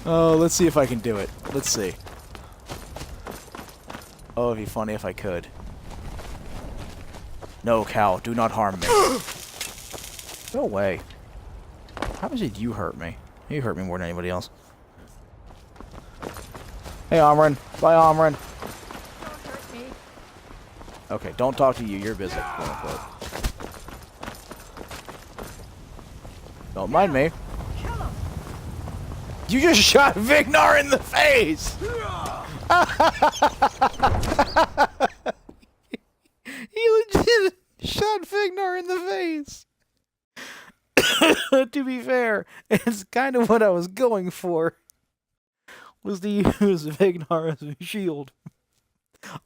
Oh, let's see if I can do it. Let's see. Oh, it'd be funny if I could. No, cow, do not harm me. Go away. How much did you hurt me? You hurt me more than anybody else. Hey, Amran. Bye, Amran. Don't hurt me. Okay, don't talk to you. You're busy. Quote unquote. Don't mind me. You just shot Vignar in the face! He legit shot Vignar in the face! To be fair, it's kind of what I was going for. Was to use Vignar as a shield.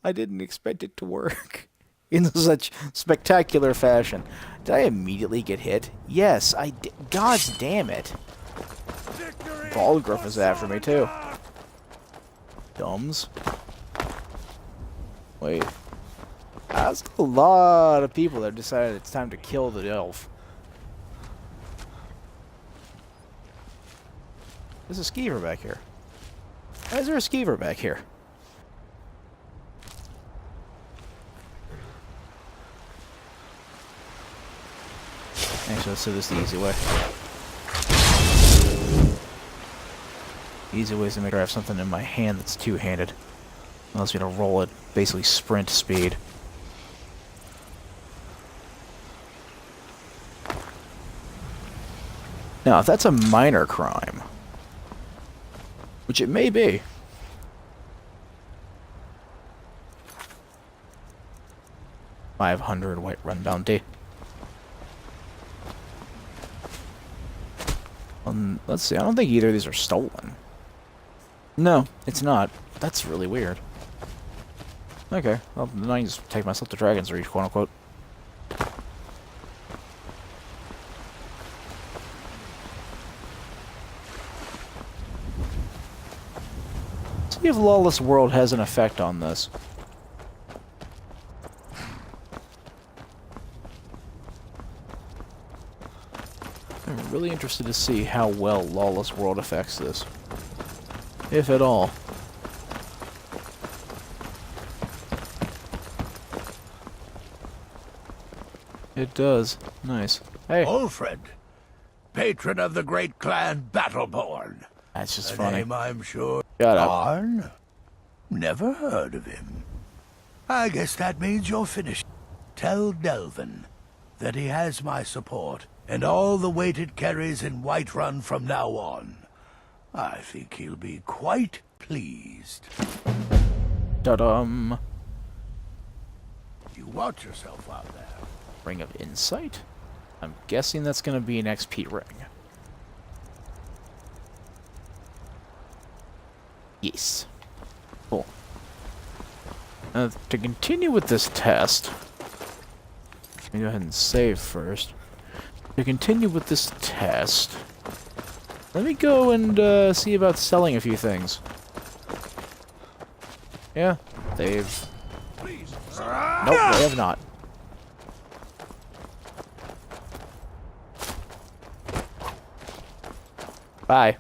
I didn't expect it to work in such spectacular fashion. Did I immediately get hit? Yes, I did. God damn it. Balgruff is after me, too. Dumbs. Wait. That's a lot of people that decided it's time to kill the elf. There's a skeever back here. Why is there a skeever back here? Actually, let's do this the easy way. Easy ways to make sure I have something in my hand that's two-handed. Allows me to roll at basically sprint speed. Now, if that's a minor crime, which it may be, $500 white run bounty. Let's see, I don't think either of these are stolen. No, it's not. That's really weird. Okay, well, then I can just take myself to Dragon's Reach, quote-unquote. See if Lawless World has an effect on this. I'm really interested to see how well Lawless World affects this. If at all. It does. Nice. Hey. Ulfred, patron of the great clan Battleborn. That's just A funny. name I'm sure. Shut up. Arn? Never heard of him. I guess that means you're finished. Tell Delvin that he has my support and all the weight it carries in Whiterun from now on. I think he'll be quite pleased. Da-dum. You watch yourself out there. Ring of Insight? I'm guessing that's going to be an XP ring. Yes. Cool. To continue with this test, let me go ahead and save first. To continue with this test, let me go and see about selling a few things. Yeah, they've... Nope, they have not. Bye.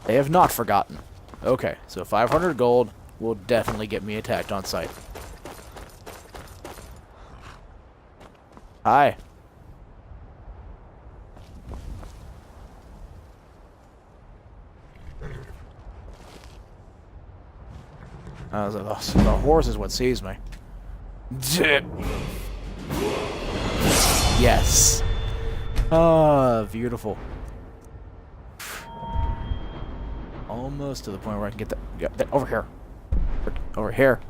They have not forgotten. Okay, so 500 gold will definitely get me attacked on sight. Hi. The horse is what sees me. Yes. Ah, beautiful. Almost to the point where I can get that over here. Over here.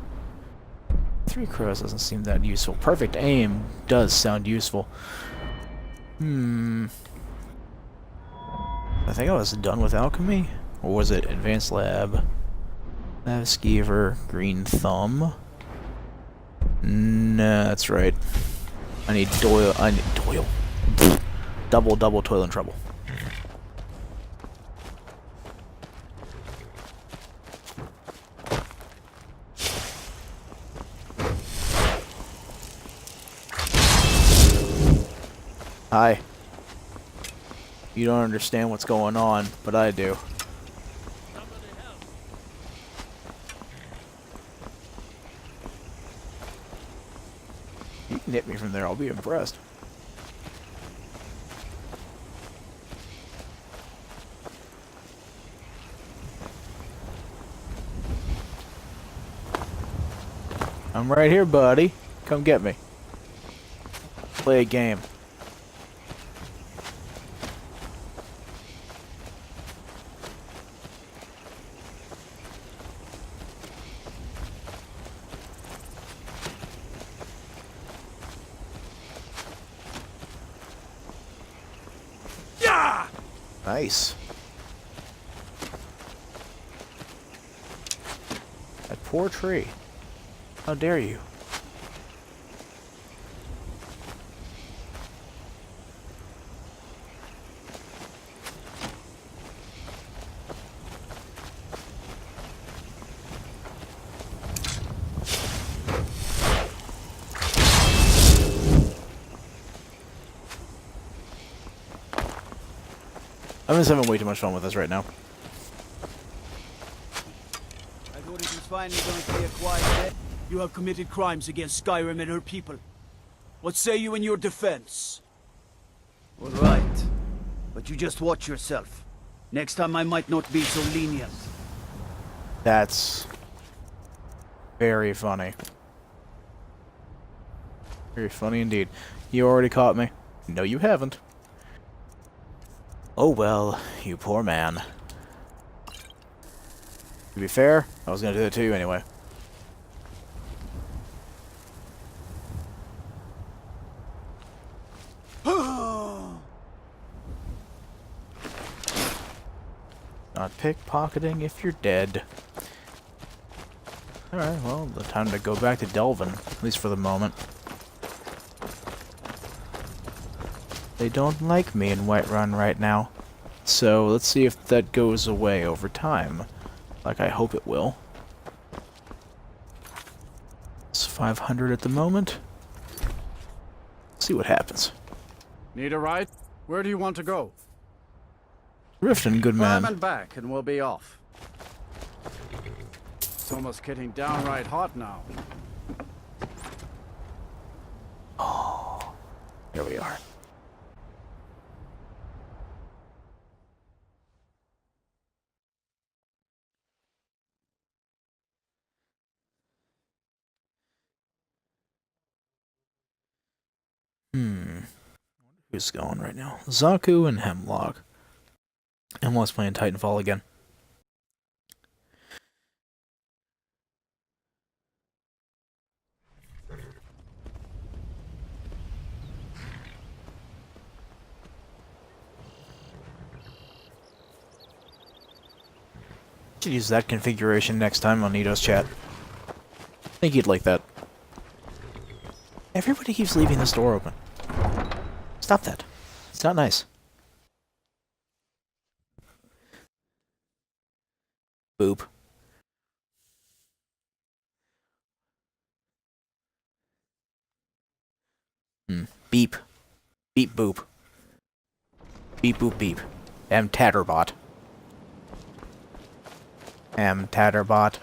3 crows doesn't seem that useful. Perfect aim does sound useful. I think I was done with alchemy. Or was it advanced lab? Lab skeever, green thumb. Nah, that's right. I need Doyle. Double toil and trouble. Hi. You don't understand what's going on, but I do. hit me from there, I'll be impressed. I'm right here, buddy. Come get me. Play a game. Yeah! Nice. That poor tree. How dare you? I'm just having way too much fun with this right now. I thought it was finally going to be a quiet day. You have committed crimes against Skyrim and her people. What say you in your defense? All right. But you just watch yourself. Next time I might not be so lenient. That's very funny. Very funny indeed. You already caught me. No, you haven't. Oh well, you poor man. To be fair, I was gonna do that to you anyway. Not pickpocketing if you're dead. Alright, well, the time to go back to Delvin, at least for the moment. They don't like me in Whiterun right now. So, let's see if that goes away over time. Like I hope it will. It's 500 at the moment. See what happens. Need a ride? Where do you want to go? Riften, good man. Climb and back, and we'll be off. It's almost getting downright hot now. Oh, here we are. Who's going right now? Zaku and Hemlock. Hemlock's playing Titanfall again. Should use that configuration next time on Nito's chat. I think he'd like that. Everybody keeps leaving this door open. Stop that. It's not nice. Boop. Beep. Beep boop. Beep boop beep. Tatterbot. Tatterbot.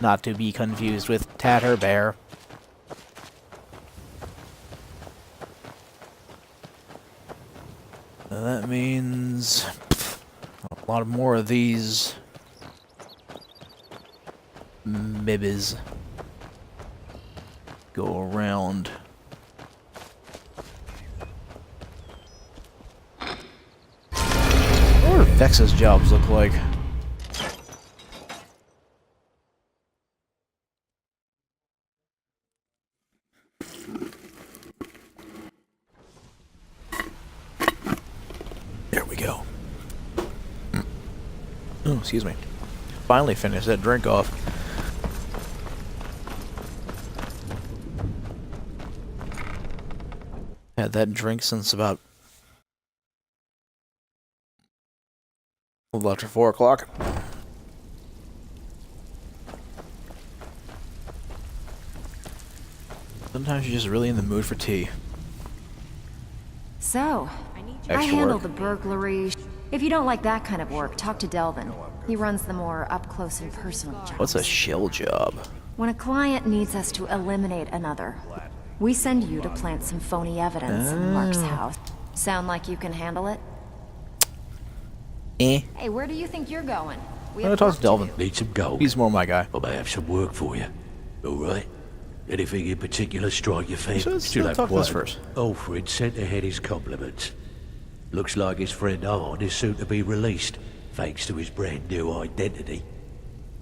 Not to be confused with Tatterbear. That means a lot more of these mibbies go around. What do Vex's jobs look like? There we go. Oh, excuse me. Finally finished that drink off. Had that drink since about a little after 4 o'clock. Sometimes you're just really in the mood for tea. So, I handle the burglary. If you don't like that kind of work, talk to Delvin. He runs the more up-close and personal jobs. What's a shill job? When a client needs us to eliminate another, We send you to plant some phony evidence in Mark's house. Sound like you can handle it? Eh. Hey, where do you think you're going? I'm gonna talk to Delvin. Need some gold? He's more my guy. I may have some work for you. Alright? Anything in particular strike your fancy? Let's talk to this first. Alfred sent ahead his compliments. Looks like his friend Arn is soon to be released, thanks to his brand new identity.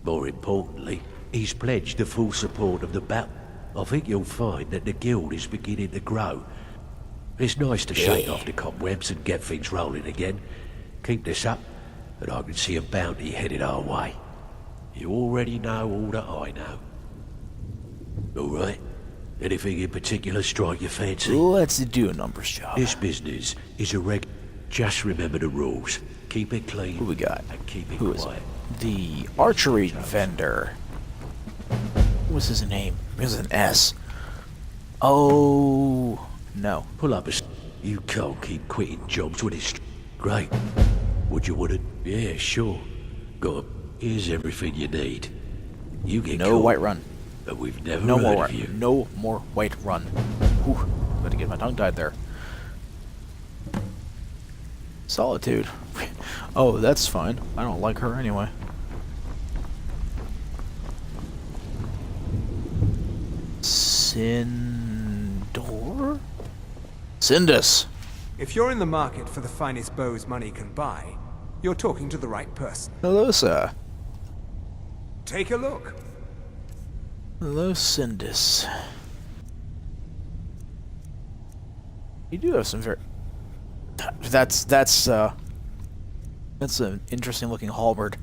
More importantly, he's pledged the full support of the battle. I think you'll find that the guild is beginning to grow. It's nice to shake off the cobwebs and get things rolling again. Keep this up, and I can see a bounty headed our way. You already know all that I know. Alright? Anything in particular strike your fancy? Let's do a numbers job. This business is a reg... Just remember the rules. Keep it clean. Who we got? And keep it Who is quiet. it? The archery vendor. What's his name? It's an S. Oh, no. Pull up a... You can't keep quitting jobs when it's... Great. Would you want it? Yeah, sure. Go on. Here's everything you need. You get No caught, white run. but we've never No heard more. of you. No more white run. Whew. Got to get my tongue tied there. Solitude. Oh, that's fine. I don't like her anyway. Sindor? Sindus. If you're in the market for the finest bows money can buy, you're talking to the right person. Hello, sir. Take a look. Hello, Sindus. You do have some very... That's an interesting looking halberd.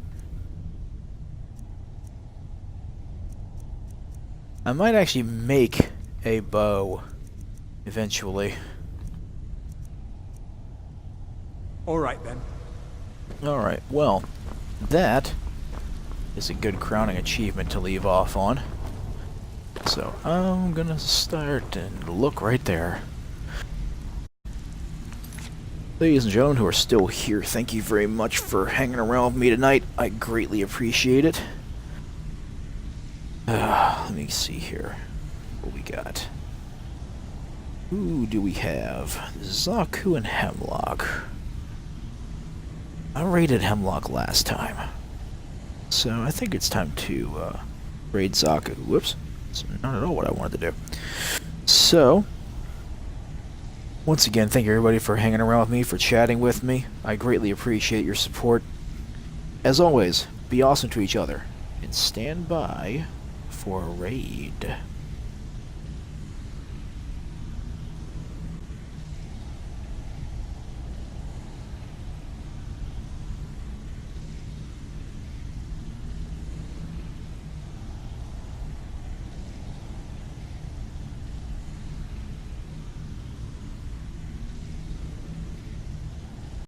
I might actually make a bow eventually. Alright then. Alright, well, that is a good crowning achievement to leave off on. So I'm gonna start and look right there. Ladies and gentlemen who are still here, thank you very much for hanging around with me tonight. I greatly appreciate it. Let me see here. What we got? Who do we have? Zaku and Hemlock. I raided Hemlock last time. So I think it's time to raid Zaku. Whoops. That's not at all what I wanted to do. So, once again, thank you everybody for hanging around with me, for chatting with me. I greatly appreciate your support. As always, be awesome to each other, and stand by for a raid.